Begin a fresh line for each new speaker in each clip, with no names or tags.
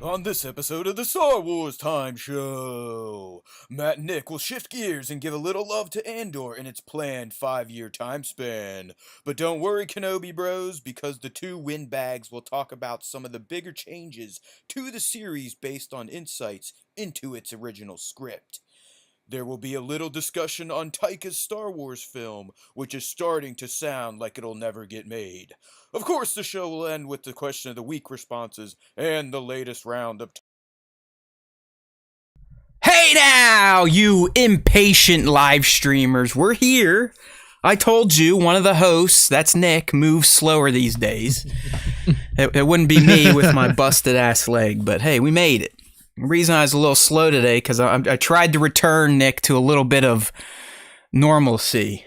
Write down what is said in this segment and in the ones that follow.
On this episode of the Star Wars Time Show, Matt and Nick will shift gears and give a little love to Andor in its planned 5-year time span. But don't worry, Kenobi bros, because the two windbags will talk about some of the bigger changes to the series based on insights into its original script. There will be a little discussion on Taika's Star Wars film, which is starting to sound like it'll never get made. Of course, the show will end with the question of the week responses and the latest round of...
Hey now, you impatient live streamers. We're here. I told you, one of the hosts, that's Nick, moves slower these days. It wouldn't be me with my busted ass leg, but hey, we made it. The reason I was a little slow today, because I tried to return Nick to a little bit of normalcy.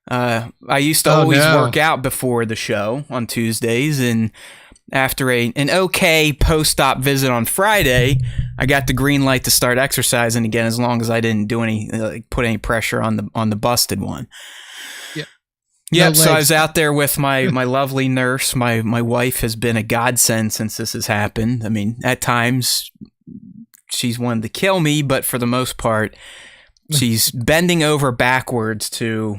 I used to always work out before the show on Tuesdays, and after an okay post-op visit on Friday, I got the green light to start exercising again, as long as I didn't do put any pressure on the busted one. Yeah, so I was out there with my lovely nurse. My wife has been a godsend since this has happened. I mean, at times she's wanted to kill me, but for the most part, she's bending over backwards to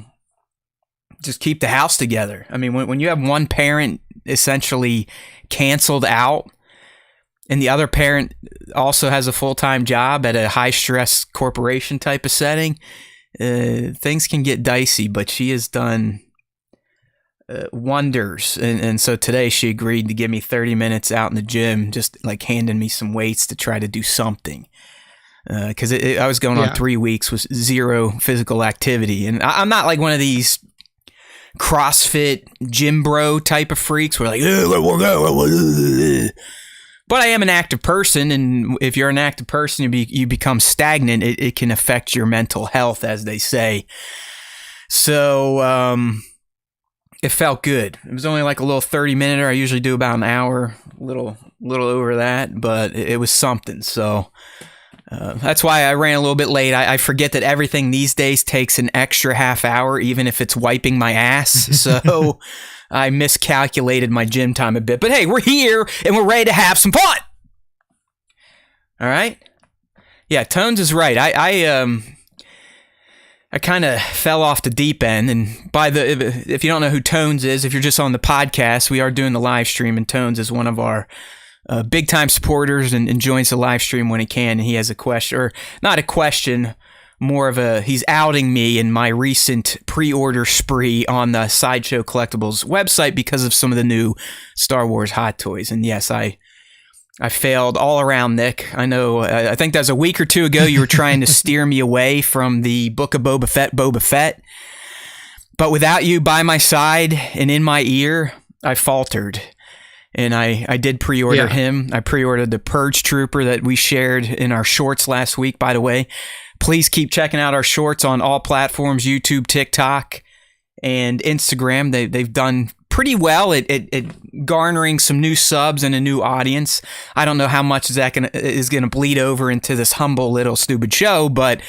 just keep the house together. I mean, when you have one parent essentially canceled out and the other parent also has a full-time job at a high-stress corporation type of setting, things can get dicey, but she has done wonders. And so today she agreed to give me 30 minutes out in the gym, just like handing me some weights to try to do something. Because I was going on 3 weeks with zero physical activity. And I'm not like one of these CrossFit gym bro type of freaks where like, but I am an active person. And if you're an active person, you become stagnant. It can affect your mental health, as they say. So, it felt good. It was only like a little 30-minute. I usually do about an hour, a little over that, but it was something. So that's why I ran a little bit late. I forget that everything these days takes an extra half hour, even if it's wiping my ass. So I miscalculated my gym time a bit. But hey, we're here and we're ready to have some fun. All right? Yeah, Tones is right. I kind of fell off the deep end, and if you don't know who Tones is, if you're just on the podcast, we are doing the live stream, and Tones is one of our big-time supporters and joins the live stream when he can, and he has a question, or not a question, more of he's outing me in my recent pre-order spree on the Sideshow Collectibles website because of some of the new Star Wars hot toys, and yes, I failed all around, Nick. I know. I think that was a week or two ago. You were trying to steer me away from the Book of Boba Fett. But without you by my side and in my ear, I faltered. And I did pre-order him. I pre-ordered the Purge Trooper that we shared in our shorts last week, by the way. Please keep checking out our shorts on all platforms, YouTube, TikTok, and Instagram. They've done pretty well at garnering some new subs and a new audience. I don't know how much is gonna bleed over into this humble little stupid show, but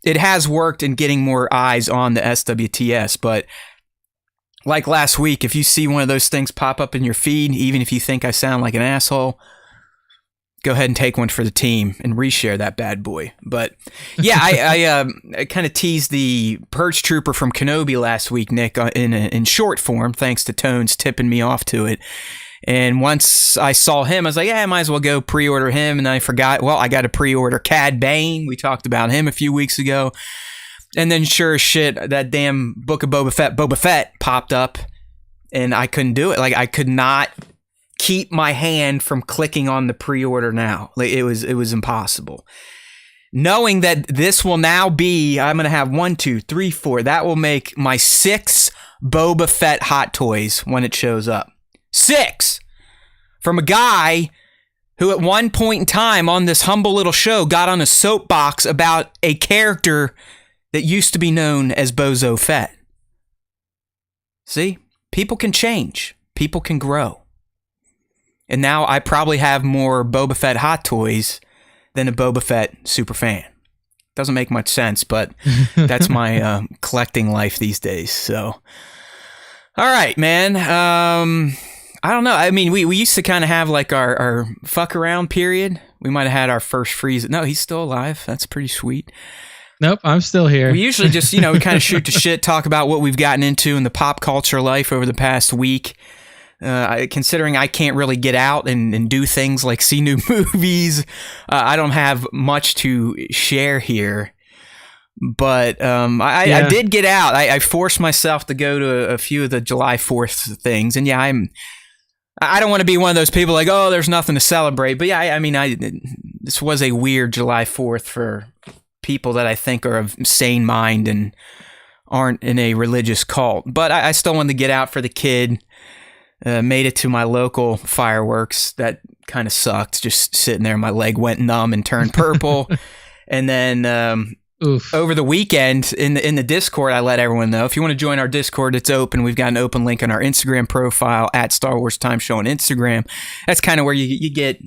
it has worked in getting more eyes on the SWTS. But like last week, if you see one of those things pop up in your feed, even if you think I sound like an asshole, go ahead and take one for the team and reshare that bad boy. But yeah, I kind of teased the Purge Trooper from Kenobi last week, Nick, in short form, thanks to Tones tipping me off to it. And once I saw him, I was like, yeah, I might as well go pre-order him. And I forgot, I got to pre-order Cad Bane. We talked about him a few weeks ago. And then sure as shit, that damn Book of Boba Fett popped up, and I couldn't do it. Like, I could not keep my hand from clicking on the pre-order now. Like, it was impossible. Knowing that this will now be, I'm going to have 1, 2, 3, 4. That will make my 6 Boba Fett hot toys when it shows up. 6! From a guy who at one point in time on this humble little show got on a soapbox about a character that used to be known as Bozo Fett. See? People can change. People can grow. And now I probably have more Boba Fett hot toys than a Boba Fett super fan. Doesn't make much sense, but that's my collecting life these days. So, all right, man. I don't know. I mean, we used to kind of have like our fuck around period. We might have had our first freeze. No, he's still alive. That's pretty sweet.
Nope, I'm still here.
We usually just, we kind of shoot the shit, talk about what we've gotten into in the pop culture life over the past week. Considering I can't really get out and do things like see new movies, I don't have much to share here. But I did get out. I forced myself to go to a few of the July 4th things. And yeah, I don't want to be one of those people like, oh, there's nothing to celebrate. But yeah, this was a weird July 4th for people that I think are of sane mind and aren't in a religious cult. But I still wanted to get out for the kid. Made it to my local fireworks. That kind of sucked. Just sitting there, my leg went numb and turned purple. And then over the weekend in the Discord, I let everyone know, if you want to join our Discord, it's open. We've got an open link on our Instagram profile at Star Wars Time Show on Instagram. That's kind of where you get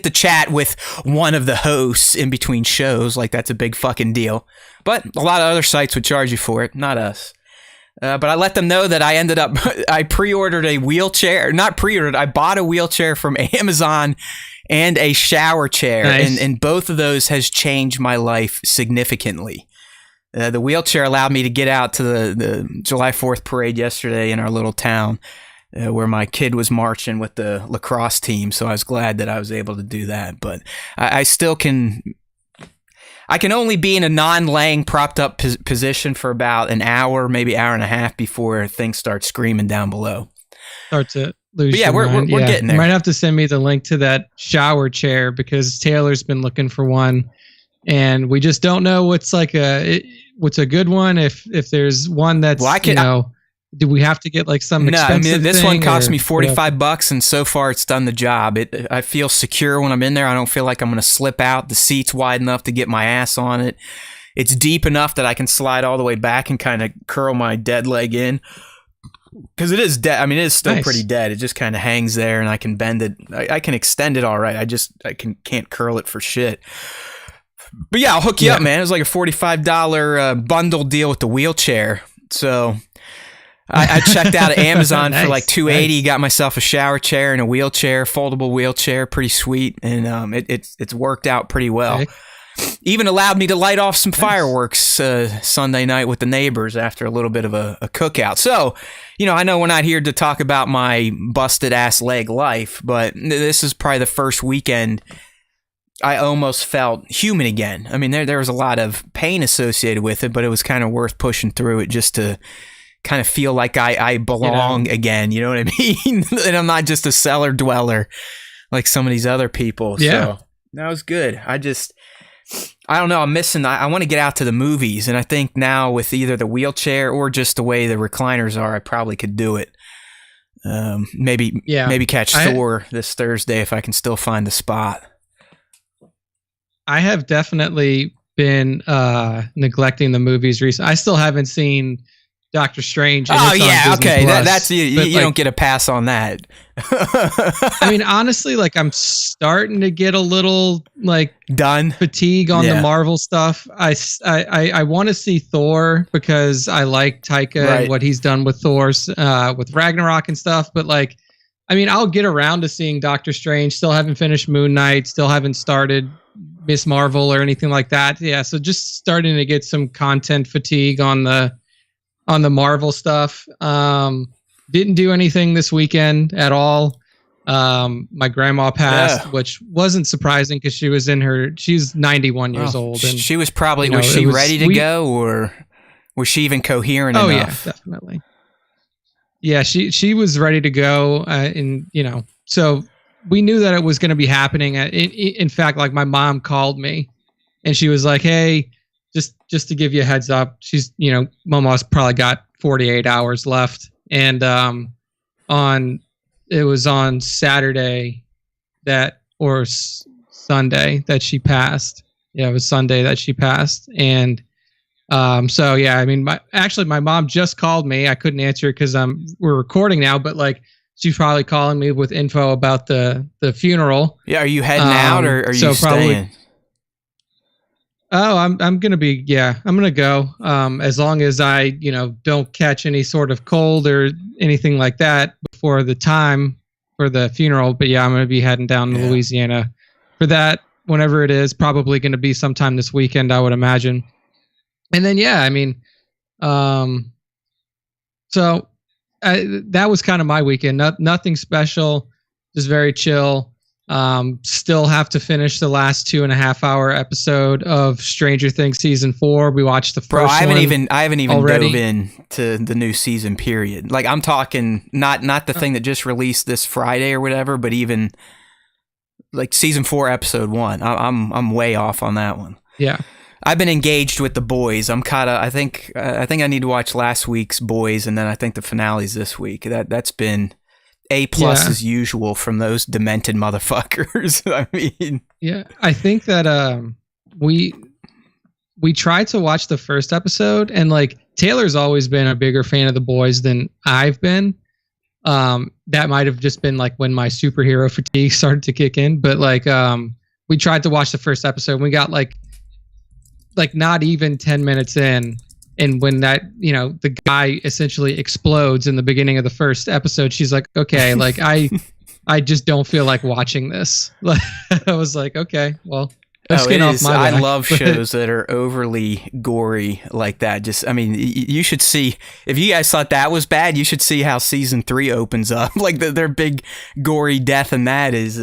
to chat with one of the hosts in between shows. Like, that's a big fucking deal. But a lot of other sites would charge you for it, not us. But I let them know that I pre-ordered a wheelchair. Not pre-ordered, I bought a wheelchair from Amazon and a shower chair.
Nice.
And both of those has changed my life significantly. The wheelchair allowed me to get out to the July 4th parade yesterday in our little town where my kid was marching with the lacrosse team. So I was glad that I was able to do that. But I still can... I can only be in a non-laying, propped-up position for about an hour, maybe hour and a half before things start screaming down below.
Start to lose.
But yeah, we're getting there.
You might have to send me the link to that shower chair because Taylor's been looking for one, and we just don't know what's what's a good one. If there's one that's do we have to get like some expensive
this one cost me
$45,
$45, and so far it's done the job. I feel secure when I'm in there. I don't feel like I'm going to slip out. The seat's wide enough to get my ass on it. It's deep enough that I can slide all the way back and kind of curl my dead leg in. Because it is dead. I mean, it is still pretty dead. It just kind of hangs there, and I can bend it. I can extend it all right. I can't curl it for shit. But yeah, I'll hook you up, man. It was like a $45 bundle deal with the wheelchair. So... I checked out at Amazon for like $280. Got myself a shower chair and a wheelchair, foldable wheelchair, pretty sweet, and it's worked out pretty well. Okay. Even allowed me to light off some fireworks Sunday night with the neighbors after a little bit of a cookout. So, I know we're not here to talk about my busted ass leg life, but this is probably the first weekend I almost felt human again. I mean, there was a lot of pain associated with it, but it was kind of worth pushing through it just to kind of feel like I belong again, you know what I mean? And I'm not just a cellar dweller like some of these other people.
Yeah.
So that was good. I don't know, I'm missing, I want to get out to the movies, and I think now with either the wheelchair or just the way the recliners are, I probably could do it. Maybe catch Thor this Thursday if I can still find the spot.
I have definitely been neglecting the movies recently. I still haven't seen Doctor Strange.
Oh yeah, okay. That's you don't get a pass on that.
I mean, honestly, like I'm starting to get a little
done
fatigue on the Marvel stuff. I want to see Thor because I like Taika and what he's done with Thor's with Ragnarok and stuff. But I'll get around to seeing Doctor Strange. Still haven't finished Moon Knight. Still haven't started Miss Marvel or anything like that. Yeah, so just starting to get some content fatigue on the Marvel stuff. Didn't do anything this weekend at all. My grandma passed, which wasn't surprising because she's 91 years old. And
she was probably, was she ready to go, or was she even coherent enough?
Yeah, definitely. Yeah, she was ready to go. So we knew that it was going to be happening. In fact, my mom called me and she was like, hey, just to give you a heads up, she's, Mama's probably got 48 hours left. And it was on Saturday Sunday that she passed. Yeah, it was Sunday that she passed. And so yeah, my mom just called me. I couldn't answer because we're recording now, but she's probably calling me with info about the funeral.
Yeah, are you heading out or are you staying?
Oh, I'm gonna go. As long as I, don't catch any sort of cold or anything like that before the time. for the funeral, but yeah, I'm going to be heading down to Louisiana for that. Whenever it is, probably going to be sometime this weekend, I would imagine. And then so that was kind of my weekend. Nothing special, just very chill. Still have to finish the last 2.5 hour episode of Stranger Things season 4. We watched the first one.
I haven't even
already.
dove in to the new season period. Like, I'm talking not the thing that just released this Friday or whatever, but even like season 4 episode 1. I'm way off on that one.
Yeah.
I've been engaged with the boys. I'm kind of I think I need to watch last week's boys, and then I think the finale's this week. That's been A+ as usual from those demented motherfuckers. I mean,
yeah, I think that we tried to watch the first episode, and like Taylor's always been a bigger fan of the boys than I've been. That might have just been like when my superhero fatigue started to kick in, but like we tried to watch the first episode, and we got like not even 10 minutes in. And when that, the guy essentially explodes in the beginning of the first episode, she's like, okay, like I just don't feel like watching this. I was like, okay, well, let's get off my back.
I love shows that are overly gory like that. Just, I mean, you should see, if you guys thought that was bad, you should see how season 3 opens up. Like their big gory death in that is,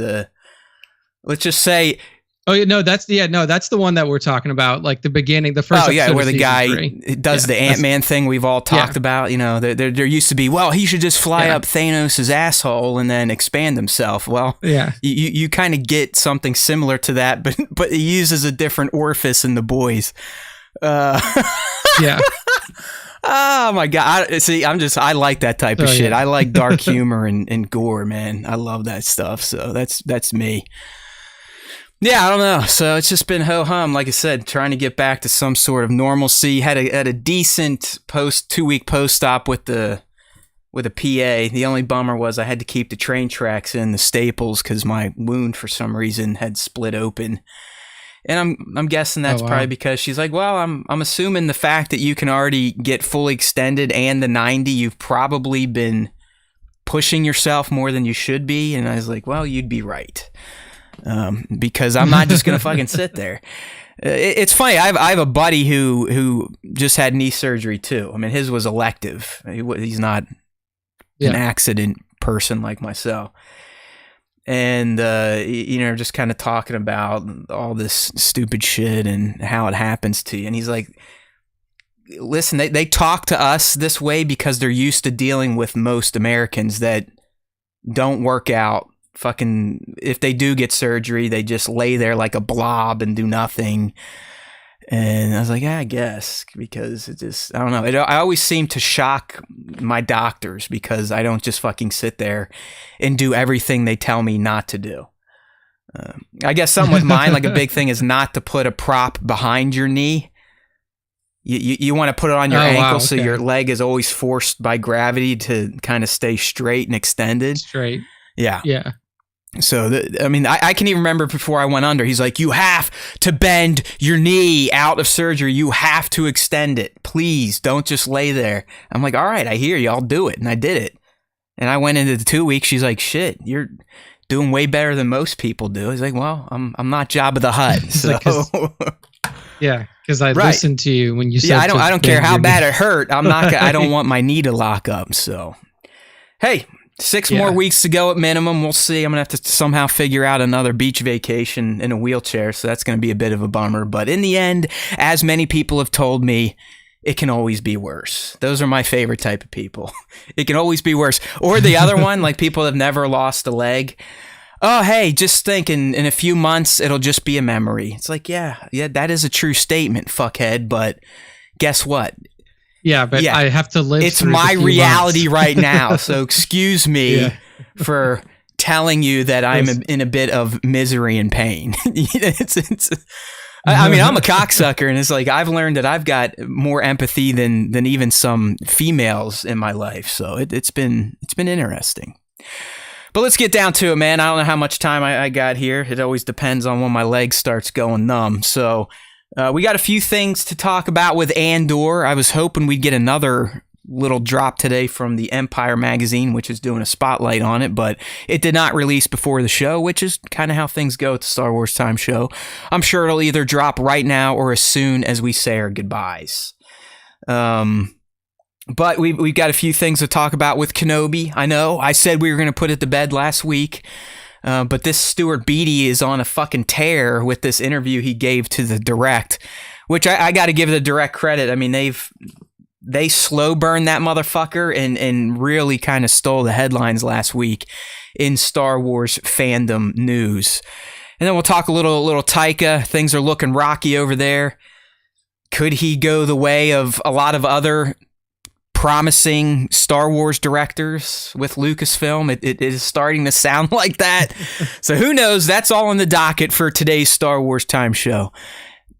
let's just say,
that's the one that we're talking about. Like the beginning, the first. Episode
where the guy
3
does the Ant-Man thing we've all talked about. There used to be, well, he should just fly up Thanos' asshole and then expand himself. Well, you kind of get something similar to that, but he uses a different orifice in the boys.
Yeah.
Oh my God! I like that type of shit. I like dark humor and gore, man. I love that stuff. So that's me. Yeah, I don't know. So it's just been ho-hum, like I said, trying to get back to some sort of normalcy. Had a decent 2-week post-op with a PA. The only bummer was I had to keep the train tracks in the staples because my wound for some reason had split open. And I'm guessing that's probably because she's like, well, I'm assuming the fact that you can already get fully extended and the 90, you've probably been pushing yourself more than you should be. And I was like, well, you'd be right. Because I'm not just gonna fucking sit there. It's funny. I have a buddy who just had knee surgery too. I mean, his was elective. He's not an accident person like myself. And just kind of talking about all this stupid shit and how it happens to you. And he's like, listen, they talk to us this way because they're used to dealing with most Americans that don't work out. Fucking, if they do get surgery, they just lay there like a blob and do nothing. And I was like, yeah, I guess, because it just, I don't know. I always seem to shock my doctors because I don't just fucking sit there and do everything they tell me not to do. I guess something with mine, like a big thing is not to put a prop behind your knee. You want to put it on your ankle so your leg is always forced by gravity to kind of stay straight and extended.
Straight.
Yeah.
Yeah.
So, I can even remember before I went under, he's like, you have to bend your knee out of surgery. You have to extend it. Please don't just lay there. I'm like, all right, I hear you. I'll do it. And I did it. And I went into the 2 weeks. She's like, shit, you're doing way better than most people do. He's like, well, I'm not Jabba the Hutt. So.
Because I listened to you when you said.
Yeah, I don't care how bad it hurt. I don't want my knee to lock up. So, hey. 6 more weeks to go at minimum. We'll see. I'm going to have to somehow figure out another beach vacation in a wheelchair, so that's going to be a bit of a bummer. But in the end, as many people have told me, it can always be worse. Those are my favorite type of people. It can always be worse. Or the other one, like people that have never lost a leg. Oh, hey, just think in a few months, it'll just be a memory. It's like, yeah, that is a true statement, fuckhead. But guess what?
Yeah, but I have to live.
It's my reality right now. So excuse me for telling you that I'm in a bit of misery and pain. I mean, I'm a cocksucker, and it's like I've learned that I've got more empathy than even some females in my life. So it's been interesting. But let's get down to it, man. I don't know how much time I got here. It always depends on when my leg starts going numb. So. We got a few things to talk about with Andor. I was hoping we'd get another little drop today from the Empire magazine, which is doing a spotlight on it, but it did not release before the show, which is kind of how things go at the Star Wars Time Show. I'm sure it'll either drop right now or as soon as we say our goodbyes. But we've got a few things to talk about with Kenobi. I know I said we were going to put it to bed last week, but this Stuart Beattie is on a fucking tear with this interview he gave to the Direct, which I got to give the Direct credit. I mean, they slow burned that motherfucker and really kind of stole the headlines last week in Star Wars fandom news. And then we'll talk a little Taika. Things are looking rocky over there. Could he go the way of a lot of other promising Star Wars directors with Lucasfilm? It is starting to sound like that. So who knows? That's all on the docket for today's Star Wars Time Show.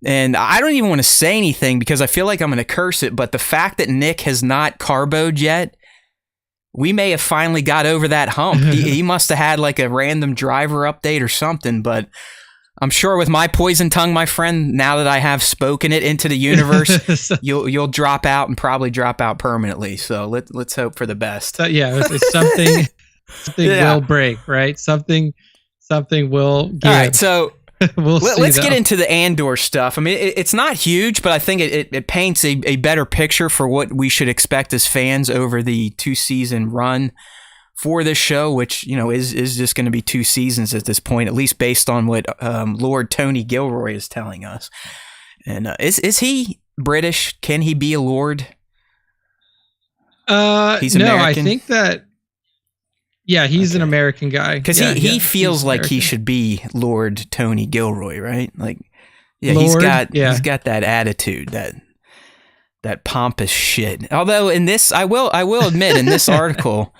And I don't even want to say anything because I feel like I'm going to curse it, but the fact that Nick has not carboed yet, we may have finally got over that hump. He must have had like a random driver update or something, but I'm sure with my poison tongue, my friend, now that I have spoken it into the universe, you'll drop out and probably drop out permanently. So let's hope for the best.
Something will break, right? Something will give.
All right, so let's get
though.
into the Andor stuff. I mean, it's not huge, but I think it paints a better picture for what we should expect as fans over the 2-season run for this show, which, you know, is just going to be 2 seasons at this point, at least based on what Lord Tony Gilroy is telling us. And is he British? Can he be a lord? He's American?
No, I think that. Yeah, he's an American guy.
Because he feels like he should be Lord Tony Gilroy, right? Like, yeah,
Lord,
he's got that attitude, that pompous shit. Although in this, I will admit, in this article,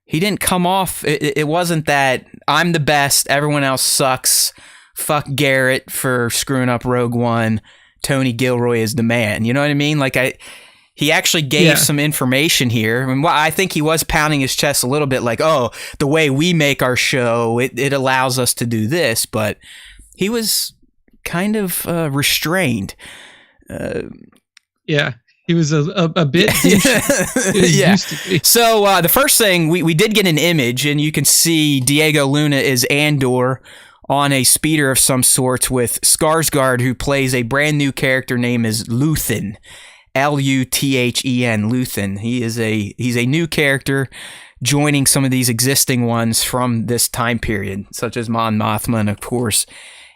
he didn't come off. It wasn't that I'm the best, everyone else sucks. Fuck Garrett for screwing up Rogue One. Tony Gilroy is the man. You know what I mean? Like he actually gave some information here. I mean, I think he was pounding his chest a little bit like, oh, the way we make our show, it allows us to do this. But he was kind of restrained.
He was a bit used to be.
So the first thing, we did get an image, and you can see Diego Luna is Andor on a speeder of some sorts with Skarsgård, who plays a brand new character named as Luthen. Luthen, Luthen. He's a new character joining some of these existing ones from this time period, such as Mon Mothma and, of course,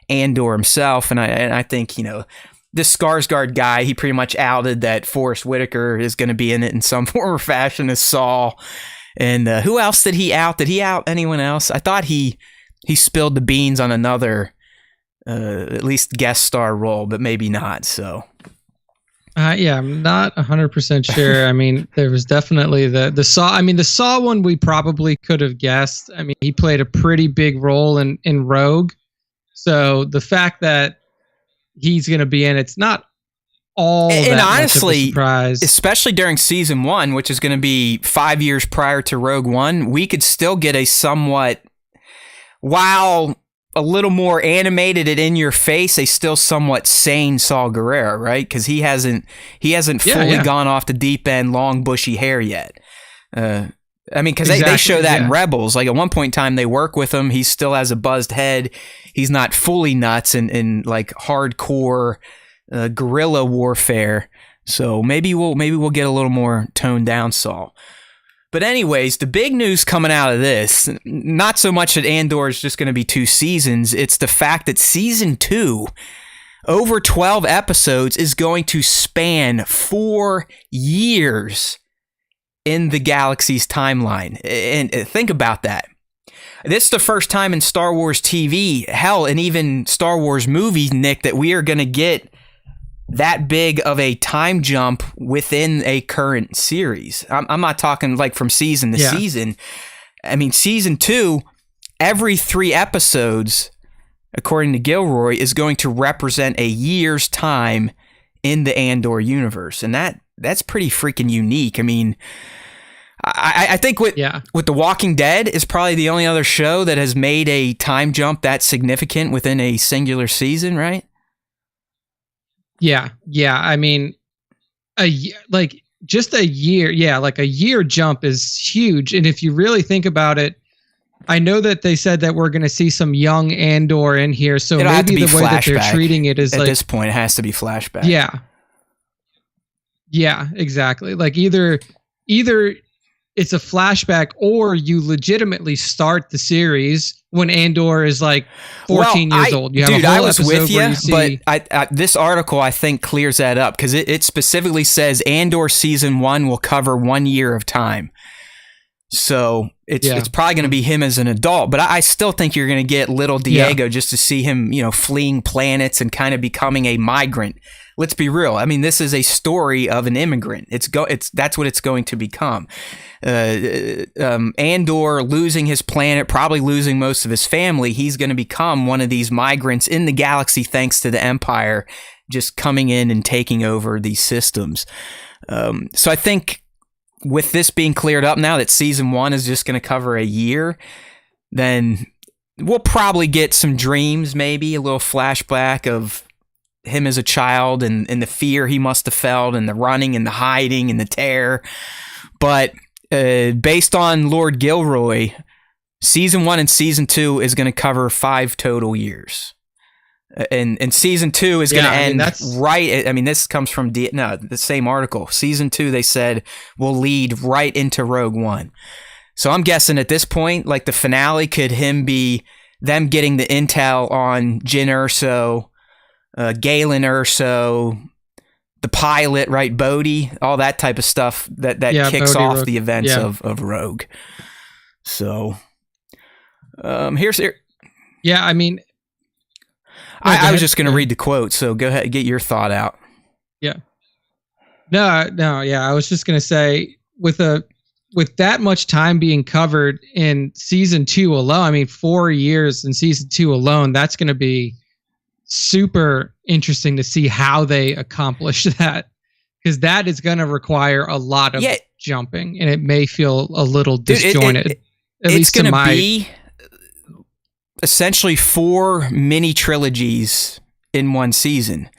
Andor himself. And I think, you know, this Skarsgård guy, he pretty much outed that Forrest Whitaker is going to be in it in some form or fashion as Saul. And who else did he out? Did he out anyone else? I thought he spilled the beans on another, at least guest star role, but maybe not. So.
I'm not 100% sure. I mean, there was definitely the Saw. I mean, the Saw one we probably could have guessed. I mean, he played a pretty big role in Rogue. So the fact that he's going to be in it's not all that honestly, much of a surprise.
Especially during season 1, which is going to be 5 years prior to Rogue One, we could still get a somewhat, while a little more animated and in your face, a still somewhat sane Saw Gerrera, right? Because he hasn't fully gone off the deep end, long bushy hair yet. I mean, because they show that in Rebels. Like at one point in time, they work with him. He still has a buzzed head. He's not fully nuts in like hardcore guerrilla warfare. So maybe we'll get a little more toned down Saw. But anyways, the big news coming out of this, not so much that Andor is just going to be 2 seasons, it's the fact that season 2, over 12 episodes, is going to span 4 years in the galaxy's timeline. And think about that. This is the first time in Star Wars TV, hell, and even Star Wars movies, Nick, that we are going to get that big of a time jump within a current series. I'm not talking like from season to season. I mean, season 2, every 3 episodes, according to Gilroy, is going to represent a year's time in the Andor universe. And that's pretty freaking unique. I mean, I think with The Walking Dead is probably the only other show that has made a time jump that significant within a singular season, right?
Yeah. I mean, like just a year, like a year jump is huge. And if you really think about it, I know that they said that we're going to see some young Andor in here, so
It'll
maybe the way
flashback.
that they're treating it is
at
like,
this point, it has to be flashback.
Yeah, exactly. Like either it's a flashback, or you legitimately start the series when Andor is like 14 years old. You have
dude,
a whole
I was
episode
with
where
you,
see,
but this article I think clears that up, because it specifically says Andor season 1 will cover 1 year of time. So it's probably going to be him as an adult, but I still think you're going to get little Diego just to see him, fleeing planets and kind of becoming a migrant. Let's be real. I mean, this is a story of an immigrant. That's what it's going to become. Andor losing his planet, probably losing most of his family. He's going to become one of these migrants in the galaxy, thanks to the Empire just coming in and taking over these systems. So I think with this being cleared up now that season 1 is just going to cover a year, then we'll probably get some dreams, maybe a little flashback of him as a child and the fear he must have felt and the running and the hiding and the terror. But based on Lord Gilroy, season 1 and season 2 is going to cover 5 total years. And season 2 is going to end right. I mean, this comes from the same article. Season 2, they said, will lead right into Rogue One. So I'm guessing at this point, like the finale could be them getting the intel on Jyn Erso, Galen Erso, the pilot, right? Bodhi, all that type of stuff that kicks
Bodhi,
off
Rogue.
the events of Rogue. So here's.
Yeah, I mean.
I was just going to read the quote, so go ahead, get your thought out.
Yeah. No, yeah, I was just going to say, with that much time being covered in season 2 alone, I mean, 4 years in season 2 alone, that's going to be super interesting to see how they accomplish that, because that is going to require a lot of jumping, and it may feel a little disjointed. At least to my... be
essentially 4 mini trilogies in one season,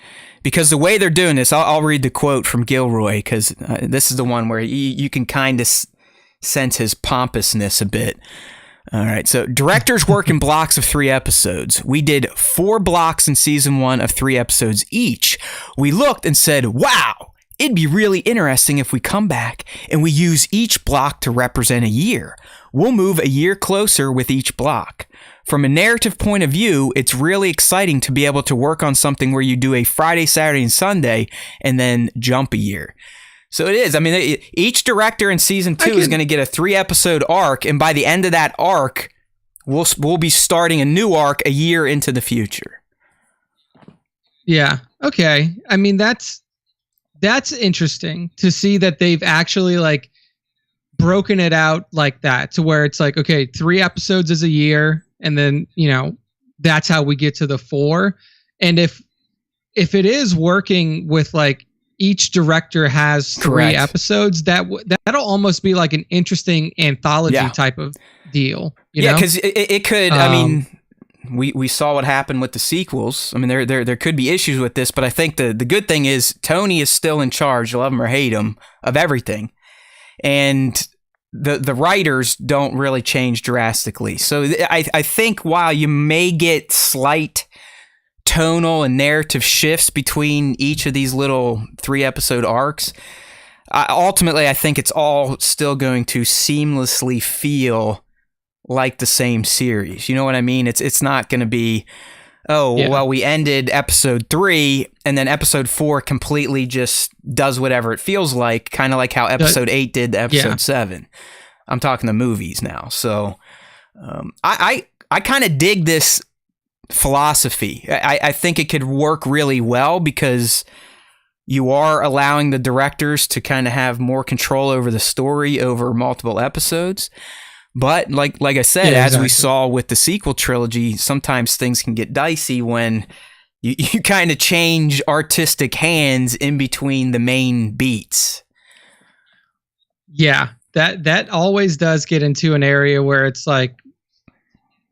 because the way they're doing this, I'll read the quote from Gilroy, because this is the one where you can kind of sense his pompousness a bit. All right, so directors work in blocks of 3 episodes. We did 4 blocks in season 1 of 3 episodes each. We looked and said, wow, it'd be really interesting if we come back and we use each block to represent a year. We'll move a year closer with each block. From a narrative point of view, it's really exciting to be able to work on something where you do a Friday, Saturday, and Sunday, and then jump a year. So it is. I mean, each director in season 2 is going to get a 3-episode arc, and by the end of that arc, we'll be starting a new arc a year into the future.
Yeah. Okay. I mean, that's interesting to see that they've actually like broken it out like that, to where it's like, okay, 3 episodes is a year. And then, that's how we get to the 4. And if it is working with like each director has 3 episodes, that'll almost be like an interesting anthology type of deal. You know?
Because it could. I mean, we saw what happened with the sequels. I mean, there could be issues with this, but I think the good thing is Tony is still in charge, love him or hate him, of everything, and the writers don't really change drastically. So I think while you may get slight tonal and narrative shifts between each of these little 3-episode arcs, ultimately I think it's all still going to seamlessly feel like the same series. You know what I mean? It's not going to be, well, we ended episode 3 and then episode 4 completely just does whatever it feels like, kind of like how episode 8 did to episode 7. I'm talking the movies now. So I kind of dig this philosophy. I think it could work really well, because you are allowing the directors to kind of have more control over the story over multiple episodes. But like I said, as we saw with the sequel trilogy, sometimes things can get dicey when you kind of change artistic hands in between the main beats.
Yeah, that always does get into an area where it's like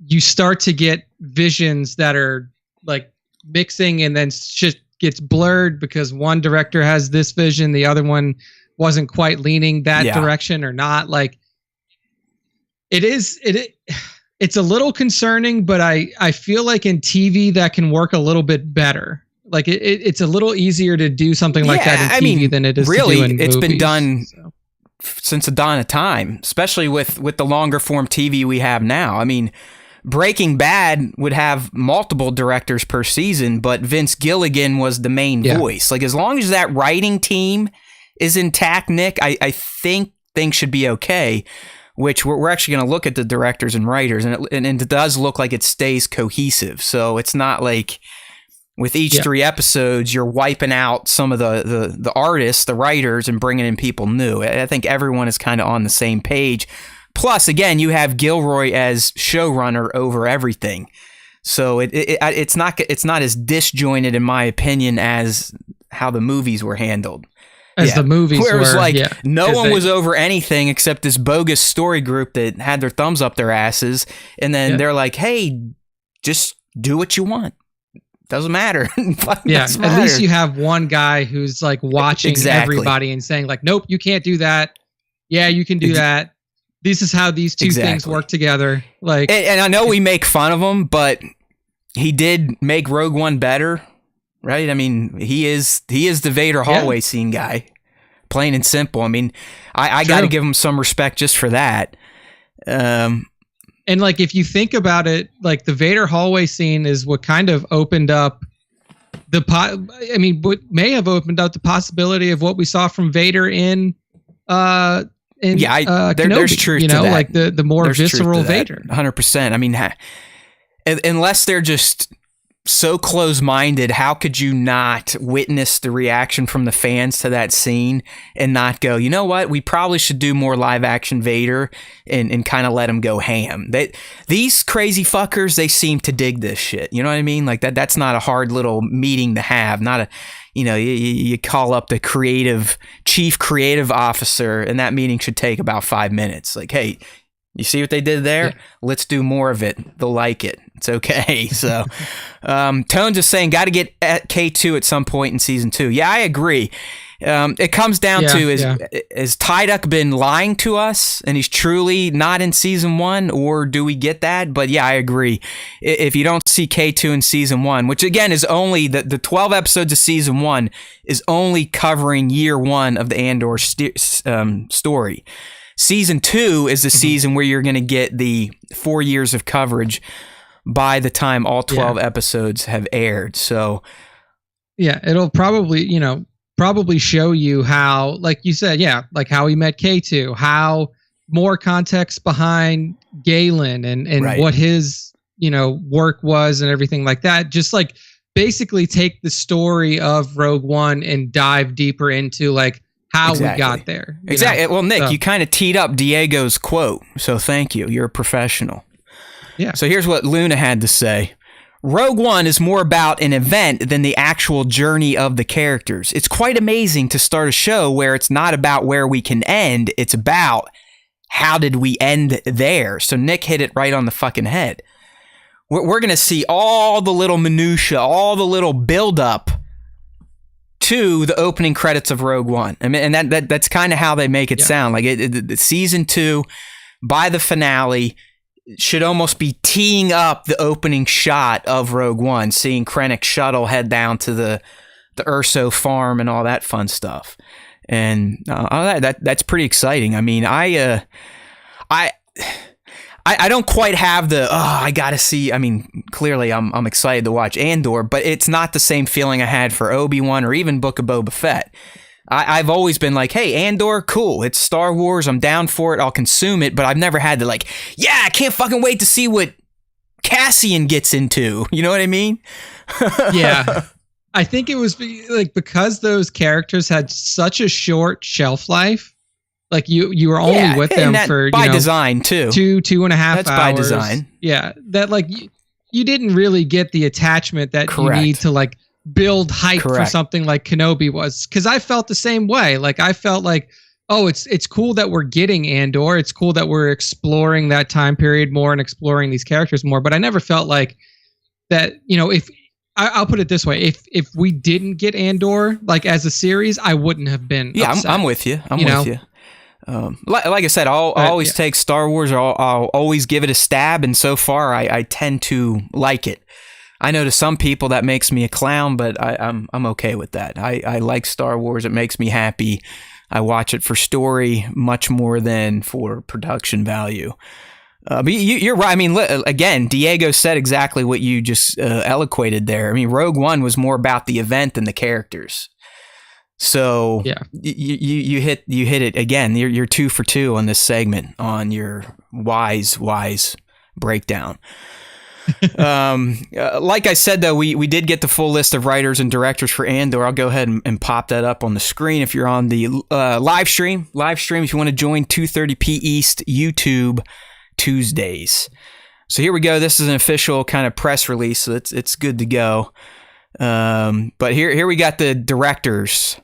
you start to get visions that are like mixing, and then shit gets blurred because one director has this vision, the other one wasn't quite leaning that direction or not. Like it's a little concerning, but I feel like in TV that can work a little bit better. Like it's a little easier to do something like that in TV than it is
really,
to do in
it's
movies,
been done since the dawn of time, especially with the longer form TV we have now. I mean, Breaking Bad would have multiple directors per season, but Vince Gilligan was the main voice. Like, as long as that writing team is intact, Nick, I think things should be okay. Which we're actually going to look at the directors and writers, and it does look like it stays cohesive. So it's not like with each 3 episodes you're wiping out some of the artists, the writers, and bringing in people new. I think everyone is kind of on the same page. Plus, again, you have Gilroy as showrunner over everything, so it's not as disjointed, in my opinion, as how the movies were handled.
The movies
where it was
were,
like no one was over anything except this bogus story group that had their thumbs up their asses, and then they're like, "Hey, just do what you want. Doesn't matter."
At least you have one guy who's like watching everybody and saying like, "Nope, you can't do that. Yeah, you can do that. This is how these two things work together." Like,
and I know we make fun of him, but he did make Rogue One better. Right? I mean, he is the Vader hallway scene guy, plain and simple. I mean, I got to give him some respect just for that.
And like, if you think about it, like the Vader hallway scene is what kind of opened up what may have opened up the possibility of what we saw from Vader in Kenobi,
there's truth to that.
Like the more visceral Vader.
100%. I mean, unless they're just so close-minded, how could you not witness the reaction from the fans to that scene and not go, you know what, we probably should do more live-action Vader and kind of let him go ham. These crazy fuckers, they seem to dig this shit. You know what I mean? Like that's not a hard little meeting to have. Not a, you call up the chief creative officer, and that meeting should take about 5 minutes. Like, hey, you see what they did there? Yeah. Let's do more of it. They'll like it. It's okay. So, Tones is saying, got to get at K2 at some point in season 2. Yeah, I agree. It comes down to, has Taika been lying to us and he's truly not in season 1, or do we get that? But yeah, I agree. If you don't see K2 in season 1, which again is only the 12 episodes of season 1 is only covering year 1 of the Andor story. Season 2 is the season where you're going to get the 4 years of coverage by the time all 12 episodes have aired. So,
it'll probably show you how, like you said, like how he met K2, how more context behind Galen and what his, work was and everything like that. Just like basically take the story of Rogue One and dive deeper into like how we got there.
Exactly. Well, Nick, you kind of teed up Diego's quote, so thank you. You're a professional.
Yeah.
So here's what Luna had to say. Rogue One is more about an event than the actual journey of the characters. It's quite amazing to start a show where it's not about where we can end, it's about how did we end there. So Nick hit it right on the fucking head. We're going to see all the little minutia, all the little buildup to the opening credits of Rogue One. I mean, and that's kind of how they make it sound. Like season 2, by the finale, should almost be teeing up the opening shot of Rogue One, seeing Krennic's shuttle head down to the Urso farm and all that fun stuff. And that's pretty exciting. I mean, I don't quite have I gotta see. I mean, clearly I'm excited to watch Andor, but it's not the same feeling I had for Obi-Wan or even Book of Boba Fett. I've always been like, hey, Andor, cool. It's Star Wars. I'm down for it. I'll consume it. But I've never had to like, I can't fucking wait to see what Cassian gets into. You know what I mean?
Yeah. I think it was like because those characters had such a short shelf life. Like you were only with them for
by design too.
2.5 hours.
That's by design.
Yeah. That like you didn't really get the attachment that you need to like build hype for something like Kenobi was, because I felt the same way. Like I felt like, oh, it's cool that we're getting Andor. It's cool that we're exploring that time period more and exploring these characters more. But I never felt like that. I'll put it this way: if we didn't get Andor like as a series, I wouldn't have been.
Yeah,
upset,
I'm with you. I'm with you. Like I said, I'll always take Star Wars, or I'll always give it a stab, and so far I tend to like it. I know to some people that makes me a clown, but I'm okay with that. I like Star Wars. It makes me happy. I watch it for story much more than for production value. But you're right. I mean, again, Diego said exactly what you just eloquated there. I mean, Rogue One was more about the event than the characters. So
yeah,
you hit it again. You're 2 for 2 on this segment on your wise breakdown. Like I said, though, we did get the full list of writers and directors for Andor. I'll go ahead and pop that up on the screen if you're on the live stream. If you want to join 2:30 p East YouTube Tuesdays. So here we go. This is an official kind of press release, so it's good to go. But here we got the directors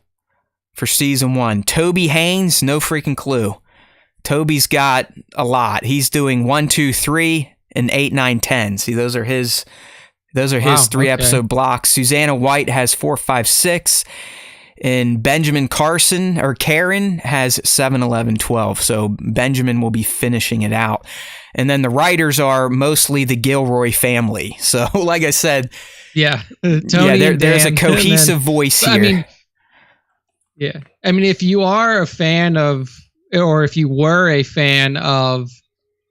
for season 1. Toby Haynes, no freaking clue. Toby's got a lot. He's doing 1, 2, 3, and 8, 9, 10. See, those are his 3 episode blocks. Susanna White has 4, 5, 6. And Benjamin Karen has 7, 11, 12. So Benjamin will be finishing it out. And then the writers are mostly the Gilroy family. So like I said,
yeah, Tony
there's a cohesive voice here.
I mean, if you are a fan of, or if you were a fan of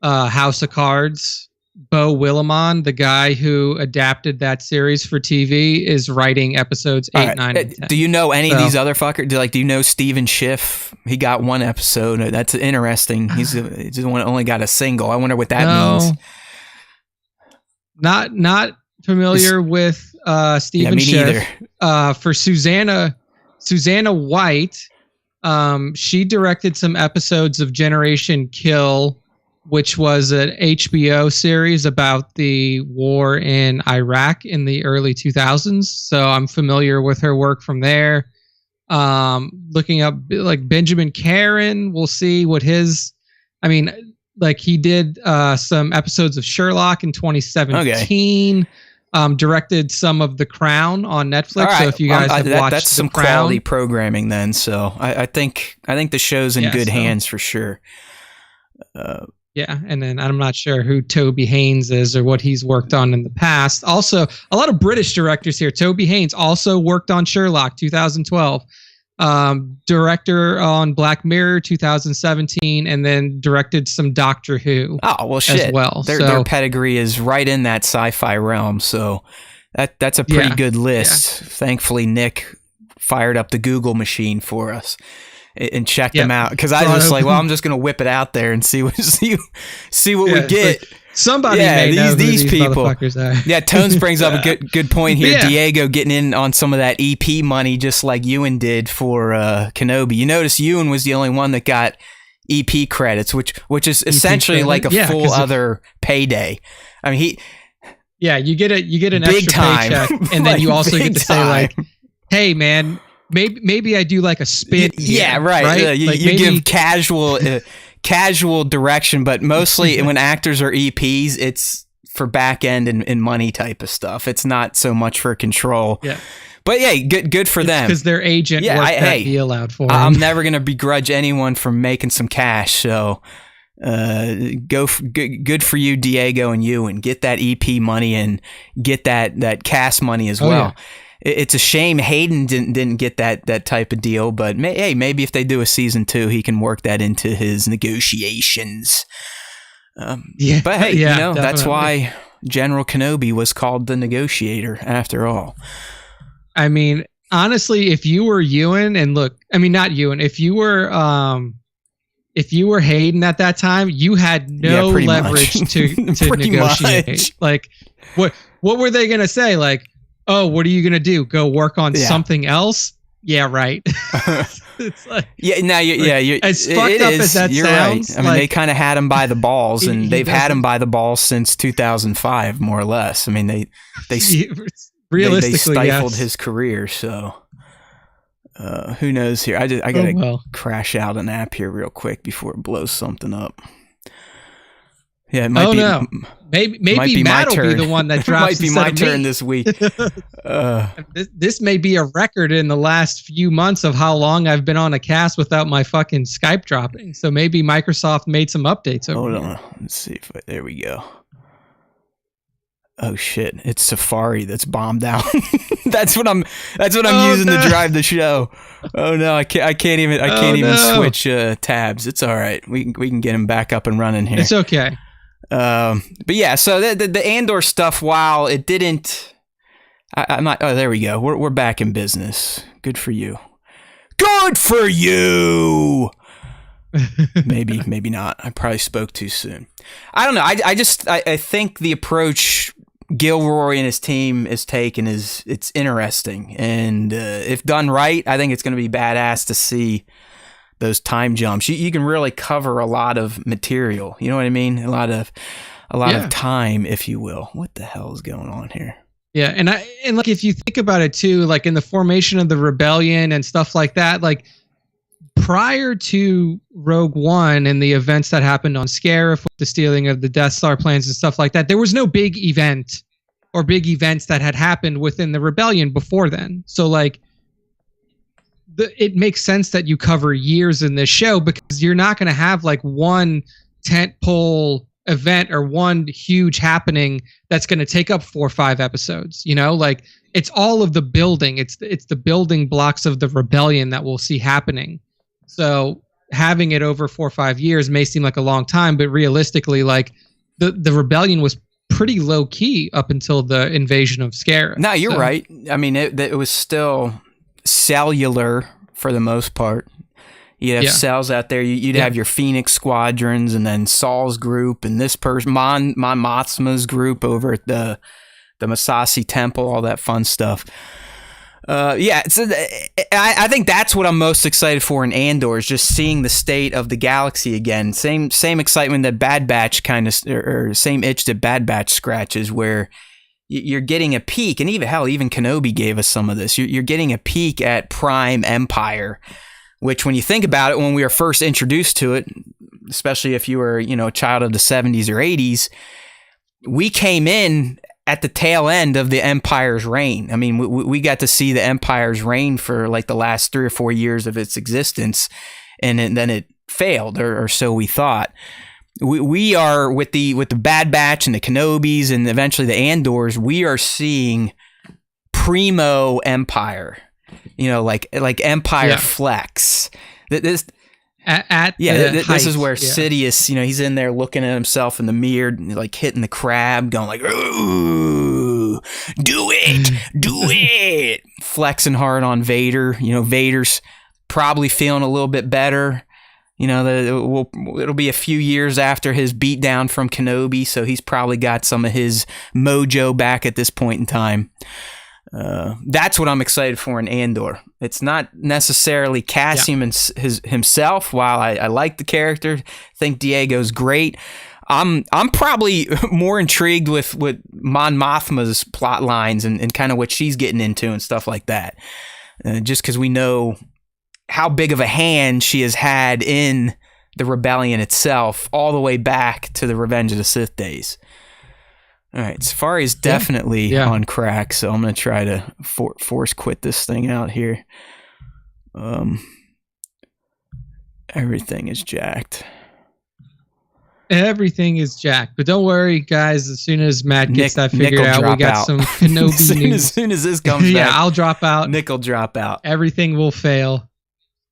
House of Cards, Beau Willimon, the guy who adapted that series for TV, is writing episodes 8, 9, and 10.
Do you know any of these other fuckers? Do you know Steven Schiff? He got 1 episode. That's interesting. He's only got a single. I wonder what that means.
Not familiar with Steven Schiff. Neither. For Susanna White, she directed some episodes of Generation Kill, which was an HBO series about the war in Iraq in the early 2000s. So I'm familiar with her work from there. Looking up like Benjamin Karen, we'll see what his, he did some episodes of Sherlock in 2017. Okay. Directed some of The Crown on Netflix. Right. So if you guys have watched
that's some
Crown,
quality programming then. So I think the show's in good hands for sure.
Yeah, and then I'm not sure who Toby Haynes is or what he's worked on in the past. Also, a lot of British directors here. Toby Haynes also worked on Sherlock, 2012. Director on Black Mirror, 2017, and then directed some Doctor Who.
Oh, well, shit.
As well.
Their pedigree is right in that sci-fi realm, so that's a pretty good list. Yeah. Thankfully, Nick fired up the Google machine for us and check them out, because I was just like, well, I'm just gonna whip it out there and see what we get.
Somebody may know these people. Are.
Yeah, Tones brings up a good point here. Yeah. Diego getting in on some of that EP money, just like Ewan did for Kenobi. You notice Ewan was the only one that got EP credits, which is essentially like a full other payday. I mean,
you get an extra paycheck, and then you also get to say like, hey man, maybe I do like a spin.
Yeah, right. You give casual direction, but mostly when actors are EPs, it's for back end and money type of stuff. It's not so much for control. Yeah. But yeah, good for them.
Because their agent worked that deal out for them.
I'm never going to begrudge anyone from making some cash. So good for you, Diego and you, and get that EP money and get that cast money as well. Yeah. It's a shame Hayden didn't get that type of deal, but maybe if they do a season 2, he can work that into his negotiations. But hey, that's why General Kenobi was called the negotiator after all.
I mean, honestly, if you were Ewan, and look, I mean, not Ewan, if you were Hayden at that time, you had no leverage to negotiate. Much. Like, what were they gonna say? Like, oh, what are you going to do? Go work on something else? Yeah, right. It's like,
as
fucked up as that sounds.
Right. I mean, they kind of had him by the balls, and they've had him by the balls since 2005, more or less. I mean, they stifled his career, so who knows here? I got to crash out an app here real quick before it blows something up. Yeah, it might be.
No. Maybe
my
Matt will
turn.
be the one that
It
drops.
might be my turn this week.
This may be a record in the last few months of how long I've been on a cast without my fucking Skype dropping. So maybe Microsoft made some updates.
Hold on. Let's see if there we go. Oh shit! It's Safari that's bombed out. that's what I'm using to drive the show. Oh no, I can't even switch tabs. It's all right. We can get him back up and running here.
It's okay.
But yeah, so the Andor stuff, while it didn't, I'm not. Oh, there we go. We're back in business. Good for you. Good for you. maybe not. I probably spoke too soon. I don't know. I think the approach Gilroy and his team is taking it's interesting, and if done right, I think it's going to be badass to see those time jumps. You can really cover a lot of material. You know what I mean? A lot of time, if you will. What the hell is going on here?
Yeah, and like if you think about it too, like in the formation of the rebellion and stuff like that, like prior to Rogue One and the events that happened on Scarif with the stealing of the Death Star plans and stuff like that, there was no big event or big events that had happened within the rebellion before then. So like it makes sense that you cover years in this show, because you're not going to have like one tentpole event or one huge happening that's going to take up 4 or 5 episodes. You know, like it's all of the building. It's the building blocks of the rebellion that we'll see happening. So having it over 4 or 5 years may seem like a long time, but realistically, like the rebellion was pretty low key up until the invasion of Scarif.
No, you're right. I mean, it was still cellular for the most part. You'd have cells out there. You'd have your Phoenix squadrons, and then Saul's group, and this person, Mon Mothma's group over at the Masasi Temple, all that fun stuff. I think that's what I'm most excited for in Andor, is just seeing the state of the galaxy again. Same excitement that Bad Batch or same itch that Bad Batch scratches, where you're getting a peek, and even Kenobi gave us some of this. You're getting a peek at Prime Empire, which when you think about it, when we were first introduced to it, especially if you were, a child of the 70s or 80s, we came in at the tail end of the Empire's reign. I mean, we got to see the Empire's reign for like the last 3 or 4 years of its existence, and then it failed, or so we thought. We are with the Bad Batch and the Kenobis and eventually the Andors, we are seeing primo Empire, like Empire flex. This is where Sidious, he's in there looking at himself in the mirror, like hitting the crab, going like, "Ooh, do it," flexing hard on Vader. Vader's probably feeling a little bit better. It'll be a few years after his beatdown from Kenobi, so he's probably got some of his mojo back at this point in time. That's what I'm excited for in Andor. It's not necessarily Cassian himself. While I like the character, think Diego's great. I'm probably more intrigued with Mon Mothma's plot lines and kind of what she's getting into and stuff like that. Just because we know how big of a hand she has had in the rebellion itself, all the way back to the Revenge of the Sith days. All right, Safari is definitely on crack, so I'm going to try to force quit this thing out here. Everything is jacked.
Everything is jacked, but don't worry, guys. As soon as Matt gets that figured out, we got some Kenobi news.
As soon as this comes back,
I'll drop out.
Nick will drop out.
Everything will fail.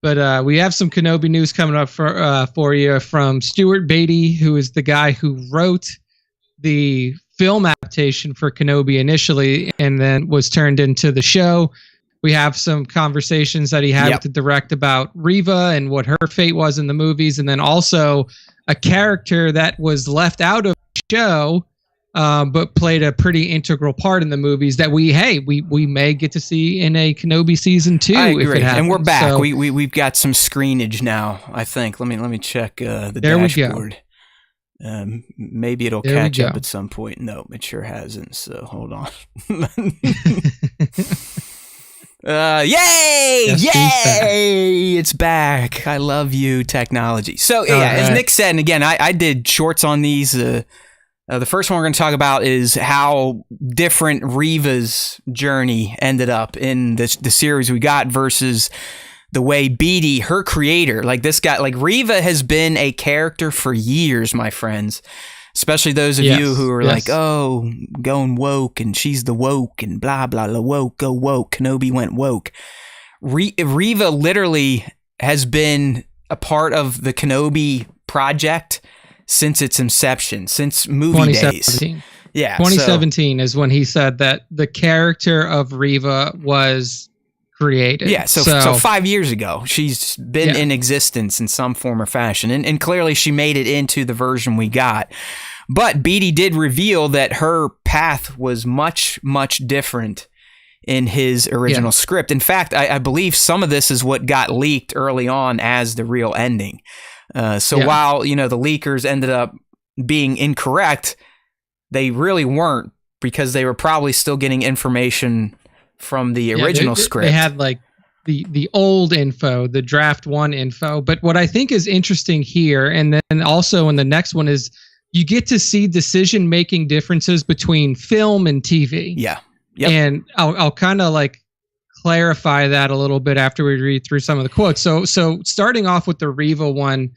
But we have some Kenobi news coming up for you from Stuart Beatty, who is the guy who wrote the film adaptation for Kenobi initially and then was turned into the show. We have some conversations that he had with the direct about Reva and what her fate was in the movies, and then also a character that was left out of the show but played a pretty integral part in the movies that we may get to see in a Kenobi season 2.
I agree.
If it happens.
And we're back.
So,
we've got some screenage now, I think. Let me check the dashboard. Maybe it'll catch up at some point. No, it sure hasn't. So hold on. Yay!
Yes,
Yay! It's back. I love you, technology. So, as Nick said, and again, I did shorts on these. The first one we're going to talk about is how different Reva's journey ended up in the series we got versus the way Beatty, her creator, like this guy, like Reva has been a character for years, my friends. Especially those of you who are like, oh, going woke, and she's the woke, and blah, blah, blah, woke, go woke. Kenobi went woke. Reva literally has been a part of the Kenobi project since its inception, since movie days. Yeah,
2017 is when he said that the character of Reva was created.
Yeah, so 5 years ago, she's been in existence in some form or fashion, and clearly she made it into the version we got. But Beatty did reveal that her path was much, much different in his original script. In fact, I believe some of this is what got leaked early on as the real ending. While, the leakers ended up being incorrect, they really weren't, because they were probably still getting information from the original script.
They had like the old info, the draft 1 info. But what I think is interesting here, and then also in the next one, is you get to see decision-making differences between film and TV.
Yeah. Yep.
And I'll kind of like clarify that a little bit after we read through some of the quotes. So starting off with the Reva one,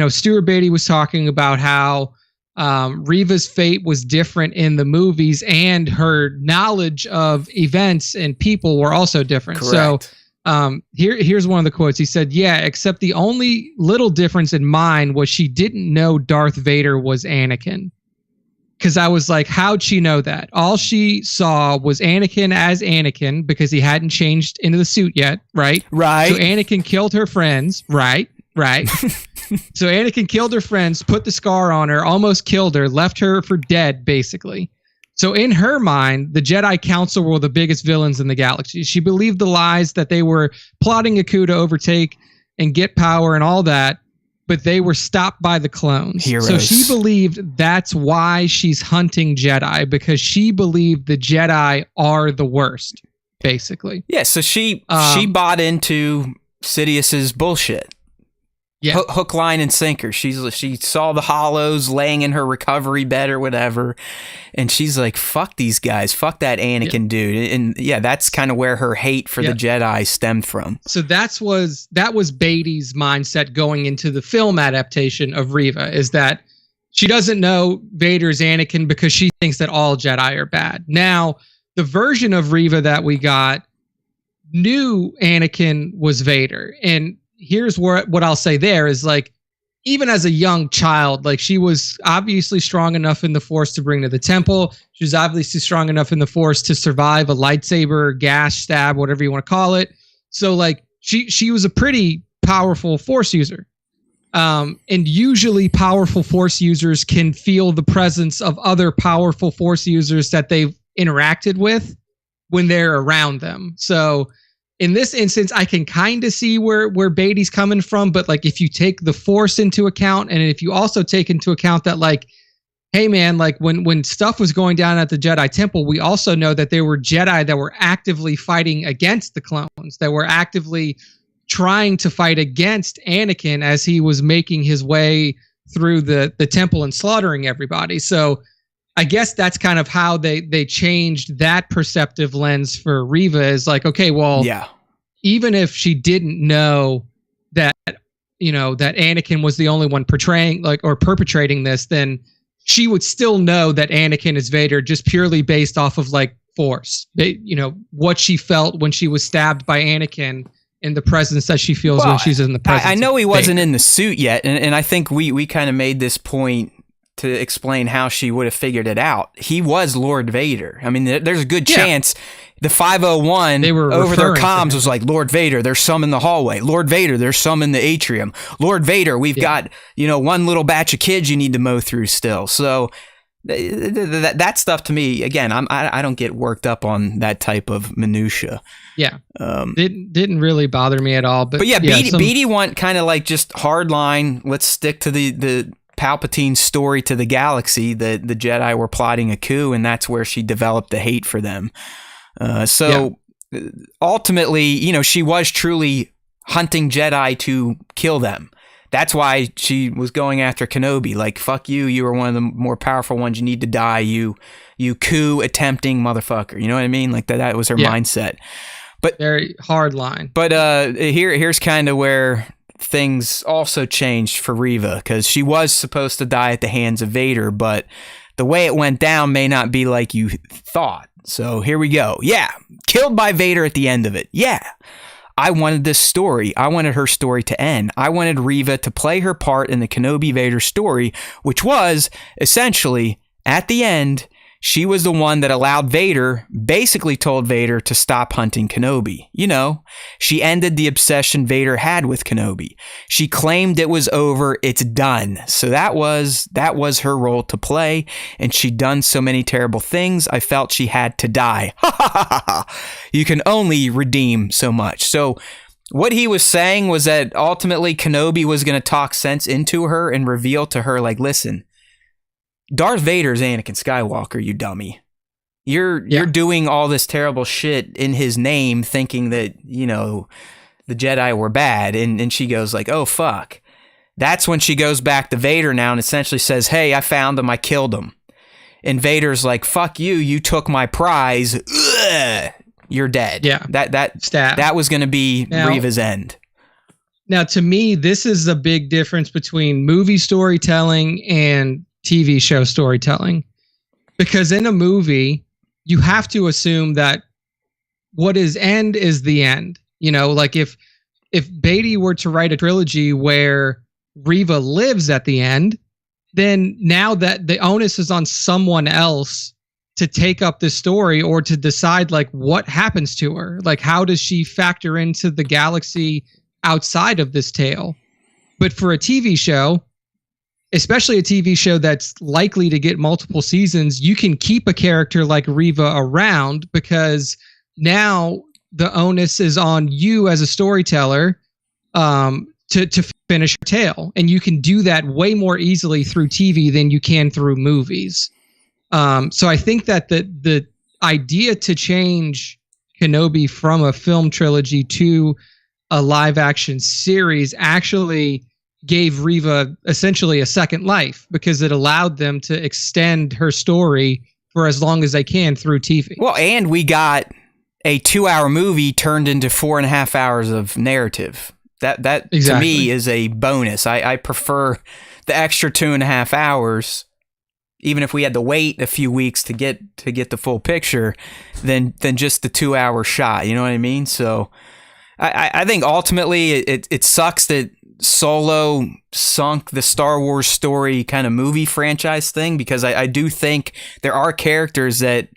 Stuart Beatty was talking about how Reva's fate was different in the movies, and her knowledge of events and people were also different.
Correct.
So here's one of the quotes. He said, except the only little difference in mine was she didn't know Darth Vader was Anakin. Because I was like, how'd she know that? All she saw was Anakin as Anakin, because he hadn't changed into the suit yet, right?
Right.
So Anakin killed her friends, right? So Anakin killed her friends, put the scar on her, almost killed her, left her for dead, basically. So in her mind, the Jedi Council were the biggest villains in the galaxy. She believed the lies that they were plotting a coup to overtake and get power and all that, but they were stopped by the clones.
Heroes.
So she believed that's why she's hunting Jedi, because she believed the Jedi are the worst, basically.
Yeah, so she bought into Sidious's bullshit.
Yeah.
Hook, line, and sinker. She saw the hollows laying in her recovery bed or whatever, and she's like, fuck these guys, fuck that Anakin dude. And that's kind of where her hate for the Jedi stemmed from.
So that was Beatty's mindset going into the film adaptation of Reva, is that she doesn't know Vader's Anakin because she thinks that all Jedi are bad. Now, the version of Reva that we got knew Anakin was Vader, and here's what I'll say there is, like, even as a young child, like, she was obviously strong enough in the Force to bring to the temple. She was obviously strong enough in the Force to survive a lightsaber, gas, stab, whatever you want to call it. So, like, she was a pretty powerful Force user. And usually powerful Force users can feel the presence of other powerful Force users that they've interacted with when they're around them. So in this instance, I can kind of see where Beatty's coming from, but like, if you take the Force into account, and if you also take into account that, like, hey man, like when stuff was going down at the Jedi Temple, we also know that there were Jedi that were actively fighting against the clones, that were actively trying to fight against Anakin as he was making his way through the temple and slaughtering everybody. So I guess that's kind of how they changed that perceptive lens for Reva, is like, okay, well, even if she didn't know that, that Anakin was the only one portraying, like, or perpetrating this, then she would still know that Anakin is Vader, just purely based off of, like, Force. What she felt when she was stabbed by Anakin, and the presence that she feels when she's in the presence.
I know he wasn't
Vader.
in the suit yet, and I think we kind of made this point to explain how she would have figured it out. He was Lord Vader. I mean, there's a good chance the 501
they were
over their comms was like, Lord Vader, there's some in the hallway. Lord Vader, there's some in the atrium. Lord Vader, we've got, one little batch of kids you need to mow through still. So that stuff, to me, again, I don't get worked up on that type of minutia.
Yeah. Didn't really bother me at all. But
Beatty want kind of like just hard line. Let's stick to the Palpatine story to the galaxy that the Jedi were plotting a coup, and that's where she developed the hate for them. Ultimately, you know, she was truly hunting Jedi to kill them. That's why she was going after Kenobi. Like, fuck you. You were one of the more powerful ones. You need to die. You coup attempting motherfucker. You know what I mean? Like that was her mindset. But
very hard line.
But here's kind of where things also changed for Reva, because she was supposed to die at the hands of Vader, but the way it went down may not be like you thought. So here we go. Yeah, killed by Vader at the end of it. Yeah. I wanted this story. I wanted her story to end. I wanted Reva to play her part in the Kenobi Vader story, which was essentially at the end, she was the one that allowed Vader, basically told Vader to stop hunting Kenobi. You know, she ended the obsession Vader had with Kenobi. She claimed it was over, it's done. So that was her role to play, and she'd done so many terrible things, I felt she had to die. You can only redeem so much. So what he was saying was that ultimately Kenobi was going to talk sense into her and reveal to her, like, listen, Darth Vader's Anakin Skywalker, you dummy. You're doing all this terrible shit in his name, thinking that, you know, the Jedi were bad. And she goes like, oh, fuck. That's when she goes back to Vader now and essentially says, hey, I found him. I killed him. And Vader's like, fuck you. You took my prize. Ugh, you're dead.
Yeah.
That was going to be Reva's end.
Now, to me, this is a big difference between movie storytelling and TV show storytelling, because in a movie you have to assume that what is end is the end. You know, like if Beatty were to write a trilogy where Reva lives at the end, then now that the onus is on someone else to take up this story or to decide like what happens to her, like how does she factor into the galaxy outside of this tale. But for a TV show, especially a TV show that's likely to get multiple seasons, you can keep a character like Reva around because now the onus is on you as a storyteller to finish your tale. And you can do that way more easily through TV than you can through movies. So I think that the idea to change Kenobi from a film trilogy to a live action series actually gave Reva essentially a second life, because it allowed them to extend her story for as long as they can through TV.
Well, and we got a 2-hour movie turned into 4.5 hours of narrative. That exactly. To me is a bonus. I prefer the extra 2.5 hours, even if we had to wait a few weeks to get the full picture, than just the 2-hour shot. You know what I mean? So I think ultimately it sucks that Solo sunk the Star Wars story kind of movie franchise thing, because I do think there are characters that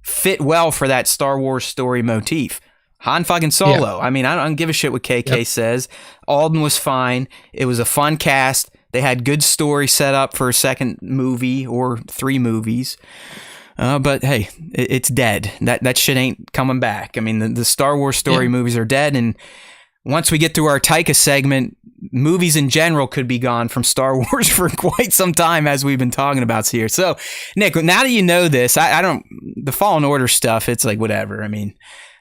fit well for that Star Wars story motif. Han fucking Solo. Yeah. I mean, I don't give a shit what KK says. Alden was fine. It was a fun cast. They had good story set up for a second movie or 3 movies. But hey, it's dead. That shit ain't coming back. I mean, the Star Wars story movies are dead, and once we get through our Taika segment, movies in general could be gone from Star Wars for quite some time, as we've been talking about here. So, Nick, now that you know this, I don't, the Fallen Order stuff, it's like whatever. I mean,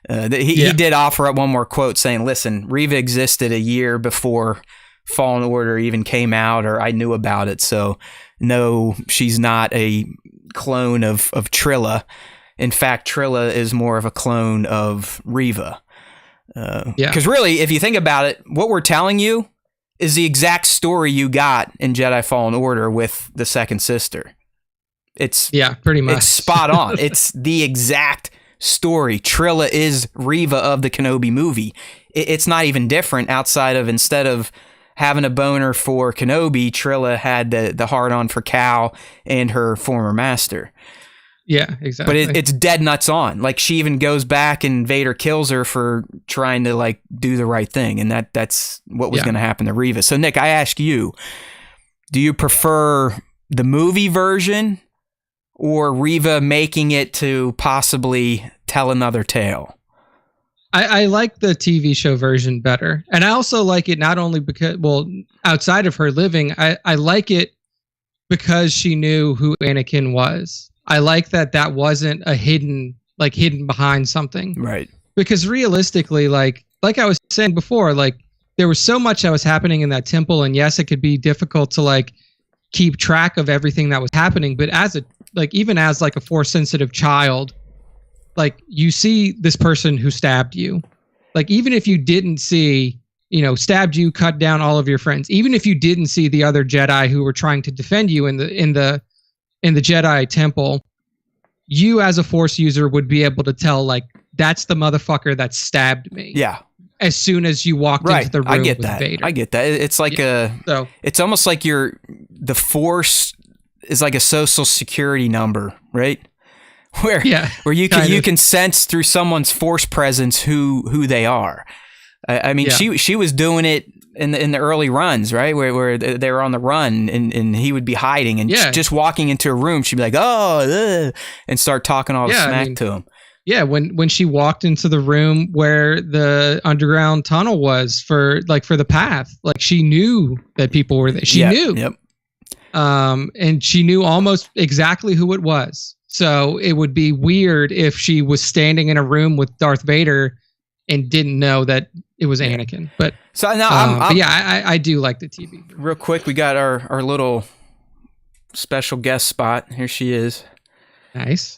he did offer up one more quote saying, listen, Reva existed a year before Fallen Order even came out, or I knew about it. So, no, she's not a clone of Trilla. In fact, Trilla is more of a clone of Reva. Because really, if you think about it, what we're telling you is the exact story you got in Jedi Fallen Order with the second sister. It's
pretty much.
It's spot on. It's the exact story. Trilla is Reva of the Kenobi movie. It's not even different outside of, instead of having a boner for Kenobi, Trilla had the hard on for Cal and her former master.
Yeah, exactly.
But it's dead nuts on. Like, she even goes back and Vader kills her for trying to like do the right thing, and that's what was going to happen to Reva. So, Nick, I ask you, do you prefer the movie version or Reva making it to possibly tell another tale?
I like the TV show version better, and I also like it not only because, well, outside of her living, I like it because she knew who Anakin was. I like that wasn't a hidden like hidden behind something.
Right.
Because realistically, like I was saying before, like there was so much that was happening in that temple, and yes, it could be difficult to like keep track of everything that was happening, but even as like a Force sensitive child, like you see this person who stabbed you. Like even if you didn't see, stabbed you, cut down all of your friends, even if you didn't see the other Jedi who were trying to defend you in the Jedi temple, you as a Force user would be able to tell, like, that's the motherfucker that stabbed me.
Yeah.
As soon as you walked into the room with Vader.
I get that. It's like it's almost like the Force is like a social security number, right? Where you can sense through someone's Force presence who they are. I mean, she was doing it in the early runs, right? Where they were on the run and he would be hiding and just walking into a room, she'd be like, oh, and start talking all the smack to him.
Yeah, when she walked into the room where the underground tunnel was for the path, like she knew that people were there. She knew.
Yep.
And she knew almost exactly who it was. So it would be weird if she was standing in a room with Darth Vader and didn't know that it was Anakin. But
so now
I do like the TV.
Real quick, we got our little special guest spot. Here she is.
Nice.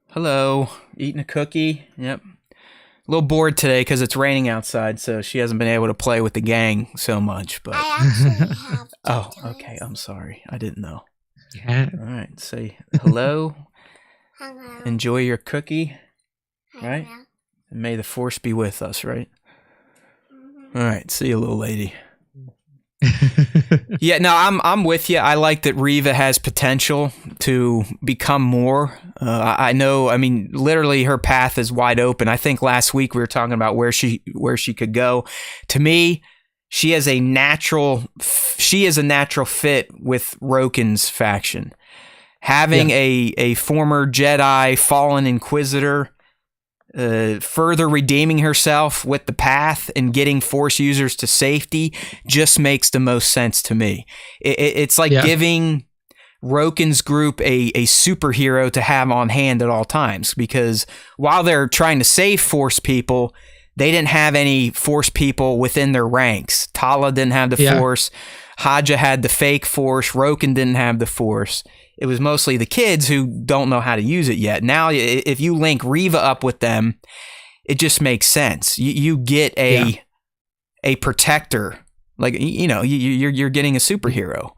Hello. Eating a cookie. Yep. A little bored today because it's raining outside, so she hasn't been able to play with the gang so much. But
I actually have
oh, okay. I'm sorry. I didn't know.
Yeah.
All right. Say hello.
Hello.
Enjoy your cookie.
Hello.
Right? And may the Force be with us, right?
Mm-hmm.
All right. See you, little lady. Yeah, no, I'm with you. I like that Reva has potential to become more. I know. I mean, literally, her path is wide open. I think last week we were talking about where she could go. To me, she is a natural fit with Roken's faction. Having a former Jedi, fallen Inquisitor, further redeeming herself with the path and getting Force users to safety just makes the most sense to me. It's like giving Roken's group a superhero to have on hand at all times, because while they're trying to save Force people, they didn't have any Force people within their ranks. Tala didn't have the Force. Haja had the fake Force. Roken didn't have the Force. It was mostly the kids who don't know how to use it yet. Now, if you link Reva up with them, it just makes sense. You get a protector, like you're getting a superhero.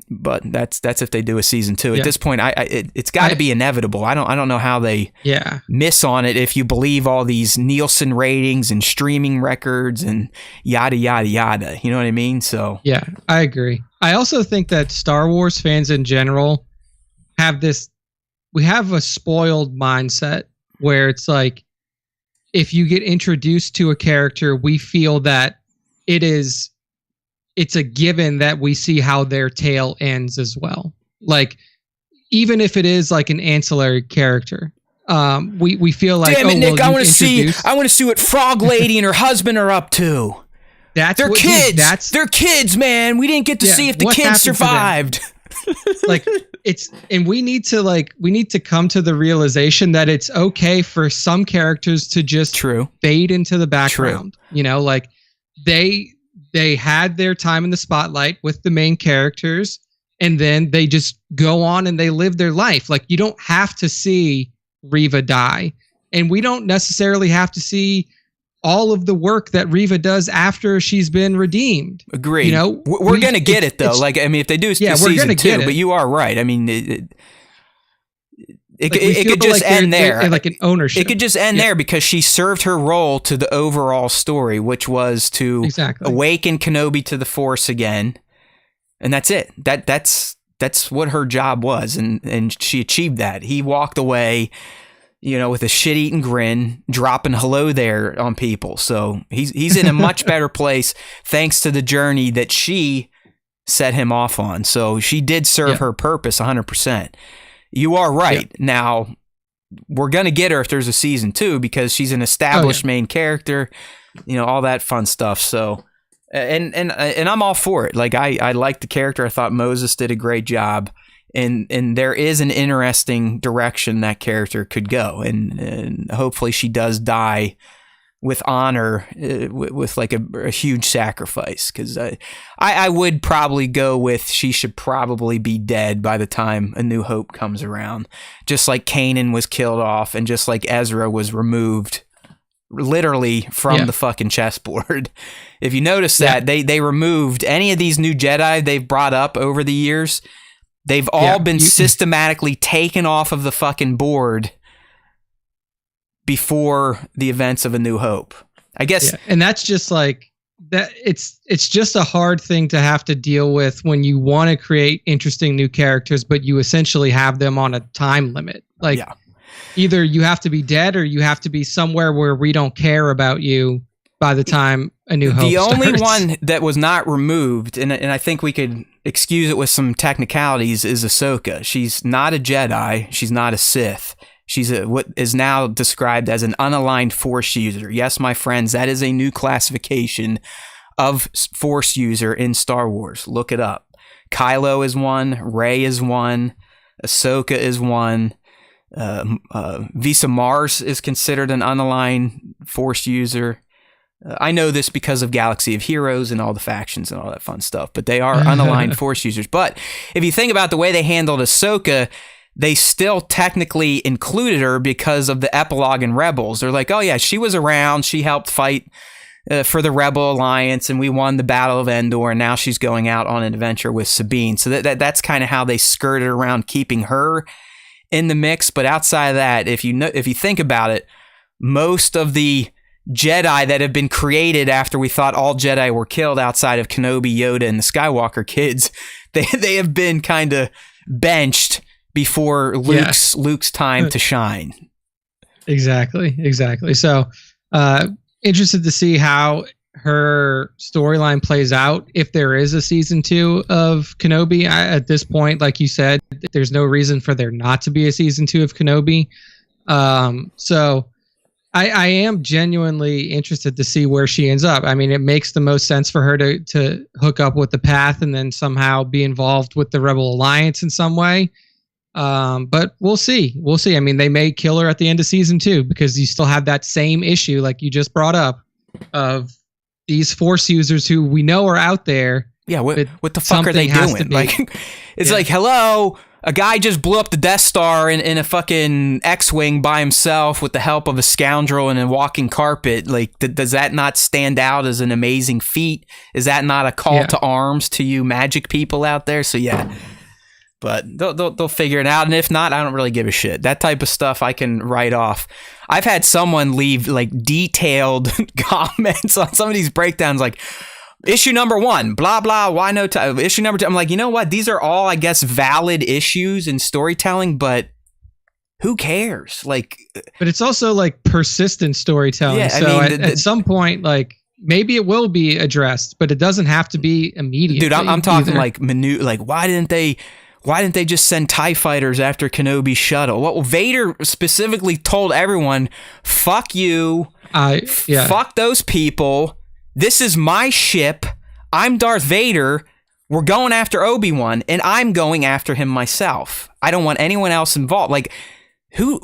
But that's if they do a season 2. At this point, it's got to be inevitable. I don't know how they miss on it if you believe all these Nielsen ratings and streaming records and yada yada yada. You know what I mean? So
yeah, I agree. I also think that Star Wars fans in general we have a spoiled mindset where it's like, if you get introduced to a character, we feel that it's a given that we see how their tale ends as well. Like, even if it is like an ancillary character, we feel like,
damn it, Nick, I want to see what Frog Lady and her husband are up to. They're kids. They're kids, man. We didn't get to see if the kids survived.
Like, we need to come to the realization that it's okay for some characters to just fade into the background. Like they had their time in the spotlight with the main characters, and then they just go on and they live their life. Like, you don't have to see Reva die, and we don't necessarily have to see all of the work that Reva does after she's been redeemed.
Agreed. We're going to get it, though. Like, I mean, if they do season 2, but you are right. I mean, it could just end there.
Like an ownership.
It could just end there because she served her role to the overall story, which was to awaken Kenobi to the Force again. And that's it. That's what her job was. And she achieved that. He walked away, with a shit-eating grin, dropping hello there on people. So he's in a much better place thanks to the journey that she set him off on. So she did serve her purpose 100%. You are right. Yeah. Now, we're going to get her if there's a season 2 because she's an established main character, all that fun stuff. So, and I'm all for it. Like, I like the character. I thought Moses did a great job. and there is an interesting direction that character could go, and hopefully she does die with honor, with like a huge sacrifice, because I would probably go with she should probably be dead by the time A New Hope comes around, just like Kanan was killed off, and just like Ezra was removed literally from the fucking chessboard. If you notice that, they removed any of these new Jedi they've brought up over the years, they've all been systematically taken off of the fucking board before the events of A New Hope, I guess.
And that's just like that. It's just a hard thing to have to deal with when you want to create interesting new characters, but you essentially have them on a time limit. Like either you have to be dead or you have to be somewhere where we don't care about you by the time A New Hope
The only
starts.
one that was not removed, and I think we could excuse it with some technicalities, is Ahsoka. She's not a Jedi. She's not a Sith. She's what is now described as an unaligned Force user. Yes, my friends, that is a new classification of Force user in Star Wars. Look it up. Kylo is one. Rey is one. Ahsoka is one. Visa Mars is considered an unaligned Force user. I know this because of Galaxy of Heroes and all the factions and all that fun stuff, but they are unaligned Force users. But if you think about the way they handled Ahsoka, they still technically included her because of the epilogue in Rebels. They're like, oh yeah, she was around. She helped fight for the Rebel Alliance, and we won the Battle of Endor, and now she's going out on an adventure with Sabine. So that's kind of how they skirted around keeping her in the mix. But outside of that, if you think about it, most of the Jedi that have been created after we thought all Jedi were killed outside of Kenobi, Yoda, and the Skywalker kids, they have been kind of benched before Luke's time to shine.
Exactly. So, interested to see how her storyline plays out if there is a season 2 of Kenobi. At this point, like you said, there's no reason for there not to be a season 2 of Kenobi. So I am genuinely interested to see where she ends up. I mean, it makes the most sense for her to hook up with the Path and then somehow be involved with the Rebel Alliance in some way. But we'll see. I mean, they may kill her at the end of season 2 because you still have that same issue, like you just brought up, of these Force users who we know are out there.
Yeah, what the fuck are they doing? Like, it's like, hello, a guy just blew up the Death Star in a fucking X-wing by himself with the help of a scoundrel and a walking carpet. Like, does that not stand out as an amazing feat? Is that not a call to arms to you magic people out there? So yeah. But they'll figure it out, and if not, I don't really give a shit. That type of stuff I can write off. I've had someone leave like detailed comments on some of these breakdowns, like issue number 1, blah blah. Why no time? Issue number 2. I'm like, you know what? These are all, I guess, valid issues in storytelling, but who cares? Like,
but it's also like persistent storytelling. Yeah, so I mean, at some point, like, maybe it will be addressed, but it doesn't have to be immediate.
Dude, I'm talking like like why didn't they just send TIE fighters after Kenobi's shuttle? Well, Vader specifically told everyone, fuck you. Fuck those people. This is my ship. I'm Darth Vader. We're going after Obi-Wan, and I'm going after him myself. I don't want anyone else involved. Like, who?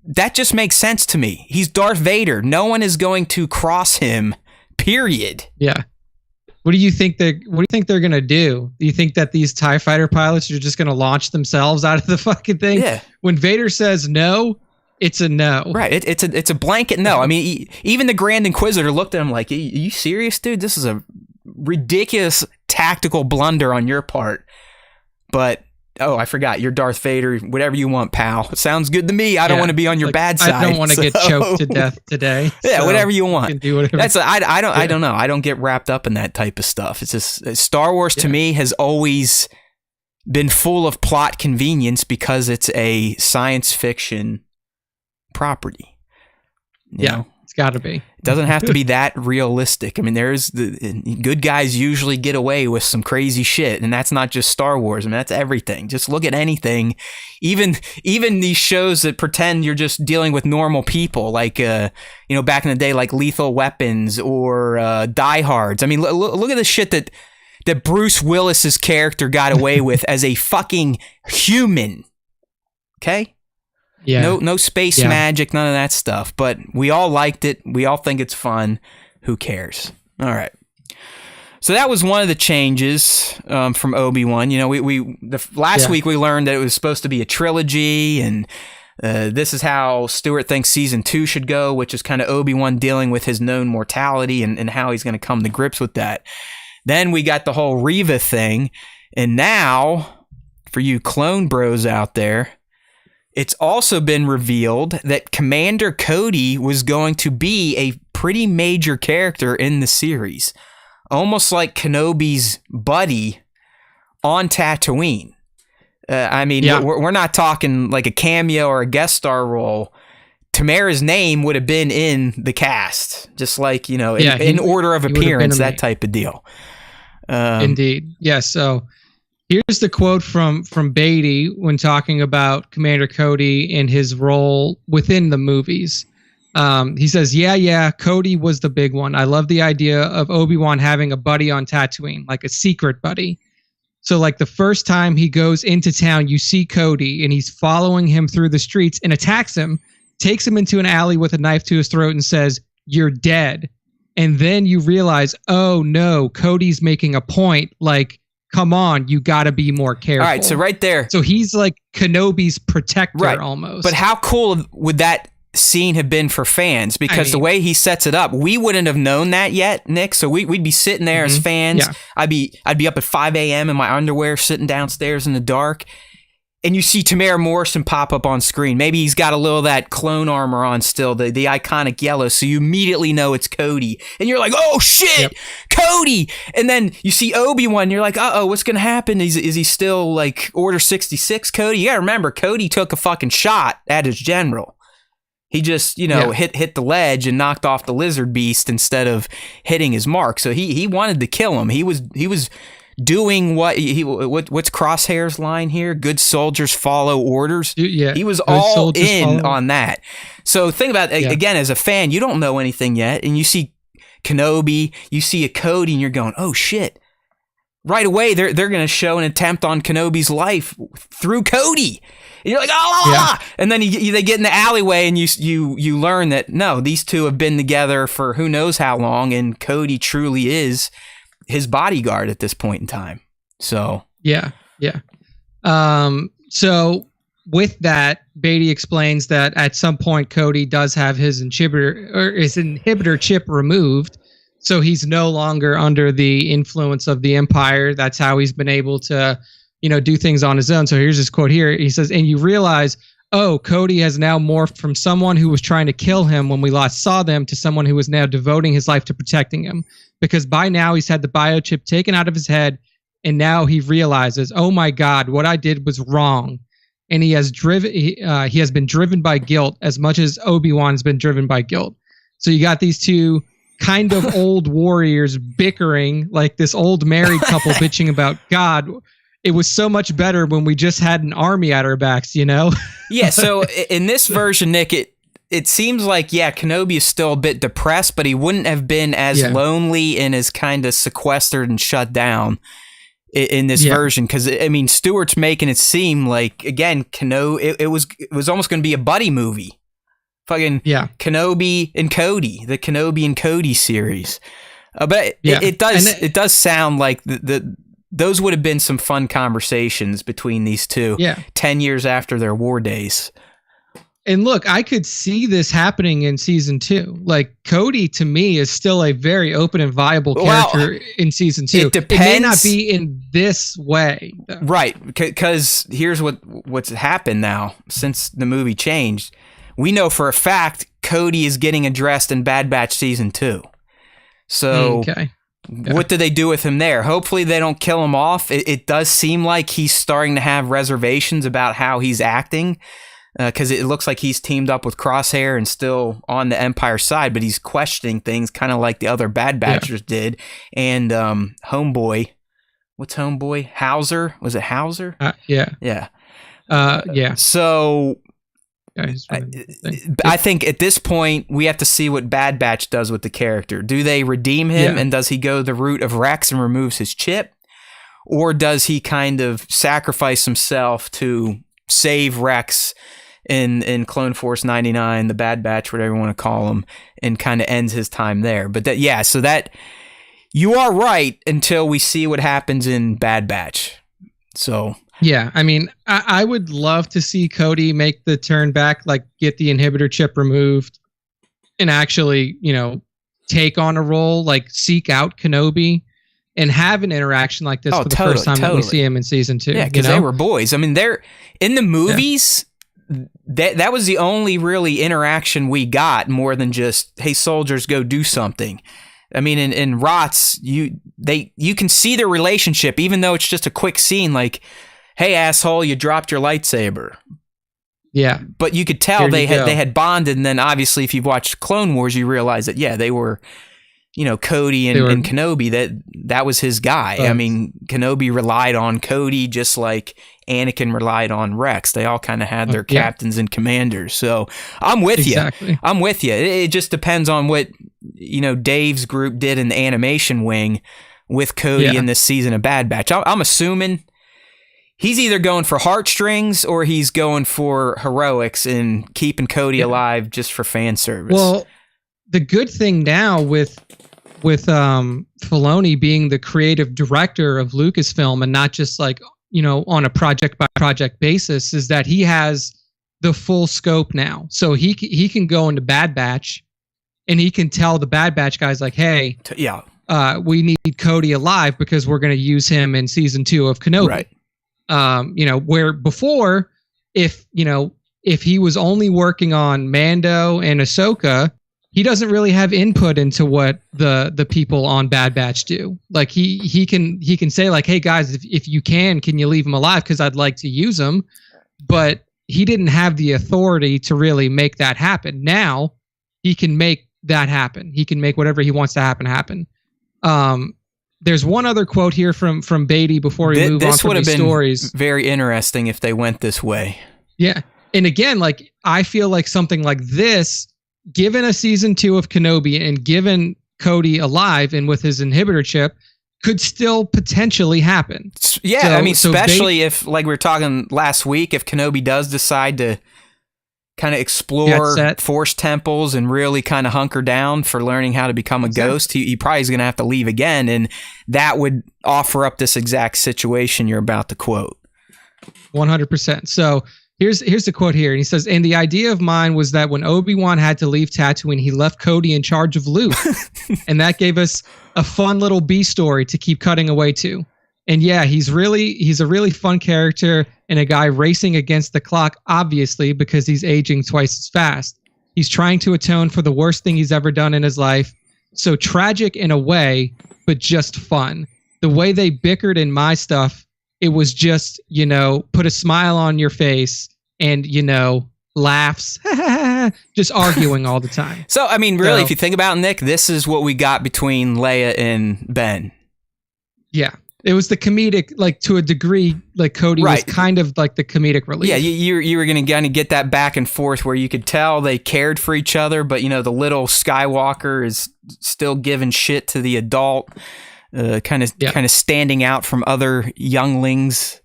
That just makes sense to me. He's Darth Vader. No one is going to cross him, period.
Yeah. What do you think they're gonna do? Do you think that these TIE fighter pilots are just gonna launch themselves out of the fucking thing?
Yeah.
When Vader says no, it's a no.
Right. It's a blanket no. I mean, even the Grand Inquisitor looked at him like, "Are you serious, dude? This is a ridiculous tactical blunder on your part." But oh, I forgot. You're Darth Vader. Whatever you want, pal. Sounds good to me. I don't want to be on your bad side.
I don't want to get choked to death today.
Yeah,
so
whatever you want.
You can do whatever.
That's I don't know. I don't get wrapped up in that type of stuff. It's just Star Wars to me has always been full of plot convenience because it's a science fiction property. You know?
It's got to be.
It doesn't have to be that realistic. I mean, there's the good guys usually get away with some crazy shit, and that's not just Star Wars. I mean, that's everything. Just look at anything, even these shows that pretend you're just dealing with normal people, like back in the day, like Lethal Weapons or Die Hards. I mean, look at the shit that that Bruce Willis's character got away with as a fucking human. Okay?
Yeah.
No space magic, none of that stuff. But we all liked it. We all think it's fun. Who cares? All right. So that was one of the changes from Obi-Wan. You know, last week we learned that it was supposed to be a trilogy, and this is how Stewart thinks season 2 should go, which is kind of Obi-Wan dealing with his known mortality and how he's going to come to grips with that. Then we got the whole Reva thing, and now, for you clone bros out there, it's also been revealed that Commander Cody was going to be a pretty major character in the series. Almost like Kenobi's buddy on Tatooine. I mean, we're not talking like a cameo or a guest star role. Tamara's name would have been in the cast, just like, you know, in order of appearance, that type of deal.
Indeed. Yeah, so here's the quote from Beatty when talking about Commander Cody and his role within the movies. He says, yeah, Cody was the big one. I love the idea of Obi-Wan having a buddy on Tatooine, like a secret buddy. So like the first time he goes into town, you see Cody and he's following him through the streets and attacks him, takes him into an alley with a knife to his throat and says, "You're dead." And then you realize, oh no, Cody's making a point. Like, come on, you got to be more careful.
All right, so right there.
So he's like Kenobi's protector almost.
But how cool would that scene have been for fans? Because the way he sets it up, we wouldn't have known that yet, Nick. So we'd be sitting there as fans. Yeah. I'd be up at 5 a.m. in my underwear, sitting downstairs in the dark, and you see Tamara Morrison pop up on screen. Maybe he's got a little of that clone armor on still, the iconic yellow, so you immediately know it's Cody. And you're like, oh shit, Cody! And then you see Obi-Wan, and you're like, uh-oh, what's gonna happen? Is he still like Order 66 Cody? You gotta remember, Cody took a fucking shot at his general. He just, hit the ledge and knocked off the lizard beast instead of hitting his mark. So he wanted to kill him. He was doing what's Crosshair's line here? Good soldiers follow orders.
Yeah,
he was all in on that. So think about it, again, as a fan, you don't know anything yet, and you see Kenobi, you see a Cody, and you're going, oh shit. Right away, they're going to show an attempt on Kenobi's life through Cody. And you're like, and then they get in the alleyway, and you learn that no, these two have been together for who knows how long, and Cody truly is his bodyguard at this point in time. So
yeah. So with that, Beatty explains that at some point Cody does have his inhibitor chip removed, so he's no longer under the influence of the Empire. That's how he's been able to do things on his own. So here's his quote here. He says, and you realize, oh, Cody has now morphed from someone who was trying to kill him when we last saw them to someone who is now devoting his life to protecting him. Because by now he's had the biochip taken out of his head, and now he realizes, oh my God, what I did was wrong. And he has been driven by guilt as much as Obi-Wan's been driven by guilt. So you got these two kind of old warriors bickering, like this old married couple bitching about, God, it was so much better when we just had an army at our backs,
Yeah, so in this version, Nick, it seems like, Kenobi is still a bit depressed, but he wouldn't have been as lonely and as kind of sequestered and shut down in this version. Because, I mean, Stewart's making it seem like, again, Kenobi, it was almost going to be a buddy movie. Fucking Kenobi and Cody, the Kenobi and Cody series. But it does sound like those would have been some fun conversations between these two 10 years after their war days.
And look, I could see this happening in season 2. Like, Cody, to me, is still a very open and viable character in season 2.
It depends.
It may not be in this way, though.
Right, because here's what's happened now since the movie changed. We know for a fact Cody is getting addressed in Bad Batch season 2. So what do they do with him there? Hopefully they don't kill him off. It does seem like he's starting to have reservations about how he's acting. Because it looks like he's teamed up with Crosshair and still on the Empire side, but he's questioning things kind of like the other Bad Batchers did. And Homeboy, what's Homeboy? Hauser? Was it Hauser?
Yeah.
So I think at this point, we have to see what Bad Batch does with the character. Do they redeem him, and does he go the route of Rex and removes his chip? or does he kind of sacrifice himself to save Rex in Clone Force 99, the Bad Batch, whatever you want to call him, and kind of ends his time there. But so that you are right until we see what happens in Bad Batch. So
yeah, I mean, I would love to see Cody make the turn back, like get the inhibitor chip removed, and actually, take on a role, like seek out Kenobi and have an interaction like this for the first time that we see him in season 2.
Yeah, because they were boys. I mean, they're in the movies. Yeah. That was the only really interaction we got, more than just, hey, soldiers, go do something. I mean, in ROTS, you can see their relationship, even though it's just a quick scene, like, hey, asshole, you dropped your lightsaber.
Yeah.
But you could tell they had bonded, and then obviously if you've watched Clone Wars, you realize that, they were, Cody and Kenobi, that was his guy. I mean, Kenobi relied on Cody just like Anakin relied on Rex. They all kind of had their captains and commanders. So I'm with you. I'm with you. It just depends on what, Dave's group did in the animation wing with Cody in this season of Bad Batch. I'm assuming he's either going for heartstrings or he's going for heroics and keeping Cody alive just for fan service.
Well, the good thing now with Filoni being the creative director of Lucasfilm and not just like, on a project by project basis, is that he has the full scope now. So he can go into Bad Batch and he can tell the Bad Batch guys like, hey, we need Cody alive because we're going to use him in season 2 of Kenobi. Right. Where before, if he was only working on Mando and Ahsoka, he doesn't really have input into what the people on Bad Batch do. Like he can say like, hey guys, if you can you leave him alive? Cause I'd like to use him, but he didn't have the authority to really make that happen. Now he can make that happen. He can make whatever he wants to happen. There's one other quote here from Beatty before we move on from these stories.
This would have been very interesting if they went this way.
Yeah. And again, like I feel like something like this, given a season 2 of Kenobi and given Cody alive and with his inhibitor chip, could still potentially happen.
Yeah, so, I mean, especially if, like we were talking last week, if Kenobi does decide to kind of explore Force temples and really kind of hunker down for learning how to become a ghost, he probably is going to have to leave again, and that would offer up this exact situation you're about to quote.
100%. So here's the quote here. And he says, and the idea of mine was that when Obi-Wan had to leave Tatooine, he left Cody in charge of Luke. And that gave us a fun little B story to keep cutting away to. And yeah, he's a really fun character and a guy racing against the clock, obviously, because he's aging twice as fast. He's trying to atone for the worst thing he's ever done in his life. So tragic in a way, but just fun. The way they bickered in my stuff, it was just, put a smile on your face and, laughs, just arguing all the time.
So, I mean, really, if you think about it, Nick, this is what we got between Leia and Ben.
Yeah. It was the comedic, like to a degree, like Cody was kind of like the comedic relief.
Yeah, you were going to kind of get that back and forth where you could tell they cared for each other, but, the little Skywalker is still giving shit to the adult. Kind of standing out from other younglings,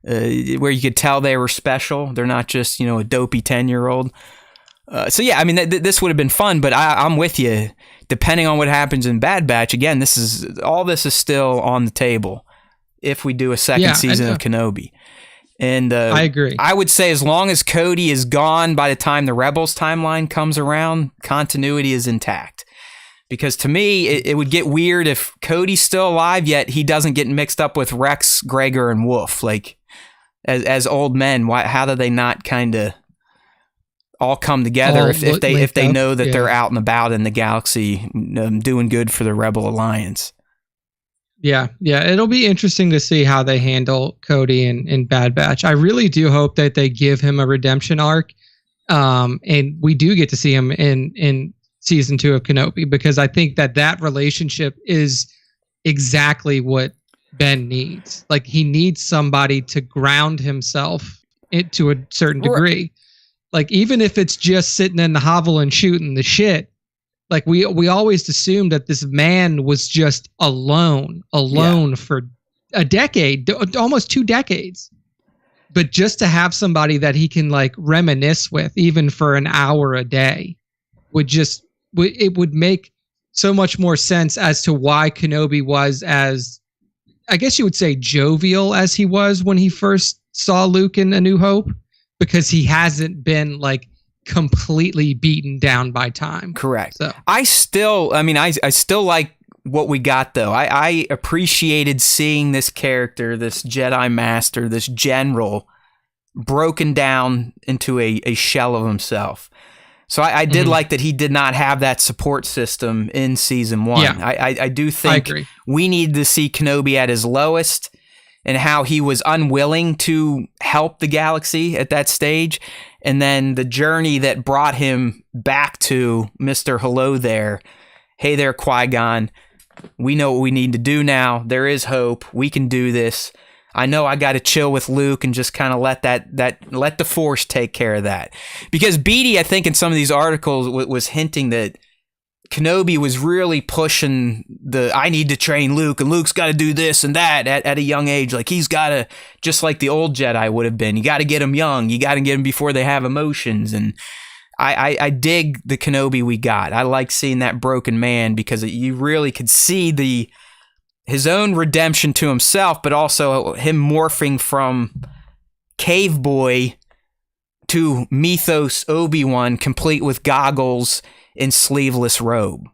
where you could tell they were special. They're not just a dopey 10-year-old. So yeah, I mean this would have been fun, but I'm with you. Depending on what happens in Bad Batch, again, this is still on the table if we do a second season of Kenobi. And
I agree.
I would say as long as Cody is gone by the time the Rebels timeline comes around, continuity is intact. Because to me, it would get weird if Cody's still alive, yet he doesn't get mixed up with Rex, Gregor, and Wolf. Like, as old men, how do they not kind of all come together if they know that they're out and about in the galaxy doing good for the Rebel Alliance?
Yeah, it'll be interesting to see how they handle Cody in Bad Batch. I really do hope that they give him a redemption arc, and we do get to see him in season 2 of Kenobi, because I think that relationship is exactly what Ben needs. Like, he needs somebody to ground himself to a certain degree. Like, even if it's just sitting in the hovel and shooting the shit, like we always assumed that this man was just alone for a decade, almost 2 decades. But just to have somebody that he can like reminisce with, even for an hour a day, it would make so much more sense as to why Kenobi was as, I guess you would say, jovial as he was when he first saw Luke in A New Hope, because he hasn't been like completely beaten down by time.
Correct.
So
I still like what we got, though. I appreciated seeing this character, this Jedi Master, this general, broken down into a shell of himself. So I did like that he did not have that support system in season 1.
Yeah.
I do think we need to see Kenobi at his lowest and how he was unwilling to help the galaxy at that stage. And then the journey that brought him back to Mr. Hello there. Hey there, Qui-Gon. We know what we need to do now. There is hope. We can do this. I know I got to chill with Luke and just kind of let the Force take care of that. Because Beatty, I think in some of these articles was hinting that Kenobi was really pushing I need to train Luke, and Luke's got to do this and that at a young age. Like he's got to, just like the old Jedi would have been, you got to get them young. You got to get them before they have emotions. And I dig the Kenobi we got. I like seeing that broken man because you really could see his own redemption to himself, but also him morphing from cave boy to mythos Obi-Wan, complete with goggles and sleeveless robe.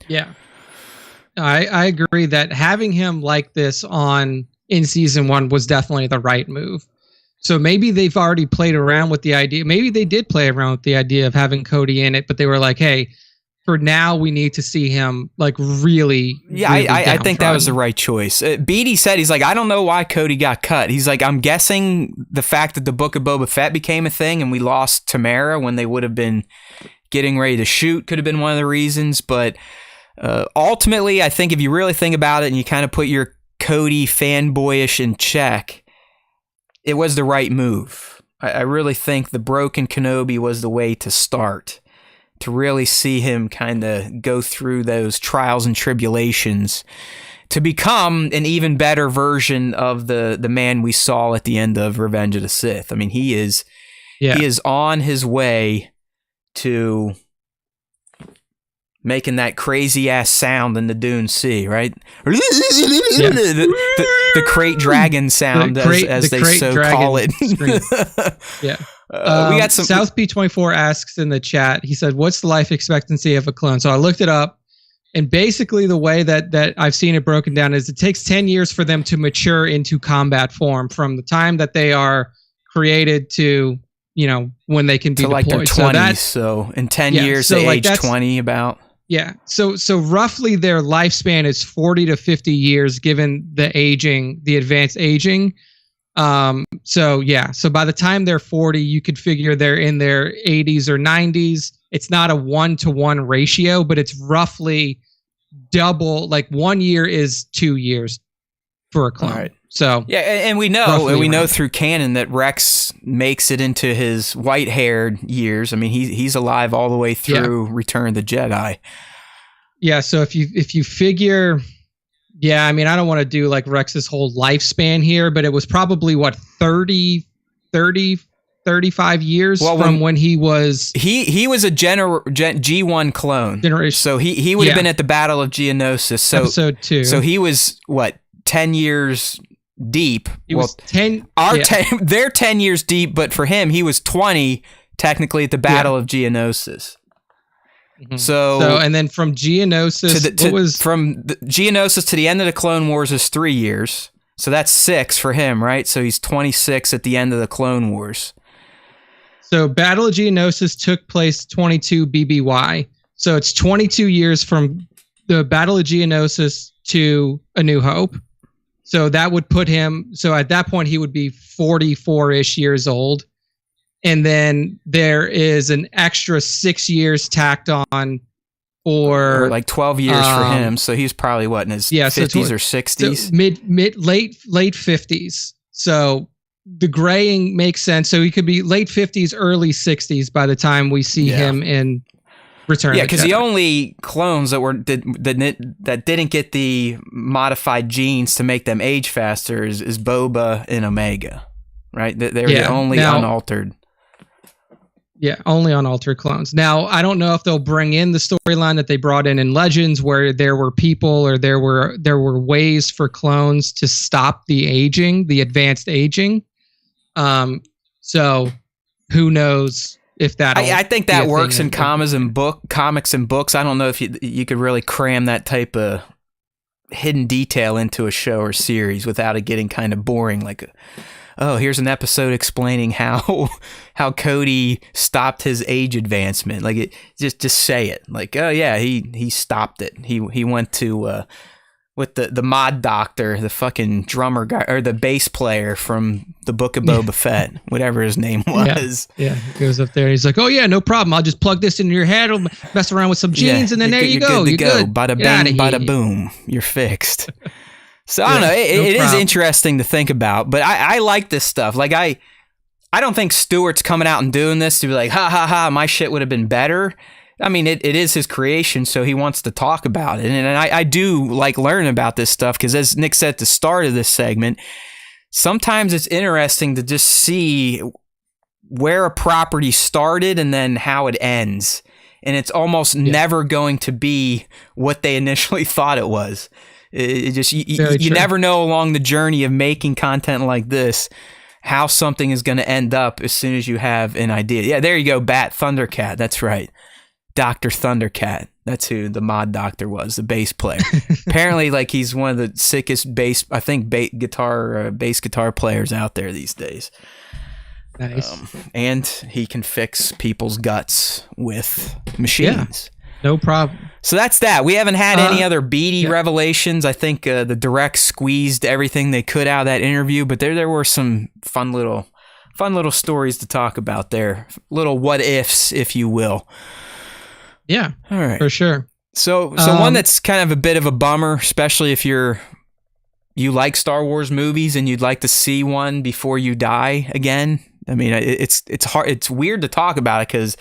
Yeah. I agree that having him like this in season 1 was definitely the right move. So maybe they've already played around with the idea. Maybe they did play around with the idea of having Cody in it, but they were like, hey, for now, we need to see him like really.
Yeah, really I think that was the right choice. Beatty said, he's like, I don't know why Cody got cut. He's like, I'm guessing the fact that the Book of Boba Fett became a thing and we lost Tamara when they would have been getting ready to shoot could have been one of the reasons. But ultimately, I think if you really think about it and you kind of put your Cody fanboyish in check, it was the right move. I really think the broken Kenobi was the way to start, to really see him kind of go through those trials and tribulations to become an even better version of the man we saw at the end of Revenge of the Sith. I mean, he is on his way to making that crazy ass sound in the Dune Sea, right? The crate dragon sound, as they so call it.
Yeah.
We got some.
South P24 asks in the chat. He said, "What's the life expectancy of a clone?" So I looked it up, and basically the way that I've seen it broken down is it takes 10 years for them to mature into combat form from the time that they are created to when they can be deployed. Like their
20s. So in 10 years, they age 20 about.
Yeah. So roughly their lifespan is 40 to 50 years, given the advanced aging. So by the time they're 40, you could figure they're in their 80s or 90s. It's not a 1-to-1 ratio, but it's roughly double. Like 1 year is 2 years for a clone. All right. So
yeah, and we know through canon that Rex makes it into his white-haired years. I mean, he's alive all the way through Return of the Jedi. Yeah. So if you figure. Yeah, I mean, I don't want to do like Rex's whole lifespan here, but it was probably 35 years from when he was... He was a G1 clone. Generation. So he would have been at the Battle of Geonosis. So, Episode 2. So he was, 10 years deep? He was 10... They're 10 years deep, but for him, he was 20 technically at the Battle of Geonosis. Mm-hmm. So and then from Geonosis from the Geonosis to the end of the Clone Wars is 3 years. So that's 6 for him, right? So he's 26 at the end of the Clone Wars. So Battle of Geonosis took place 22 BBY. So it's 22 years from the Battle of Geonosis to A New Hope. So that would put him, so at that point he would be 44-ish years old. And then there is an extra 6 years tacked on or like 12 years for him. So he's probably in his 50s or 60s. So late 50s. So the graying makes sense. So he could be late 50s, early 60s by the time we see him in
Return of
Yeah,
the
because the
Jedi.
only clones that didn't get the modified genes to make them age faster is Boba and Omega, right? They're the only unaltered.
Yeah, only unaltered clones. Now, I don't know if they'll bring in the storyline that they brought in Legends, where there were people or there were ways for clones to stop the aging, the advanced aging. So who knows if that?
I think that works in comics and books. I don't know if you could really cram that type of hidden detail into a show or series without it getting kind of boring. Like, oh, here's an episode explaining how Cody stopped his age advancement. Like, just say it. Like, oh yeah, he stopped it. He went to with the mod doctor, the fucking drummer guy, or the bass player from the Book of Boba Fett, whatever his name was.
Yeah, he goes up there. He's like, oh yeah, no problem. I'll just plug this into your head. I'll mess around with some genes, and then there you go. You're good.
Bada bing, bada boom. You're fixed. So I don't know. It is interesting to think about, but I like this stuff. Like I don't think Stewart's coming out and doing this to be like, ha ha ha, my shit would have been better. I mean, it is his creation, so he wants to talk about it. And I do like learning about this stuff because, as Nick said at the start of this segment, sometimes it's interesting to just see where a property started and then how it ends. And it's almost never going to be what they initially thought it was. It just you never know along the journey of making content like this how something is going to end up as soon as you have an idea. Yeah, there you go, Bat Thundercat. That's right. Dr. Thundercat. That's who the mod doctor was, the bass player. Apparently, like, he's one of the sickest bass guitar players out there these days.
Nice.
And he can fix people's guts with machines.
Yeah, no problem.
So that's that. We haven't had any other beady revelations. I think the direct squeezed everything they could out of that interview, but there were some fun little stories to talk about there. Little what ifs, if you will.
Yeah,
all right,
for sure.
So one that's kind of a bit of a bummer, especially if you like Star Wars movies and you'd like to see one before you die again. I mean, it's hard. It's weird to talk about it because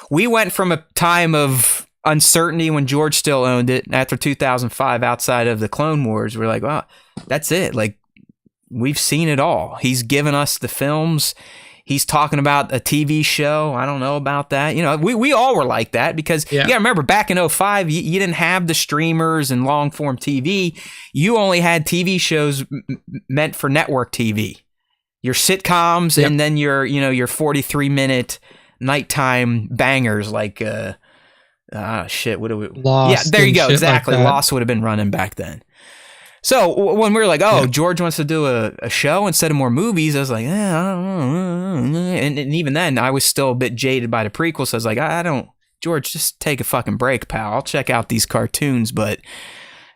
we went from a time of uncertainty when George still owned it after 2005. Outside of the Clone Wars, we're like, well, that's it. Like, we've seen it all. He's given us the films. He's talking about a TV show. I don't know about that. You know, we all were like that because you got to remember back in 2005, you didn't have the streamers and long form TV. You only had TV shows meant for network TV. Your sitcoms and then your 43-minute nighttime bangers like shit. What do we?
Lost.
Yeah, there you go. Exactly.
Like
Lost would have been running back then. So when we were like, George wants to do a show instead of more movies, I was like, I don't know. And even then, I was still a bit jaded by the prequels. So I was like, I don't, George, just take a fucking break, pal. I'll check out these cartoons, but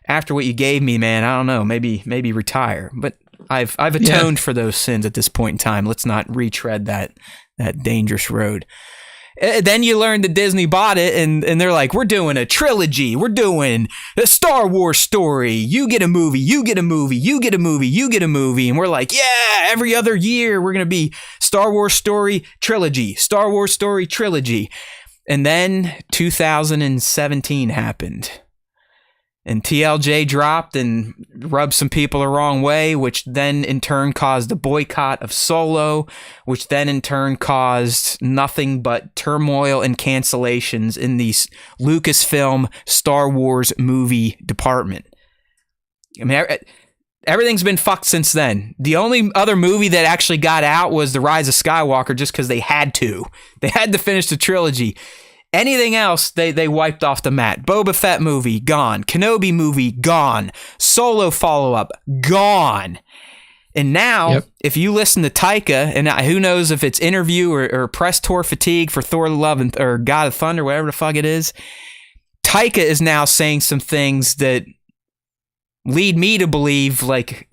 after what you gave me, man, I don't know, maybe retire. But I've atoned for those sins at this point in time. Let's not retread that dangerous road. Then you learn that Disney bought it, and they're like, we're doing a trilogy. We're doing a Star Wars story. You get a movie, you get a movie, you get a movie, you get a movie. And we're like, yeah, every other year we're going to be Star Wars story trilogy, Star Wars story trilogy. And then 2017 happened. And TLJ dropped and rubbed some people the wrong way, which then in turn caused a boycott of Solo, which then in turn caused nothing but turmoil and cancellations in the Lucasfilm Star Wars movie department. I mean, everything's been fucked since then. The only other movie that actually got out was The Rise of Skywalker just because they had to. They had to finish the trilogy. Anything else, they wiped off the mat. Boba Fett movie, gone. Kenobi movie, gone. Solo follow-up, gone. And now, if you listen to Taika, and who knows if it's interview or press tour fatigue for Thor: Love or God of Thunder, whatever the fuck it is, Taika is now saying some things that lead me to believe like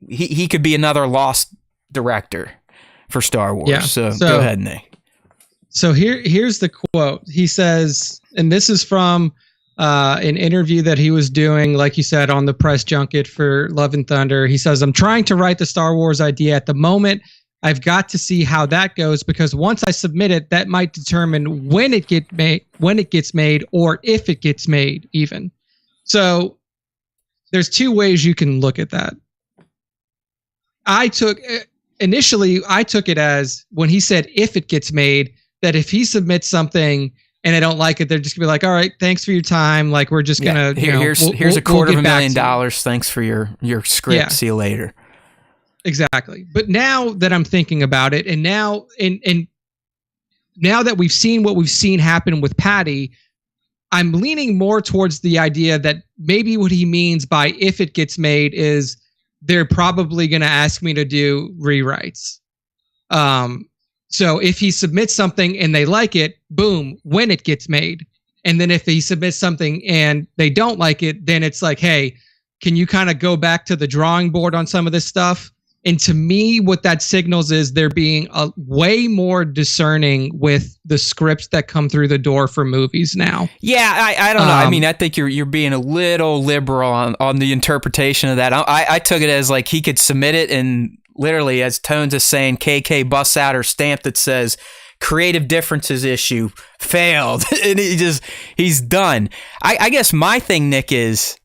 he could be another lost director for Star Wars. Yeah. So go ahead, Nick.
So here's the quote. He says, and this is from an interview that he was doing, like you said, on the press junket for Love and Thunder. He says, I'm trying to write the Star Wars idea at the moment. I've got to see how that goes, because once I submit it, that might determine when it gets made, or if it gets made even. So there's two ways you can look at that. Initially I took it as, when he said if it gets made, that if he submits something and they don't like it, they're just gonna be like, all right, thanks for your time. Like, we're just gonna,
here's $250,000. Thanks for your script.
Yeah.
See you later.
Exactly. But now that I'm thinking about it, and now now that we've seen what we've seen happen with Patty, I'm leaning more towards the idea that maybe what he means by if it gets made is they're probably going to ask me to do rewrites. So if he submits something and they like it, boom, when it gets made. And then if he submits something and they don't like it, then it's like, hey, can you kind of go back to the drawing board on some of this stuff? And to me, what that signals is they're being way more discerning with the scripts that come through the door for movies now.
Yeah, I don't know. I mean, I think you're being a little liberal on the interpretation of that. I took it as like he could submit it, and literally, as Tones is saying, KK busts out her stamp that says creative differences issue failed, and he's done. I guess my thing, Nick, is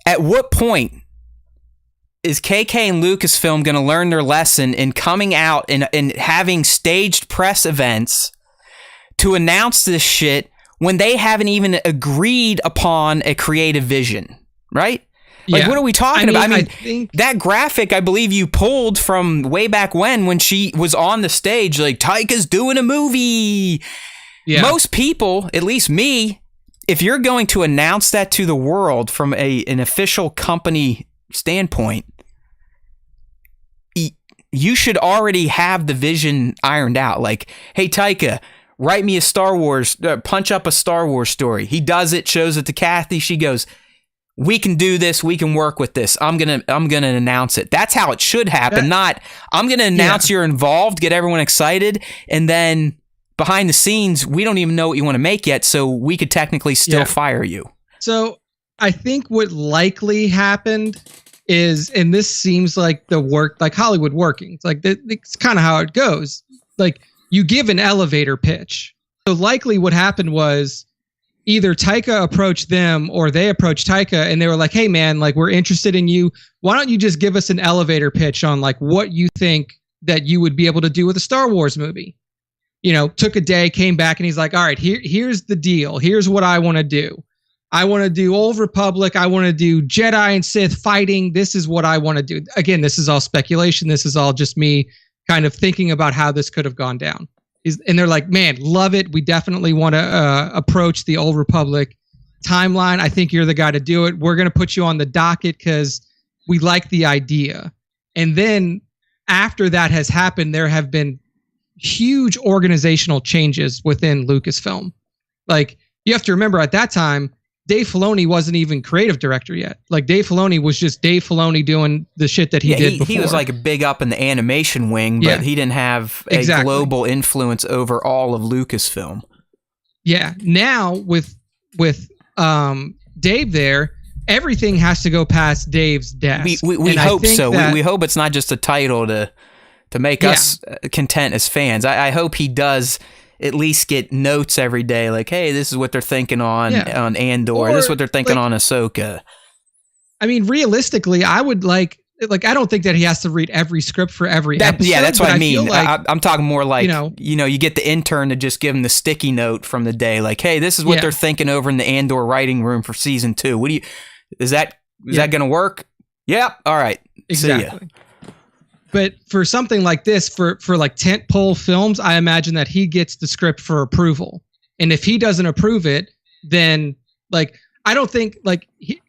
at what point is KK and Lucasfilm going to learn their lesson in coming out and having staged press events to announce this shit when they haven't even agreed upon a creative vision, right? Like, what are we talking about? I mean, that graphic, I believe you pulled from way back when she was on the stage, like, Taika's doing a movie. Yeah. Most people, at least me, if you're going to announce that to the world from an official company standpoint, you should already have the vision ironed out. Like, hey, Taika, write me a Star Wars, punch up a Star Wars story. He does it, shows it to Kathy. She goes, we can do this. We can work with this. I'm gonna announce it. That's how it should happen. Not, I'm gonna announce you're involved, get everyone excited, and then behind the scenes, we don't even know what you want to make yet, so we could technically still fire you.
So I think what likely happened is, and this seems like the work, like Hollywood working. It's like it's kind of how it goes. Like, you give an elevator pitch. So likely what happened was either Taika approached them or they approached Taika and they were like, hey man, like, we're interested in you. Why don't you just give us an elevator pitch on like what you think that you would be able to do with a Star Wars movie? You know, took a day, came back, and he's like, all right, here's the deal. Here's what I want to do. I want to do Old Republic. I want to do Jedi and Sith fighting. This is what I want to do. Again, this is all speculation. This is all just me kind of thinking about how this could have gone down. And they're like, man, love it. We definitely want to approach the Old Republic timeline. I think you're the guy to do it. We're going to put you on the docket because we like the idea. And then after that has happened, there have been huge organizational changes within Lucasfilm. Like, you have to remember, at that time, Dave Filoni wasn't even creative director yet. Like, Dave Filoni was just Dave Filoni doing the shit that he did before.
He was like a big up in the animation wing, but he didn't have a global influence over all of Lucasfilm. Yeah.
Now with Dave there, everything has to go past Dave's desk.
We hope so. We hope it's not just a title to make us content as fans. I hope he does at least get notes every day, like, hey, this is what they're thinking on Andor. Or, this is what they're thinking on Ahsoka.
I mean, realistically, I would like I don't think that he has to read every script for every episode.
Yeah, that's what I mean. I'm talking more like, you get the intern to just give him the sticky note from the day, like, hey, this is what they're thinking over in the Andor writing room for season 2. What do you? Is that going to work? Yep. All right.
Exactly.
See ya.
But for something like this, for like tentpole films, I imagine that he gets the script for approval. And if he doesn't approve it, then like, I don't think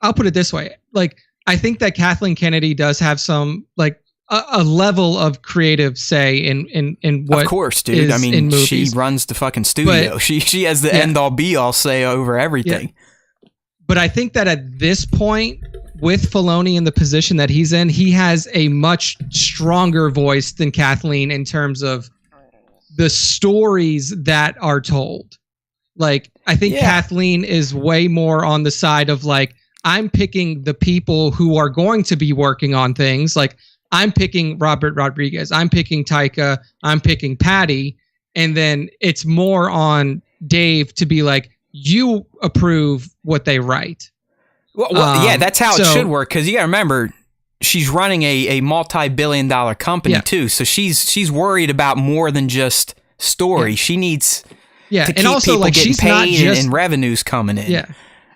I'll put it this way. Like, I think that Kathleen Kennedy does have some like a level of creative say in what.
Of course, dude. I mean, she runs the fucking studio. But, she has the end all be all say over everything.
Yeah. But I think that at this point, with Filoni in the position that he's in, he has a much stronger voice than Kathleen in terms of the stories that are told. Like, I think Kathleen is way more on the side of like, I'm picking the people who are going to be working on things. Like, I'm picking Robert Rodriguez, I'm picking Taika, I'm picking Patty, and then it's more on Dave to be like, you approve what they write.
Well, yeah, that's how it should work, because you got to remember, she's running a multi-billion-dollar company too, so she's worried about more than just story.
Yeah.
She needs to keep
and also,
people
like,
getting
she's not
paid
just,
and revenues coming in.
Yeah,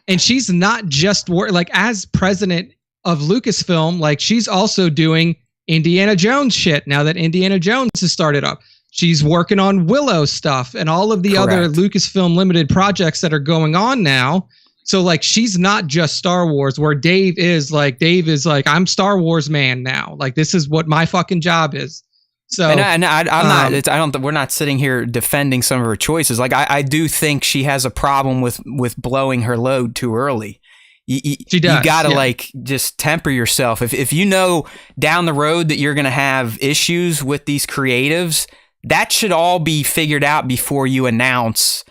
and she's not just like, as president of Lucasfilm, like, she's also doing Indiana Jones shit now that Indiana Jones has started up. She's working on Willow stuff and all of the other Lucasfilm Limited projects that are going on now. So, like, she's not just Star Wars, where Dave is like, I'm Star Wars man now. Like, this is what my fucking job is. So,
I'm not. We're not sitting here defending some of her choices. Like, I do think she has a problem with blowing her load too early. She does. You gotta like just temper yourself. If you know down the road that you're gonna have issues with these creatives, that should all be figured out before you announce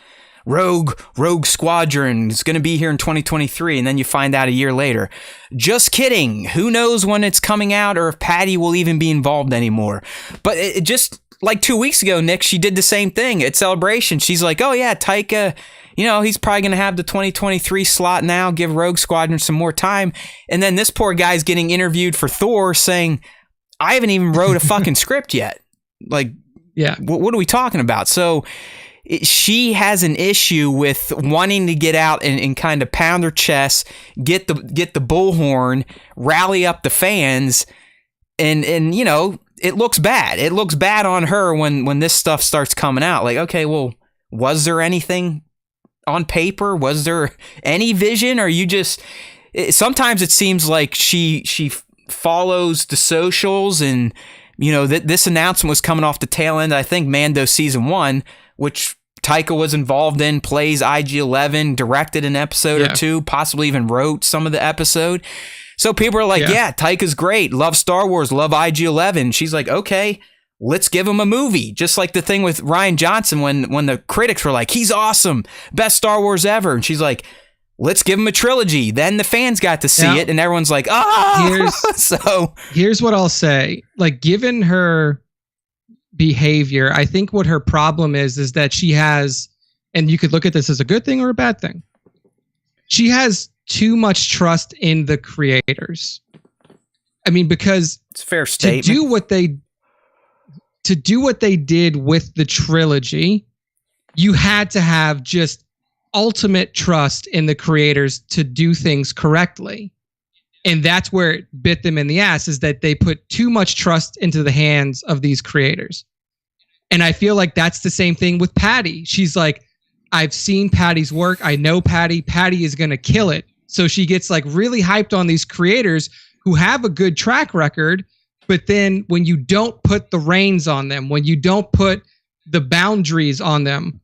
Rogue Squadron is going to be here in 2023, and then you find out a year later. Just kidding. Who knows when it's coming out or if Patty will even be involved anymore. But it just like 2 weeks ago, Nick, she did the same thing at Celebration. She's like, oh yeah, Taika, he's probably going to have the 2023 slot now, give Rogue Squadron some more time. And then this poor guy's getting interviewed for Thor saying, I haven't even wrote a fucking script yet. Like, yeah, what are we talking about? So she has an issue with wanting to get out and kind of pound her chest, get the bullhorn, rally up the fans, and it looks bad. It looks bad on her when this stuff starts coming out. Like, okay, well, was there anything on paper? Was there any vision? Or you just sometimes it seems like she follows the socials, and this announcement was coming off the tail end, I think, Mando season 1, which Taika was involved in, plays IG-11, directed an episode or two, possibly even wrote some of the episode. So people are like, yeah, Taika's great, love Star Wars, love IG-11. She's like, okay, let's give him a movie. Just like the thing with Rian Johnson when the critics were like, he's awesome, best Star Wars ever. And she's like, let's give him a trilogy. Then the fans got to see it, and everyone's like, oh!
Here's what I'll say. Like, given her behavior, I think what her problem is that she has, and you could look at this as a good thing or a bad thing, she has too much trust in the creators. I mean, because
it's a fair statement.
To do what they did with the trilogy, you had to have just ultimate trust in the creators to do things correctly. And that's where it bit them in the ass, is that they put too much trust into the hands of these creators. And I feel like that's the same thing with Patty. She's like, I've seen Patty's work. I know Patty. Patty is going to kill it. So she gets like really hyped on these creators who have a good track record. But then when you don't put the reins on them, when you don't put the boundaries on them,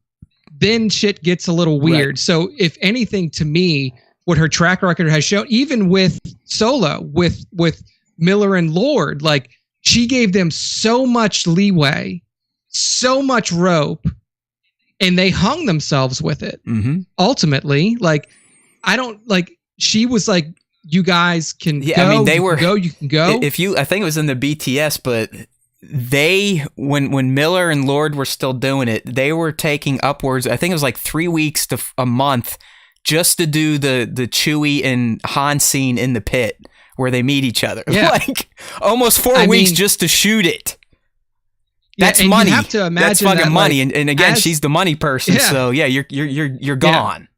then shit gets a little weird. Right. So if anything, to me, what her track record has shown, even with Solo, with Miller and Lord, like, she gave them so much leeway, so much rope, and they hung themselves with it. Mm-hmm. Ultimately, like, she was like, you guys can go. I mean, you can go.
I think it was in the BTS, but when Miller and Lord were still doing it, they were taking upwards, I think it was like 3 weeks to a month, just to do the Chewie and Han scene in the pit where they meet each other. Yeah. Like almost 4 weeks just to shoot it. That's money. You have to imagine that's fucking money. Like, and again, she's the money person. Yeah. So yeah, you're gone.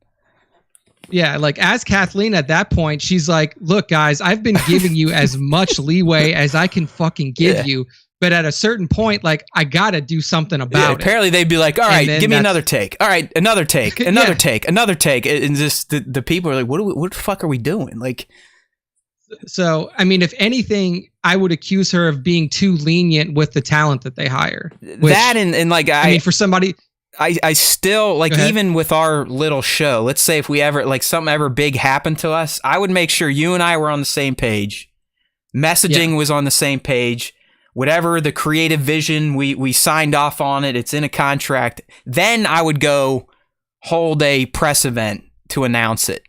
Yeah, like, as Kathleen at that point, she's like, look, guys, I've been giving you as much leeway as I can fucking give you. But at a certain point, like, I got to do something about it.
Apparently, they'd be like, all right, give me another take. All right, another take, another take, another take. And just the people are like, what the fuck are we doing? Like,
so, I mean, if anything, I would accuse her of being too lenient with the talent that they hire. Which,
that and like,
I mean, for somebody...
I still, like, even with our little show, let's say if we ever, like, something ever big happened to us, I would make sure you and I were on the same page. Messaging was on the same page. Whatever the creative vision, we signed off on it. It's in a contract. Then I would go hold a press event to announce it.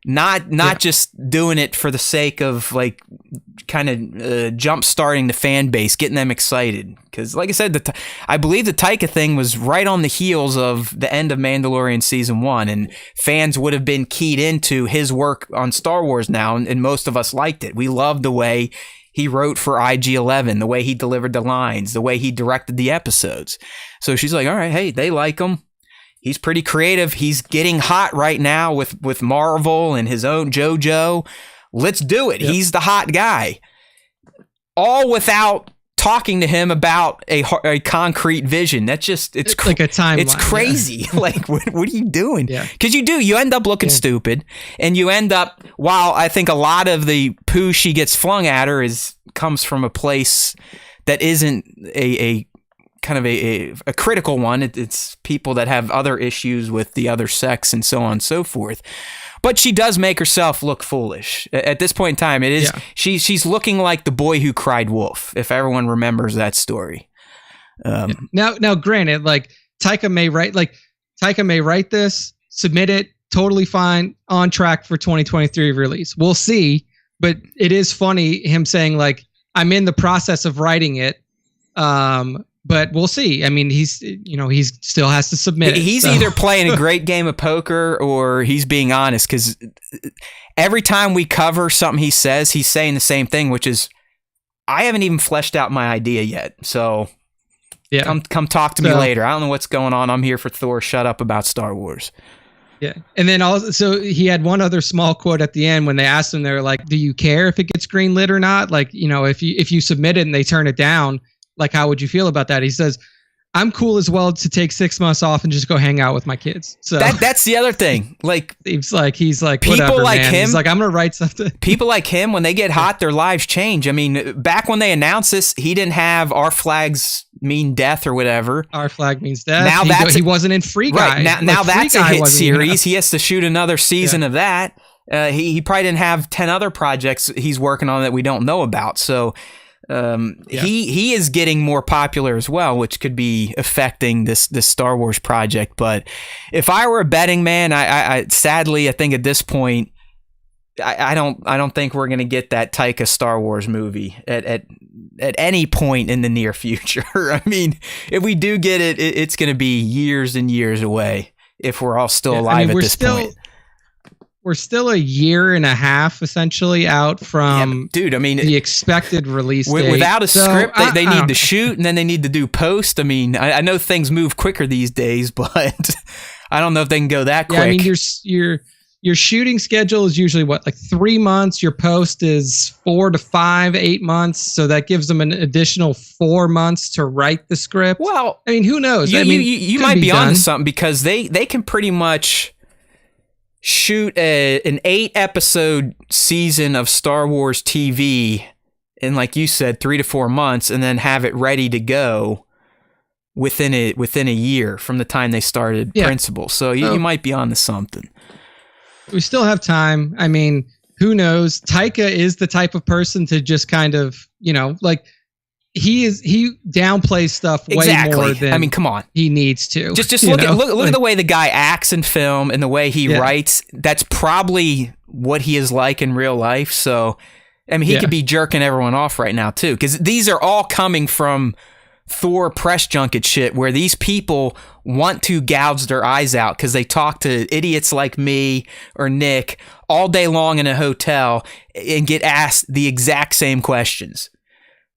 Not just doing it for the sake of, like, kind of jump starting the fan base, getting them excited. Because, like I said, I believe the Taika thing was right on the heels of the end of Mandalorian Season 1, and fans would have been keyed into his work on Star Wars now, and most of us liked it. We loved the way he wrote for IG-11, the way he delivered the lines, the way he directed the episodes. So she's like, all right, hey, they like him. He's pretty creative. He's getting hot right now with Marvel and his own JoJo. Let's do it. Yep. He's the hot guy. All without talking to him about a concrete vision. That's just, it's
like a timeline.
It's crazy.
Yeah.
Like, what are you doing?
Yeah.
Because you end up looking stupid, and you end up, while I think a lot of the poo she gets flung at her comes from a place that isn't a kind of a critical one. It's people that have other issues with the other sex and so on and so forth. But she does make herself look foolish. At this point in time, it is she's looking like the boy who cried wolf, if everyone remembers that story.
Now, granted, like Taika may write this, submit it, totally fine, on track for 2023 release. We'll see, but it is funny him saying like, I'm in the process of writing it. But we'll see. I mean, he's still has to submit it.
He's either playing a great game of poker or he's being honest, because every time we cover something he says, he's saying the same thing, which is, I haven't even fleshed out my idea yet. So come talk to me later. I don't know what's going on. I'm here for Thor. Shut up about Star Wars.
Yeah. And then also he had one other small quote at the end when they asked him, they're like, do you care if it gets greenlit or not? Like, if you submit it and they turn it down, like, how would you feel about that? He says, I'm cool as well to take 6 months off and just go hang out with my kids. So
that's the other thing. Like,
he's like,
people
whatever,
like
man.
him.
He's like, I'm going to write something.
People like him, when they get hot, their lives change. I mean, back when they announced this, he didn't have Our Flags Mean Death or whatever.
Our Flag Means Death.
Now
he wasn't in Free Guy.
Right. Now that's a hit series. He has to shoot another season of that. He probably didn't have 10 other projects he's working on that we don't know about. So he is getting more popular as well, which could be affecting this Star Wars project. But if I were a betting man, I sadly, I think at this point, I don't think we're going to get that Taika Star Wars movie at any point in the near future. I mean, if we do get it, it's going to be years and years away if we're all still alive at this point.
We're still a year and a half essentially out from the expected release date.
Without a script, they need to shoot, and then they need to do post. I mean, I know things move quicker these days, but I don't know if they can go that quick.
I mean, your shooting schedule is usually what, like 3 months. Your post is 4 to 5, 8 months. So that gives them an additional 4 months to write the script.
Well,
I mean, who knows?
You might be onto something, because they can pretty much shoot an 8-episode season of Star Wars TV in, like you said, 3 to 4 months, and then have it ready to go within a year from the time they started Principal. So you might be onto something.
We still have time. I mean, who knows? Taika is the type of person to just kind of, like, he downplays stuff way more than
come on.
He needs to.
Just look at the way the guy acts in film and the way he writes. That's probably what he is like in real life. So, I mean, he could be jerking everyone off right now too, because these are all coming from Thor press junket shit, where these people want to gouge their eyes out because they talk to idiots like me or Nick all day long in a hotel and get asked the exact same questions.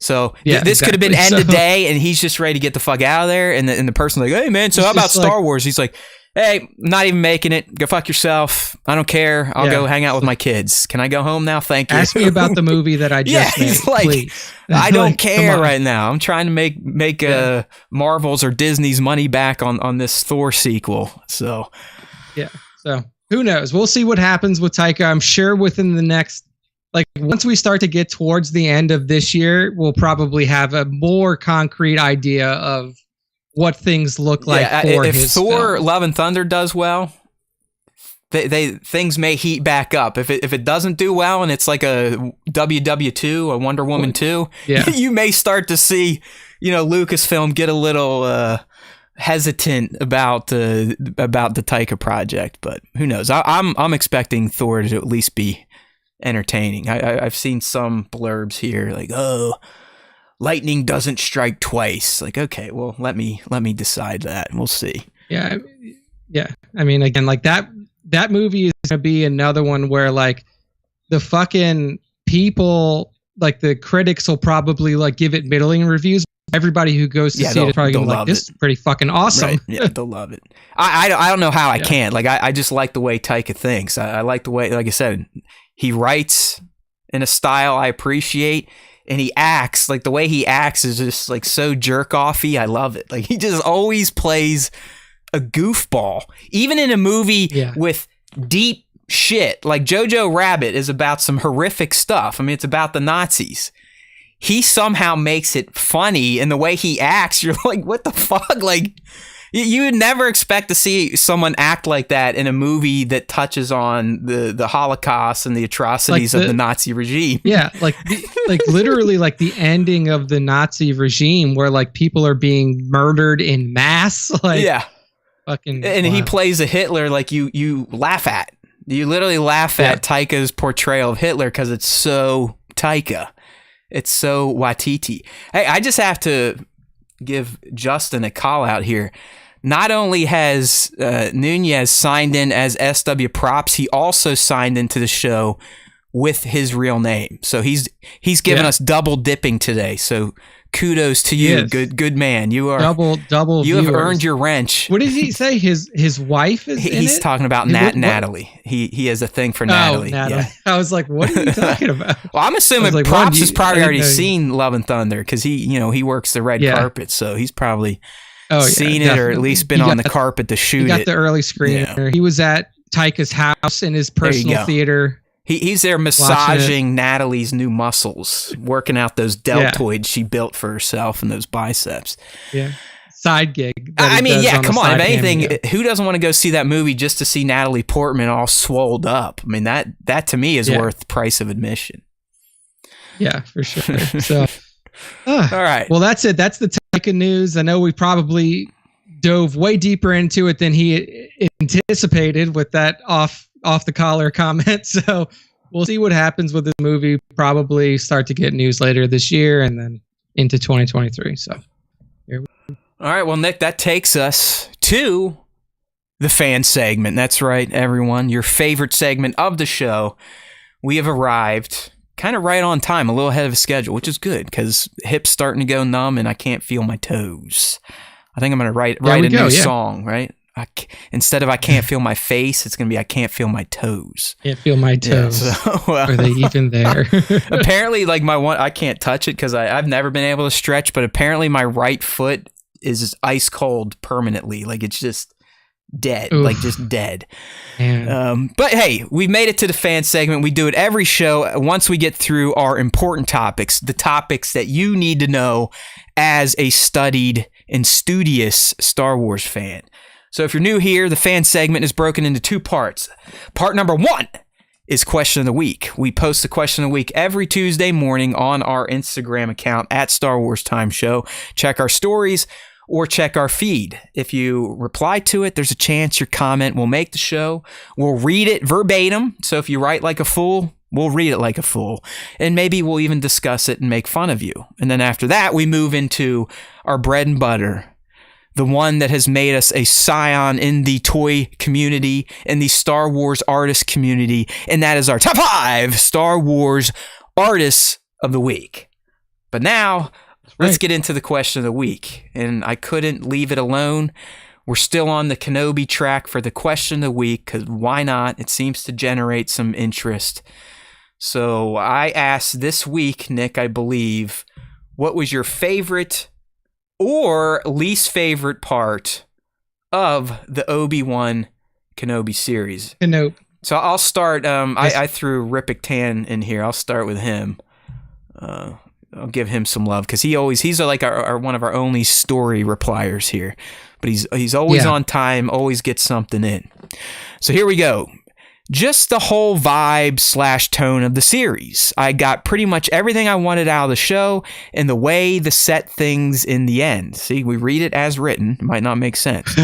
So this could have been end of day, and he's just ready to get the fuck out of there. And the person's like, hey, man, so how about Star Wars? He's like, hey, not even making it. Go fuck yourself. I don't care. I'll go hang out with my kids. Can I go home now? Thank you.
Ask me about the movie that I just made,
he's like,
please.
I don't care right now. I'm trying to make Marvel's or Disney's money back on this Thor sequel. So,
So who knows? We'll see what happens with Taika. I'm sure within the next, once we start to get towards the end of this year, we'll probably have a more concrete idea of what things look like for
if
his
Thor
film.
Love and Thunder does well, things may heat back up. If it doesn't do well and it's like a WW2, a Wonder Woman 2, you may start to see, Lucasfilm get a little hesitant about the Taika project. But who knows? I'm expecting Thor to at least be entertaining. I've seen some blurbs here like, oh, lightning doesn't strike twice. Like, okay, well, let me decide that. We'll see.
Yeah. I mean, again, like that movie is going to be another one where like the fucking people, like the critics will probably like give it middling reviews. Everybody who goes to see it is probably going to be like, this is pretty fucking awesome.
Right. Yeah, they'll love it. I don't know how I can't. Like, I just like the way Taika thinks. I like the way, like I said, he writes in a style I appreciate, and he acts. Like, the way he acts is just, like, so jerk-offy. I love it. Like, he just always plays a goofball. Even in a movie with deep shit. Like, Jojo Rabbit is about some horrific stuff. I mean, it's about the Nazis. He somehow makes it funny, and the way he acts, you're like, what the fuck? Like, you would never expect to see someone act like that in a movie that touches on the Holocaust and the atrocities of the Nazi regime.
Yeah, like literally like the ending of the Nazi regime where like people are being murdered in mass. Like, fucking. And
he plays a Hitler like you laugh at. You literally laugh at Taika's portrayal of Hitler because it's so Taika. It's so Waititi. Hey, I just have to give Justin a call out here. Not only has Nunez signed in as SW Props, he also signed into the show with his real name. So he's given us double dipping today. So kudos to you, good man. You are double. You have earned your wrench.
What did he say? His wife is.
He's talking about Natalie. He has a thing for Natalie.
Natalie.
Yeah.
I was like, what are you talking about?
Well, I'm assuming like, Props has probably already seen Love and Thunder because he works the red carpet, so he's probably seen it or at least been on the carpet to shoot it.
He got the early screener. Yeah. He was at Taika's house in his personal theater.
He's there massaging Natalie's new muscles, working out those deltoids she built for herself and those biceps.
Yeah. Side gig.
I mean, come on. If anything, who doesn't want to go see that movie just to see Natalie Portman all swolled up? I mean, that to me is worth the price of admission.
Yeah, for sure. So,
all right.
Well, that's it. That's the Taika news. I know we probably dove way deeper into it than he anticipated with that off the collar comment. So we'll see what happens with this movie. Probably start to get news later this year and then into 2023. So here we go.
All right. Well, Nick, that takes us to the fan segment. That's right, everyone. Your favorite segment of the show. We have arrived kind of right on time, a little ahead of schedule, which is good because hips starting to go numb and I can't feel my toes. I think I'm going to write a new song, right? Instead of I can't feel my face, it's going to be I can't feel my toes.
Can't feel my toes. Yeah, so, are they even there?
Apparently, like I can't touch it because I've never been able to stretch, but apparently my right foot is ice cold permanently. Like it's just dead. Oof. Like just dead. But hey, we've made it to the fan segment. We do it every show once we get through our important topics, the topics that you need to know as a studied and studious Star Wars fan. So if you're new here, the fan segment is broken into two parts. Part number 1 is Question of the Week. We post the Question of the Week every Tuesday morning on our Instagram account at Star Wars Time Show. Check our stories or check our feed. If you reply to it, there's a chance your comment will make the show. We'll read it verbatim. So if you write like a fool, we'll read it like a fool. And maybe we'll even discuss it and make fun of you. And then after that, we move into our bread and butter. The one that has made us a scion in the toy community, in the Star Wars artist community, and that is our top 5 Star Wars artists of the week. But now, let's get into the question of the week. And I couldn't leave it alone. We're still on the Kenobi track for the question of the week, because why not? It seems to generate some interest. So I asked this week, Nick, I believe, what was your favorite or least favorite part of the Obi-Wan Kenobi series?
Kenobi.
So I'll start. I threw Ripik Tan in here. I'll start with him. I'll give him some love because he's like our one of our only story repliers here. But he's always on time, always gets something in. So here we go. just the whole vibe / tone of the series. I got pretty much everything I wanted out of the show and the way the set things in the end. See, we read it as written. It might not make sense.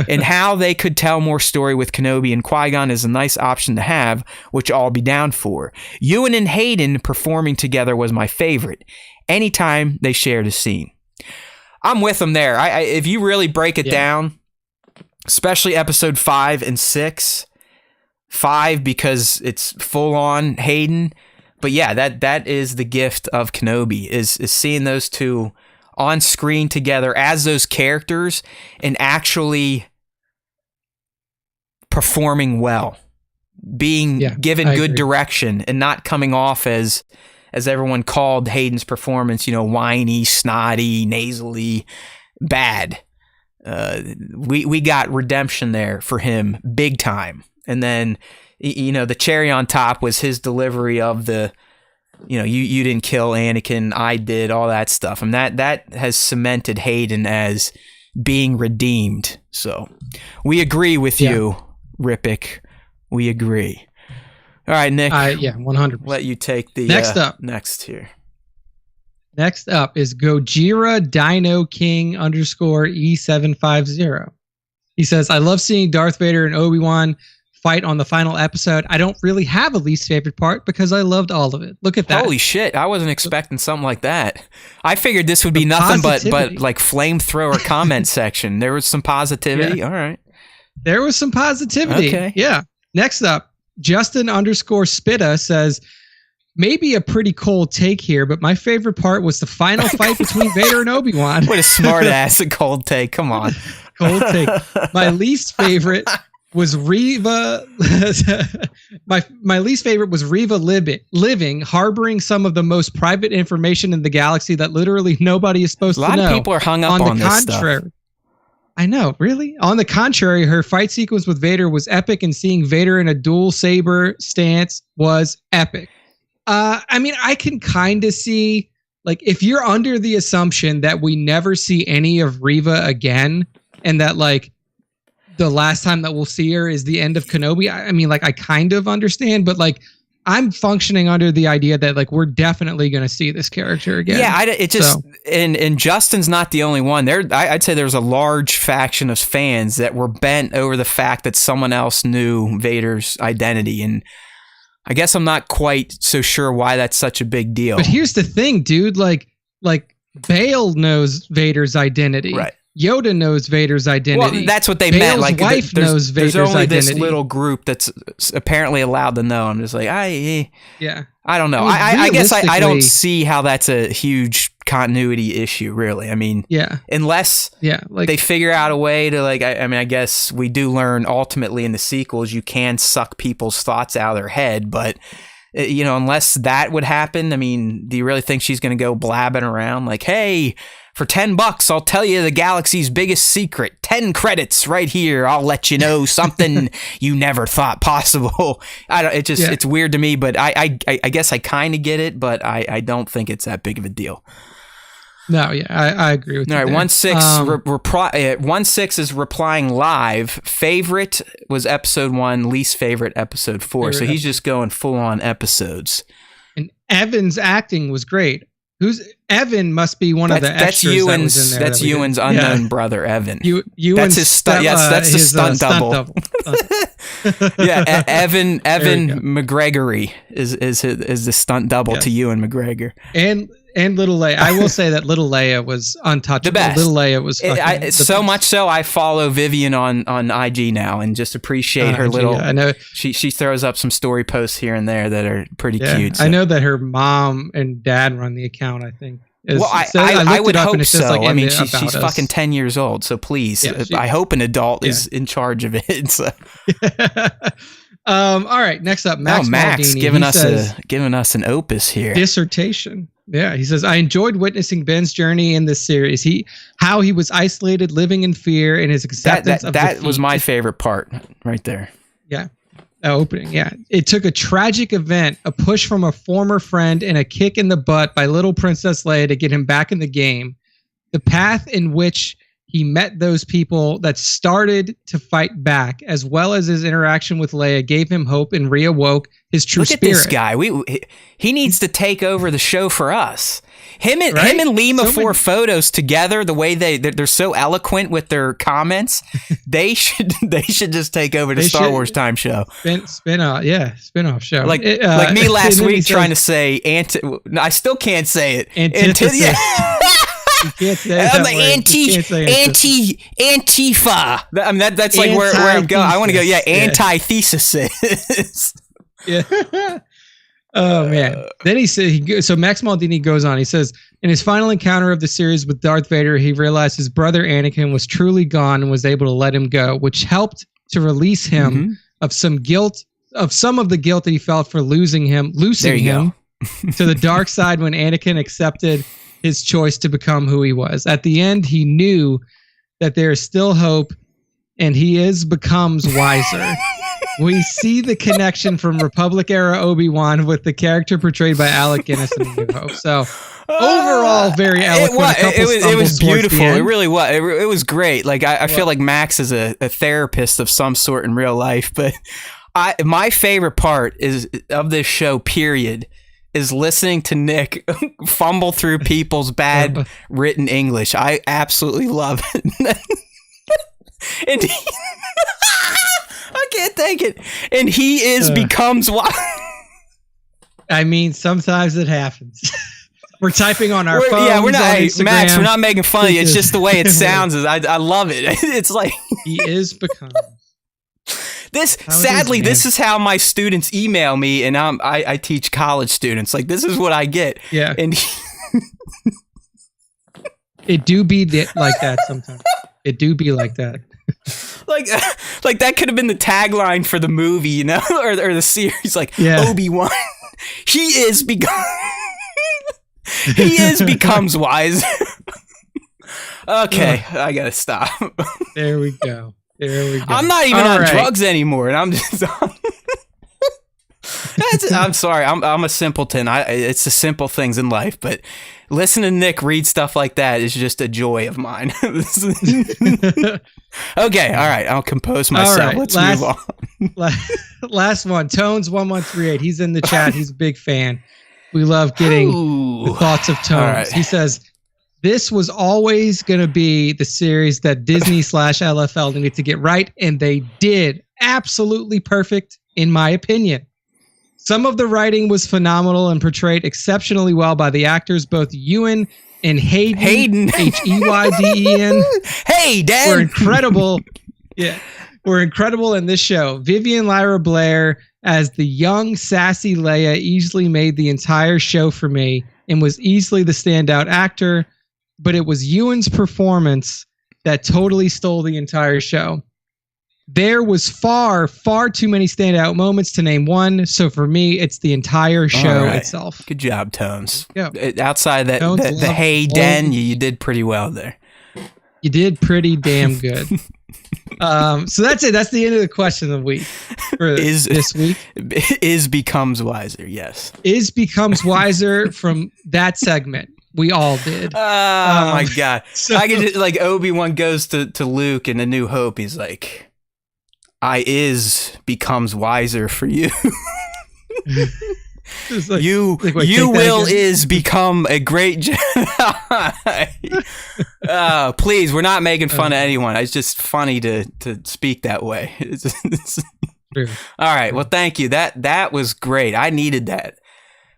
And how they could tell more story with Kenobi and Qui-Gon is a nice option to have, which I'll be down for. Ewan and Hayden performing together was my favorite. Anytime they shared a scene. I'm with them there. If you really break it down, especially episode 5 and 6, 5 because it's full on Hayden, but yeah, that is the gift of Kenobi is seeing those two on screen together as those characters and actually performing well, being given good direction and not coming off as everyone called Hayden's performance, whiny, snotty, nasally, bad. We got redemption there for him big time. And then, the cherry on top was his delivery of the, you didn't kill Anakin, I did, all that stuff. And that has cemented Hayden as being redeemed. So we agree with you, Rippick. We agree. All right, Nick.
100%.
Let you take the next here.
Next up is Gojira Dino King _E750. He says, I love seeing Darth Vader and Obi-Wan fight on the final episode. I don't really have a least favorite part because I loved all of it. Look at that.
Holy shit. I wasn't expecting something like that. I figured this would be nothing but like flamethrower comment section. There was some positivity.
Yeah.
All right.
There was some positivity.
Okay.
Yeah. Next up, Justin _Spitta says, maybe a pretty cold take here, but my favorite part was the final fight between Vader and Obi-Wan.
What a smart ass cold take. Come on.
Cold take. My least favorite was Reva. my least favorite was Reva living, harboring some of the most private information in the galaxy that literally nobody is supposed to know.
A lot of people are hung up on this stuff.
I know, really? On the contrary, her fight sequence with Vader was epic, and seeing Vader in a dual saber stance was epic. I can kind of see, like, if you're under the assumption that we never see any of Reva again, and that, like, the last time that we'll see her is the end of Kenobi, I kind of understand, but, like, I'm functioning under the idea that, like, we're definitely going to see this character again.
Yeah, and Justin's not the only one. I'd say there's a large faction of fans that were bent over the fact that someone else knew Vader's identity, and I guess I'm not quite so sure why that's such a big deal.
But here's the thing, dude. Like Bale knows Vader's identity.
Right.
Yoda knows Vader's identity.
Well, that's what they
Bale's
meant. Like,
wife knows Vader's
there's only
identity.
this little group that's apparently allowed to know. I'm just like, I don't know. I guess I don't see how that's a huge continuity issue, really. Unless they figure out a way to, like, I guess we do learn ultimately in the sequels you can suck people's thoughts out of their head, but unless that would happen, do you really think she's going to go blabbing around like, hey, for $10, I'll tell you the galaxy's biggest secret. 10 credits right here. I'll let you know something you never thought possible. It's weird to me, but I guess I kind of get it, but I don't think it's that big of a deal.
No, yeah, I agree with you.
All right, 1-6 is replying live. Favorite was episode 1, least favorite episode 4. So he's just going full on episodes.
And Evan's acting was great. Evan must be one of the extras that was in there.
That's Ewan's unknown brother, Evan.
That's
his stunt. Yes, that's the stunt double. Yeah, Evan McGregory is the stunt double to Ewan McGregor.
And Little Leia. I will say that Little Leia was untouchable.
The best.
Little Leia was
so much so I follow Vivian on IG now and just appreciate her little. I know she throws up some story posts here and there that are pretty cute. So.
I know that her mom and dad run the account, I think.
I would hope so.
Like
she's fucking 10 years old, so please. I hope an adult is in charge of it. So.
All right, next up, Max Maldini,
giving us an opus here.
Dissertation. Yeah, he says, I enjoyed witnessing Ben's journey in this series. How he was isolated, living in fear, and his acceptance of defeat.
That was my favorite part right there.
Yeah. Opening, yeah. It took a tragic event, a push from a former friend, and a kick in the butt by little Princess Leia to get him back in the game. The path in which he met those people that started to fight back, as well as his interaction with Leia gave him hope and reawoke his true
Look at
spirit.
this guy. He needs to take over the show for us. Him and Lima
So
for photos together. The way they're so eloquent with their comments. they should just take over the Star Wars Time Show.
Spin-off show.
Like me last week trying to say I still can't say it.
Antithesis. You can't say that
I'm like Antifa. I mean that's like where I'm going. I want to go. Yeah, antithesis.
Yeah. Oh man. Then he said, so Max Maldini goes on. He says, in his final encounter of the series with Darth Vader, he realized his brother Anakin was truly gone and was able to let him go, which helped to release him of some of the guilt that he felt for loosing him to the dark side when Anakin accepted his choice to become who he was. At the end, he knew that there is still hope, and he becomes wiser. We see the connection from Republic-era Obi-Wan with the character portrayed by Alec Guinness in New Hope. So, overall, very eloquent.
It was beautiful. It really was. It was great. Like I feel like Max is a therapist of some sort in real life. But my favorite part of this show, period, is listening to Nick fumble through people's bad written English. I absolutely love it. And I can't take it. And he becomes what?
I mean, sometimes it happens. We're typing on our phones.
Yeah, we're not.
On
hey,
Instagram.
Max, we're not making fun of you. It's just the way it sounds. I love it. It's like
he is become.
This. Sadly, this is how my students email me, and I teach college students. Like this is what I get.
Yeah,
and
it do be like that sometimes. It do be like that.
like that could have been the tagline for the movie, you know, or the series. Like Obi-Wan, he becomes wise. Okay, I gotta stop.
There we go.
I'm not even on drugs anymore, and I'm just. I'm sorry. I'm a simpleton. It's the simple things in life, but listening to Nick read stuff like that is just a joy of mine. Okay, all right. I'll compose myself. Right, let's move on.
Last one. Tones1138. He's in the chat. He's a big fan. We love getting the thoughts of Tones. Right. He says, this was always going to be the series that Disney/LFL needed to get right, and they did. Absolutely perfect, in my opinion. Some of the writing was phenomenal and portrayed exceptionally well by the actors, both Ewan and Hayden. Heyden.
Hayden.
Were incredible. Yeah. Were incredible in this show. Vivian Lyra Blair as the young, sassy Leia easily made the entire show for me and was easily the standout actor, but it was Ewan's performance that totally stole the entire show. There was far too many standout moments to name one. So for me, it's the entire show itself.
Good job, Tones.
Yeah.
Outside that, the Hayden, you did pretty well there.
You did pretty damn good. So that's it. That's the end of the question of the week for this week.
Is becomes wiser. Yes.
Is becomes wiser from that segment. We all did.
Oh my God. So, I could just, like Obi-Wan goes to Luke in A New Hope. He's like, becomes wiser for you.
Like,
you will become a great Jedi. Please, we're not making fun of anyone. It's just funny to speak that way. All right. Well, thank you. That was great. I needed that.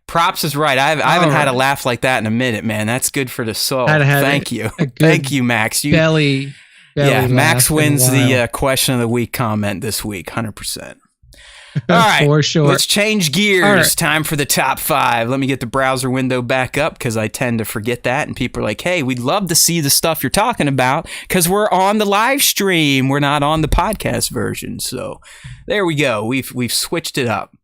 Props is right. I haven't had a laugh like that in a minute, man. That's good for the soul. Thank you. Thank you, Max.
Belly
Max wins the question of the week comment this week, 100%. All right,
for sure.
Let's change gears. Right. Time for the top 5. Let me get the browser window back up because I tend to forget that. And people are like, hey, we'd love to see the stuff you're talking about because we're on the live stream. We're not on the podcast version. So there we go. We've switched it up.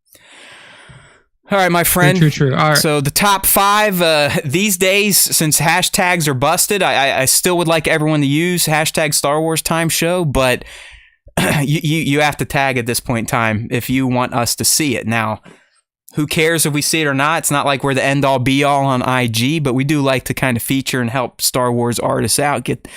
All right, my friend.
True. All right.
So the top 5 these days, since hashtags are busted, I still would like everyone to use hashtag Star Wars Time Show, but you have to tag at this point in time if you want us to see it. Now, Who cares if we see it or not? It's not like we're the end all be all on IG, but we do like to kind of feature and help Star Wars artists out, get,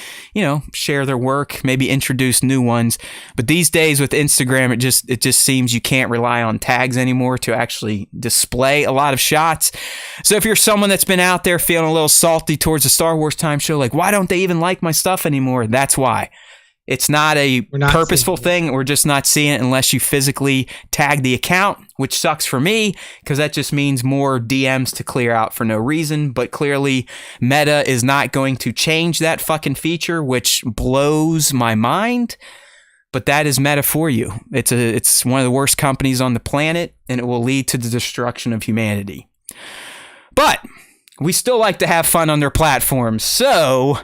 share their work, maybe introduce new ones. But these days with Instagram, it just seems you can't rely on tags anymore to actually display a lot of shots. So if you're someone that's been out there feeling a little salty towards the Star Wars Time Show, like, why don't they even like my stuff anymore? That's why. It's not a purposeful thing. We're just not seeing it unless you physically tag the account, which sucks for me because that just means more DMs to clear out for no reason. But clearly, Meta is not going to change that fucking feature, which blows my mind. But that is Meta for you. It's one of the worst companies on the planet, and it will lead to the destruction of humanity. But we still like to have fun on their platforms. So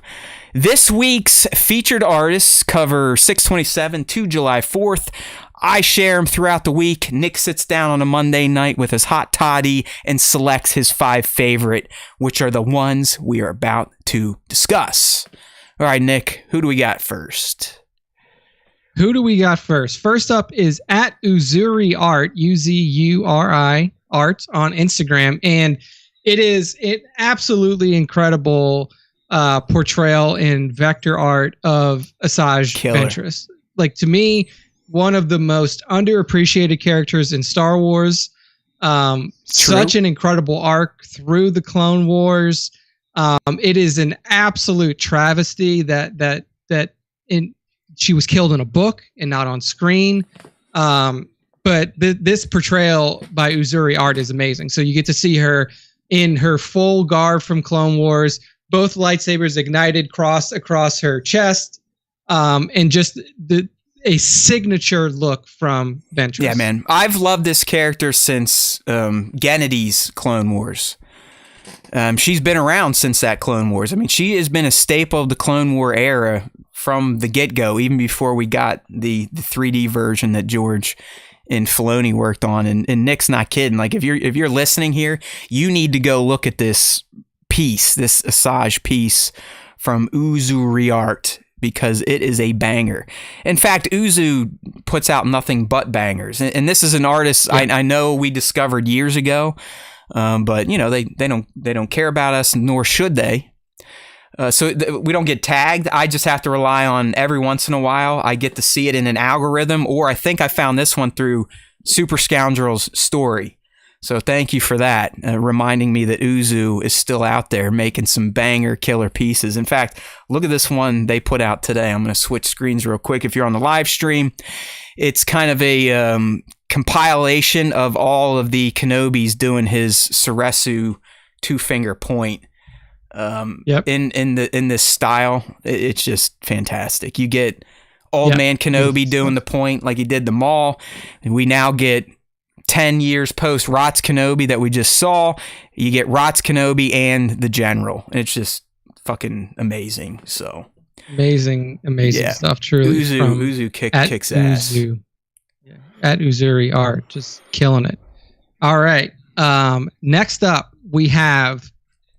this week's featured artists cover 6/27 to July 4th. I share them throughout the week. Nick sits down on a Monday night with his hot toddy and selects his 5 favorite, which are the ones we are about to discuss. All right, Nick, who do we got first?
First up is at Uzuri Art, Uzuri Art on Instagram, and it is an absolutely incredible portrayal in vector art of Asajj Ventress. Like, to me, one of the most underappreciated characters in Star Wars. Such an incredible arc through the Clone Wars. It is an absolute travesty that she was killed in a book and not on screen. But this portrayal by Uzuri Art is amazing. So you get to see her in her full garb from Clone Wars, both lightsabers ignited, crossed across her chest, and just a signature look from Ventress.
Yeah, man. I've loved this character since Gennedy's Clone Wars. She's been around since that Clone Wars. I mean, she has been a staple of the Clone War era from the get-go, even before we got the 3D version that George and Filoni worked on. And Nick's not kidding. Like, if you're listening here, you need to go look at this piece, this Asajj piece from Uzuri Art, because it is a banger. In fact, Uzu puts out nothing but bangers, and this is an artist I know we discovered years ago, but they don't care about us, nor should they. So we don't get tagged. I just have to rely on every once in a while I get to see it in an algorithm, or I think I found this one through Super Scoundrel's story. So thank you for that, reminding me that Uzu is still out there making some banger killer pieces. In fact, look at this one they put out today. I'm going to switch screens real quick. If you're on the live stream, it's kind of a compilation of all of the Kenobis doing his Ceresu 2-finger point. In this style. It's just fantastic. You get Old Man Kenobi doing the point like he did the Maul, and we now get 10 years post Rots Kenobi that we just saw. You get Rots Kenobi and the General. It's just fucking amazing. So amazing stuff. Truly, Uzu kicks ass.
At Uzuri Art, just killing it. All right. Next up, we have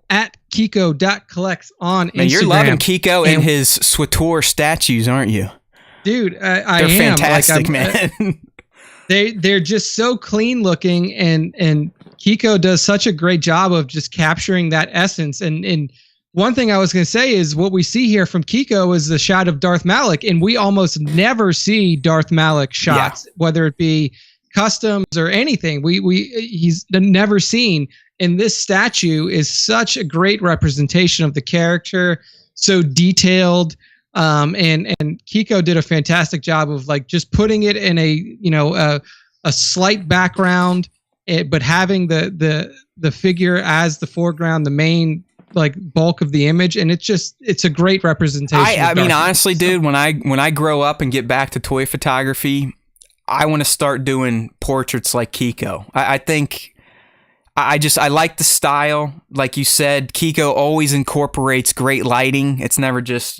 at Kiko.collects on Instagram. Man,
you're loving Kiko and his SWTOR statues, aren't you?
Dude,
They're fantastic, man.
They're just so clean looking, and Kiko does such a great job of just capturing that essence. And one thing I was going to say is what we see here from Kiko is the shot of Darth Malak, and we almost never see Darth Malak shots, whether it be customs or anything. He's never seen. And this statue is such a great representation of the character, so detailed. And Kiko did a fantastic job of like just putting it in a slight background, but having the figure as the foreground, the main like bulk of the image, and it's a great representation.
I mean, honestly, dude, when I grow up and get back to toy photography, I want to start doing portraits like Kiko. I think I like the style. Like you said, Kiko always incorporates great lighting. It's never just,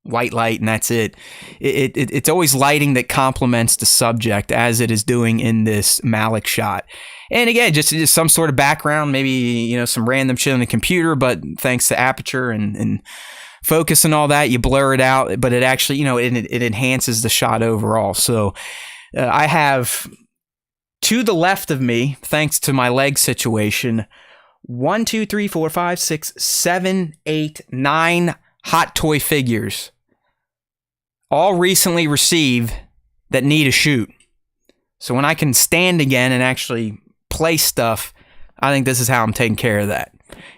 white light and that's it. It's always lighting that complements the subject, as it is doing in this Malak shot. And again, just some sort of background, maybe, some random shit on the computer, but thanks to aperture and focus and all that, you blur it out, but it actually, it enhances the shot overall. So I have to the left of me, thanks to my leg situation, 1, 2, 3, 4, 5, 6, 7, 8, 9 hot toy figures, all recently received that need a shoot. So when I can stand again and actually play stuff, I think this is how I'm taking care of that.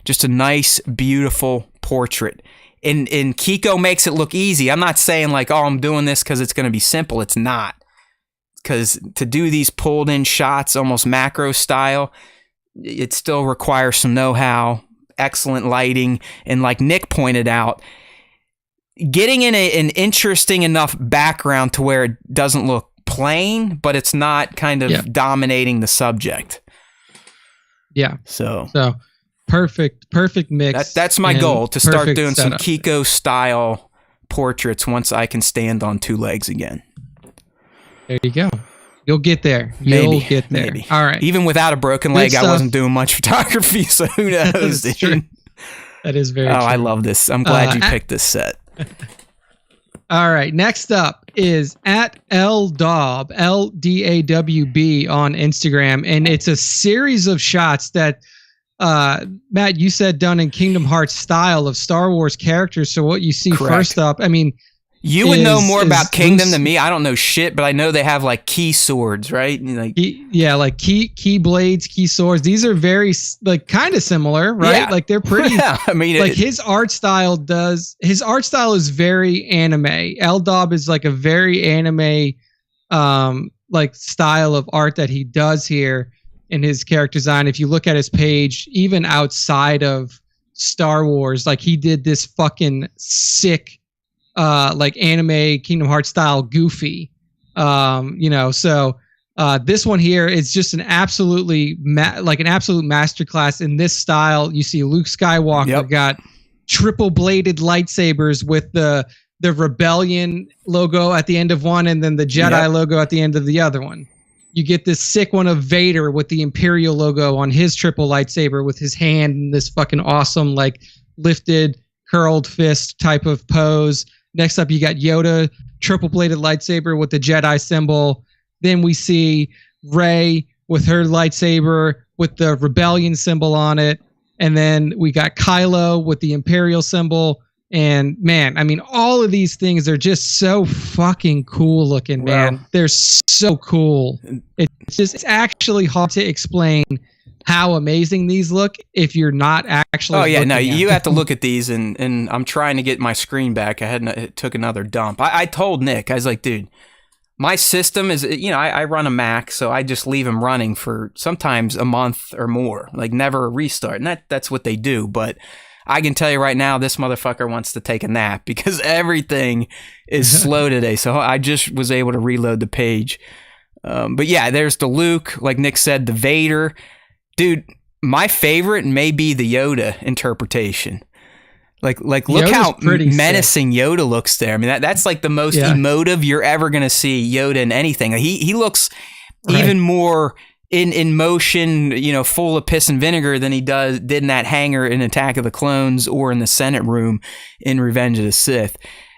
Just a nice, beautiful portrait. And Kiko makes it look easy. I'm not saying like, oh, I'm doing this because it's going to be simple. It's not. Because to do these pulled in shots, almost macro style, it still requires some know-how, excellent lighting, and like Nick pointed out, getting in an interesting enough background to where it doesn't look plain, but it's not kind of dominating the subject. Yeah. So
perfect mix.
That's my goal, to start doing some Kiko style portraits once I can stand on 2 legs again.
There you go. You'll get there. You'll get there. Maybe. All right.
Even without a broken leg, I wasn't doing much photography, so who knows?
That's true. That is very true.
I love this. I'm glad you picked this set.
All right. Next up is at LDAWB, LDAWB on Instagram. And it's a series of shots that, Matt, you said done in Kingdom Hearts style of Star Wars characters. So what you see first up, I mean,
you would know more about Kingdom than me. I don't know shit, but I know they have like key swords, right? Like
key blades, key swords. These are very like kind of similar, right?
Yeah.
Like they're pretty.
Yeah, I mean,
like his art style is very anime. LDAWB is like a very anime, like style of art that he does here in his character design. If you look at his page, even outside of Star Wars, like he did this fucking sick. Like anime Kingdom Hearts style Goofy, so this one here is just an absolutely an absolute masterclass in this style. You see Luke Skywalker got triple bladed lightsabers with the Rebellion logo at the end of one and then the Jedi logo at the end of the other one. You get this sick one of Vader with the Imperial logo on his triple lightsaber with his hand in this fucking awesome like lifted curled fist type of pose. Next up, you got Yoda, triple-bladed lightsaber with the Jedi symbol. Then we see Rey with her lightsaber with the Rebellion symbol on it. And then we got Kylo with the Imperial symbol. And man, I mean, all of these things are just so fucking cool looking, man. Wow. They're so cool. It's actually hard to explain how amazing these look if you're not actually
you have to look at these and I'm trying to get my screen back. It took another dump. I told Nick, I was like, dude, my system is, I run a Mac, so I just leave them running for sometimes a month or more, like never a restart. And that's what they do. But I can tell you right now, this motherfucker wants to take a nap because everything is slow today. So I just was able to reload the page. But yeah, there's the Luke, like Nick said, the Vader. Dude, my favorite may be the Yoda interpretation. Like look Yoda's how menacing sick. Yoda looks there. I mean, that's like the most emotive you're ever going to see Yoda in anything. He looks even more in motion, full of piss and vinegar than he did in that hangar in Attack of the Clones or in the Senate room in Revenge of the Sith.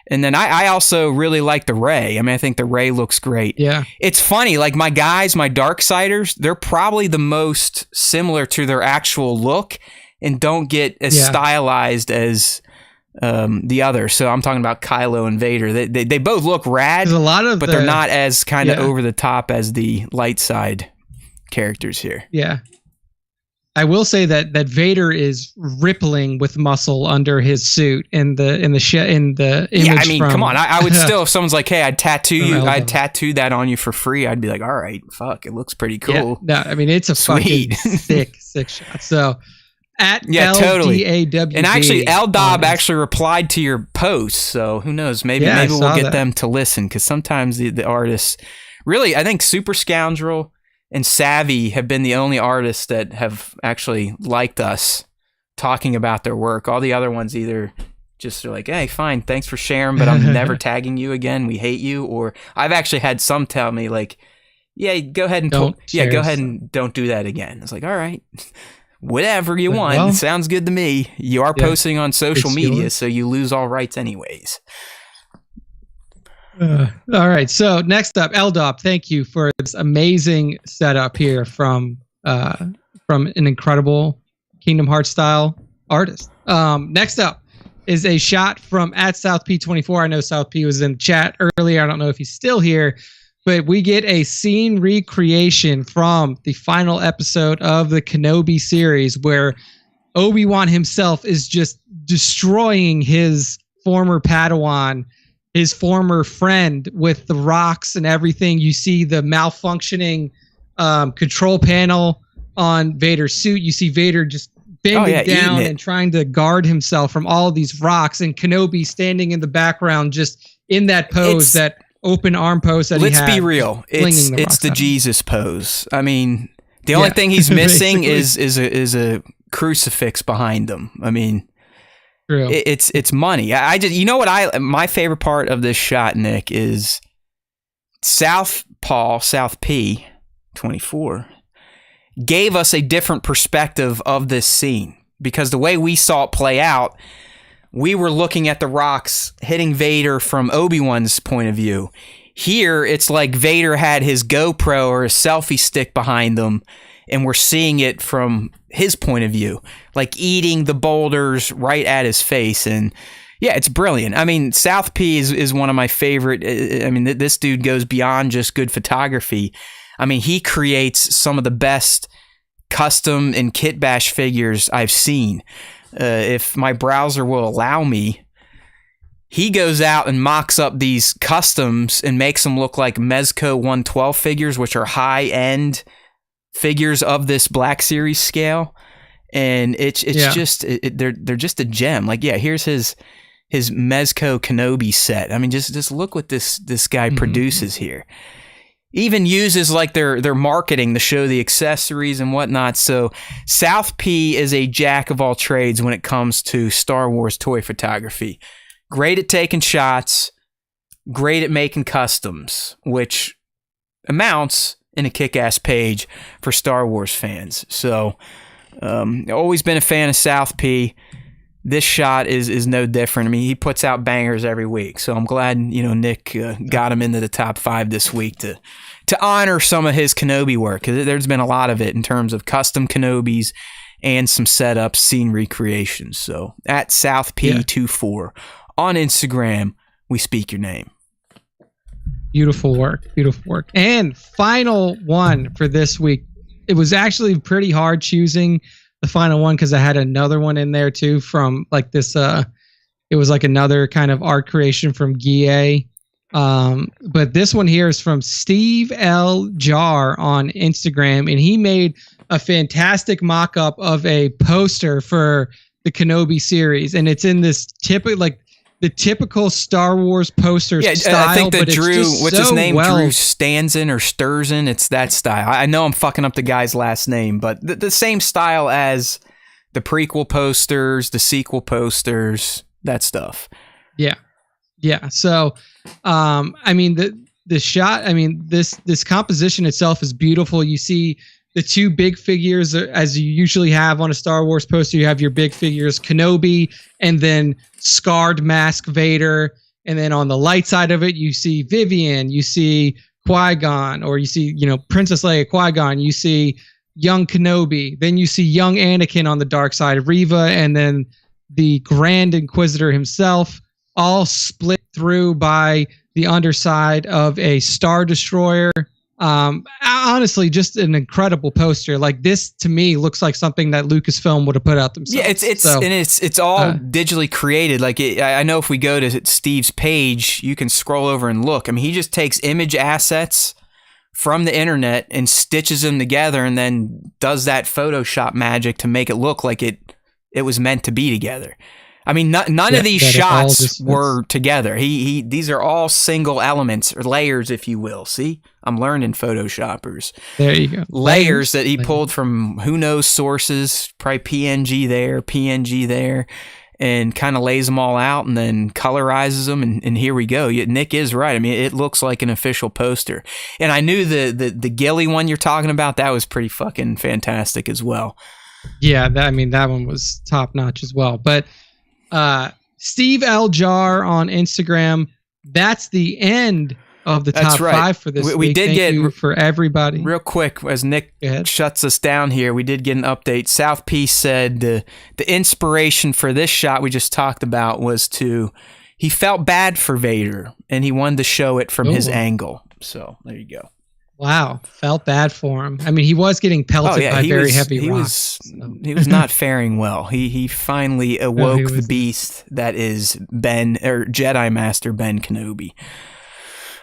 And then I also really like the Rey. I mean, I think the Rey looks great.
Yeah.
It's funny, like my Darksiders, they're probably the most similar to their actual look and don't get as stylized as the others. So I'm talking about Kylo and Vader. They both look rad, but they're not as kind of over the top as the light side characters here.
Yeah. I will say that Vader is rippling with muscle under his suit in the image.
Yeah, I mean, come on. I would still, if someone's like, "Hey, I'd tattoo that on you for free," I'd be like, "All right, fuck, it looks pretty cool."
Yeah, no, I mean, it's a fucking sick shot. So at
totally.
LDAWB,
and actually, LDAWB actually replied to your post. So who knows? Maybe we'll get them to listen because sometimes the artists really, I think, Super Scoundrel and Savvy have been the only artists that have actually liked us talking about their work. All the other ones either just are like, hey, fine, thanks for sharing, but I'm never tagging you again. We hate you. Or I've actually had some tell me like, yeah, go ahead and don't do that again. It's like, all right, whatever you want. Well, sounds good to me. You are posting on social media, so you lose all rights anyways.
All right. So next up, Eldop, thank you for this amazing setup here from an incredible Kingdom Hearts style artist. Next up is a shot from at South P24. I know South P was in the chat earlier. I don't know if he's still here, but we get a scene recreation from the final episode of the Kenobi series where Obi-Wan himself is just destroying his former Padawan, his former friend, with the rocks and everything. You see the malfunctioning control panel on Vader's suit. You see Vader just bending down and trying to guard himself from all of these rocks, and Kenobi standing in the background just in that pose, that open arm pose that he had.
Let's be real. It's the Jesus pose. I mean, the only thing he's missing is a crucifix behind him. I mean,
true.
It's money. I just, you know what, my favorite part of this shot, Nick, is South P 24 gave us a different perspective of this scene, because the way we saw it play out, we were looking at the rocks hitting Vader from Obi-Wan's point of view. Here, it's like Vader had his GoPro or a selfie stick behind him, and we're seeing it from his point of view, like eating the boulders right at his face. And yeah, it's brilliant. I mean, South P is one of my favorite. I mean, this dude goes beyond just good photography. I mean, he creates some of the best custom and kit bash figures I've seen. If my browser will allow me, he goes out and mocks up these customs and makes them look like Mezco 112 figures, which are high-end figures of this Black Series scale. And it's just they're just a gem. Like, yeah, here's his Mezco Kenobi set. I mean, just look what this guy produces here. Even uses like their marketing to show the accessories and whatnot. So South P is a jack of all trades when it comes to Star Wars toy photography. Great at taking shots, great at making customs, which amounts in a kick-ass page for Star Wars fans. So always been a fan of South P. This shot is no different. I mean, he puts out bangers every week. So I'm glad, Nick got him into the top 5 this week to honor some of his Kenobi work. Because there's been a lot of it in terms of custom Kenobis and some setups, scene recreations. So at South P24 on Instagram, we speak your name.
Beautiful work. Beautiful work. And final one for this week. It was actually pretty hard choosing the final one because I had another one in there too from like this. It was like another kind of art creation from Guille. But this one here is from Steve L. Jar on Instagram, and he made a fantastic mock-up of a poster for the Kenobi series, and it's in this typical Star Wars poster style.
I think that
but
Drew, what's his name?
Well,
Drew Stanzen or Sturzen. It's that style. I know I'm fucking up the guy's last name, but the same style as the prequel posters, the sequel posters, that stuff.
Yeah. So, I mean, the shot, I mean, this composition itself is beautiful. You see the two big figures, as you usually have on a Star Wars poster. You have your big figures, Kenobi, and then scarred mask Vader. And then on the light side of it, you see Vivian, you see Qui-Gon, or you see, Princess Leia, Qui-Gon, you see young Kenobi, then you see young Anakin on the dark side of Reva, and then the Grand Inquisitor himself, all split through by the underside of a Star Destroyer. Honestly, just an incredible poster. Like, this to me looks like something that Lucasfilm would have put out themselves.
Yeah, it's all digitally created. Like, I know if we go to Steve's page, you can scroll over and look. I mean, he just takes image assets from the internet and stitches them together, and then does that Photoshop magic to make it look like it was meant to be together. I mean, none of these shots were together. These are all single elements or layers, if you will. See, I'm learning Photoshoppers.
There you go.
Layers that he pulled from who knows sources, probably PNG there, and kind of lays them all out and then colorizes them. And here we go. Nick is right. I mean, it looks like an official poster. And I knew the Gilly one you're talking about, that was pretty fucking fantastic as well.
Yeah, that one was top notch as well. But Steve L. Jar on Instagram, that's the end of the
That's
top
right.
5 for this
We
week.
did
Thank
get
you for everybody.
Real quick, as Nick
Go ahead.
shuts us down here, we did get an update. South Peace said the inspiration for this shot we just talked about was he felt bad for Vader, and he wanted to show it from his
Ooh.
angle. So there you go.
Wow, felt bad for him. I mean, he was getting pelted by very heavy rocks.
He was not faring well. He finally awoke the beast that is Jedi Master Ben Kenobi.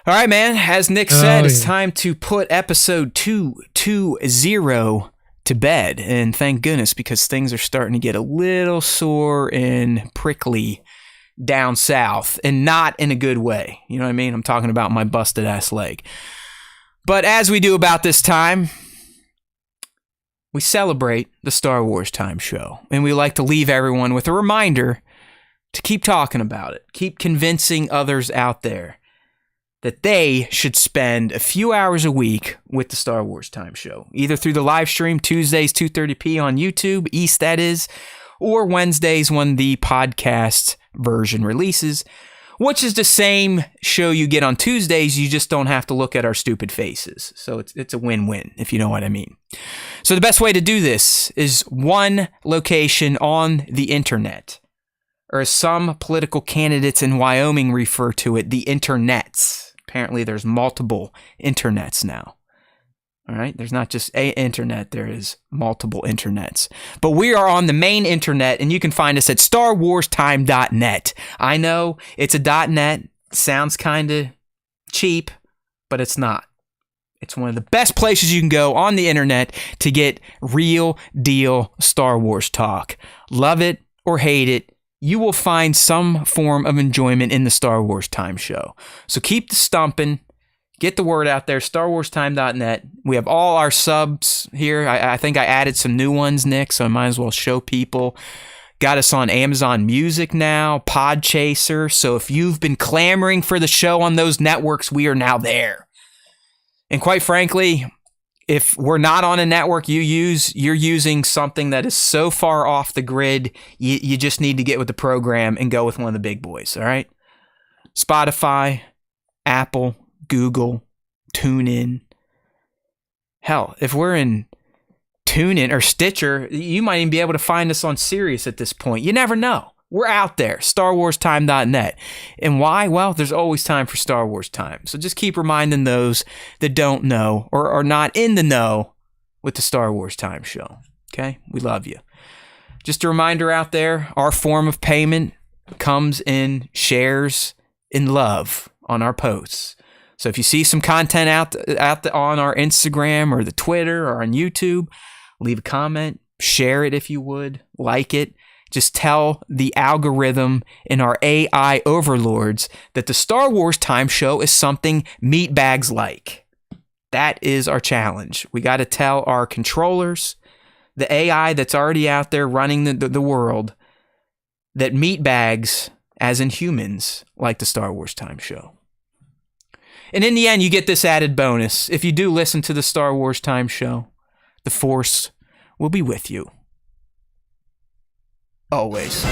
All right, man. As Nick said, it's time to put episode 220 to bed. And thank goodness, because things are starting to get a little sore and prickly down south, and not in a good way. You know what I mean? I'm talking about my busted ass leg. But as we do about this time, we celebrate the Star Wars Time Show. And we like to leave everyone with a reminder to keep talking about it. Keep convincing others out there that they should spend a few hours a week with the Star Wars Time Show, either through the live stream Tuesdays 2:30 on YouTube, East that is, or Wednesdays when the podcast version releases, which is the same show you get on Tuesdays. You just don't have to look at our stupid faces. So it's a win-win, if you know what I mean. So the best way to do this is one location on the internet, or as some political candidates in Wyoming refer to it, the internets. Apparently there's multiple internets now. All right, there's not just a internet, there is multiple internets. But we are on the main internet, and you can find us at starwarstime.net. I know it's a .net, sounds kind of cheap, but it's not. It's one of the best places you can go on the internet to get real deal Star Wars talk. Love it or hate it, you will find some form of enjoyment in the Star Wars Time Show. So keep the stumping. Get the word out there, starwarstime.net. We have all our subs here. I think I added some new ones, Nick, so I might as well show people. Got us on Amazon Music now, Podchaser. So if you've been clamoring for the show on those networks, we are now there. And quite frankly, if we're not on a network you're using something that is so far off the grid, you just need to get with the program and go with one of the big boys, all right? Spotify, Apple, Google, TuneIn. Hell, if we're in TuneIn or Stitcher, you might even be able to find us on Sirius at this point. You never know. We're out there, starwarstime.net. And why? Well, there's always time for Star Wars Time. So just keep reminding those that don't know or are not in the know with the Star Wars Time Show. Okay? We love you. Just a reminder out there, our form of payment comes in shares in love on our posts. So if you see some content out on our Instagram or the Twitter or on YouTube, leave a comment, share it if you would, like it. Just tell the algorithm and our AI overlords that the Star Wars Time Show is something meatbags like. That is our challenge. We got to tell our controllers, the AI that's already out there running the world, that meatbags, as in humans, like the Star Wars Time Show. And in the end, you get this added bonus. If you do listen to the Star Wars Time Show, the Force will be with you. Always.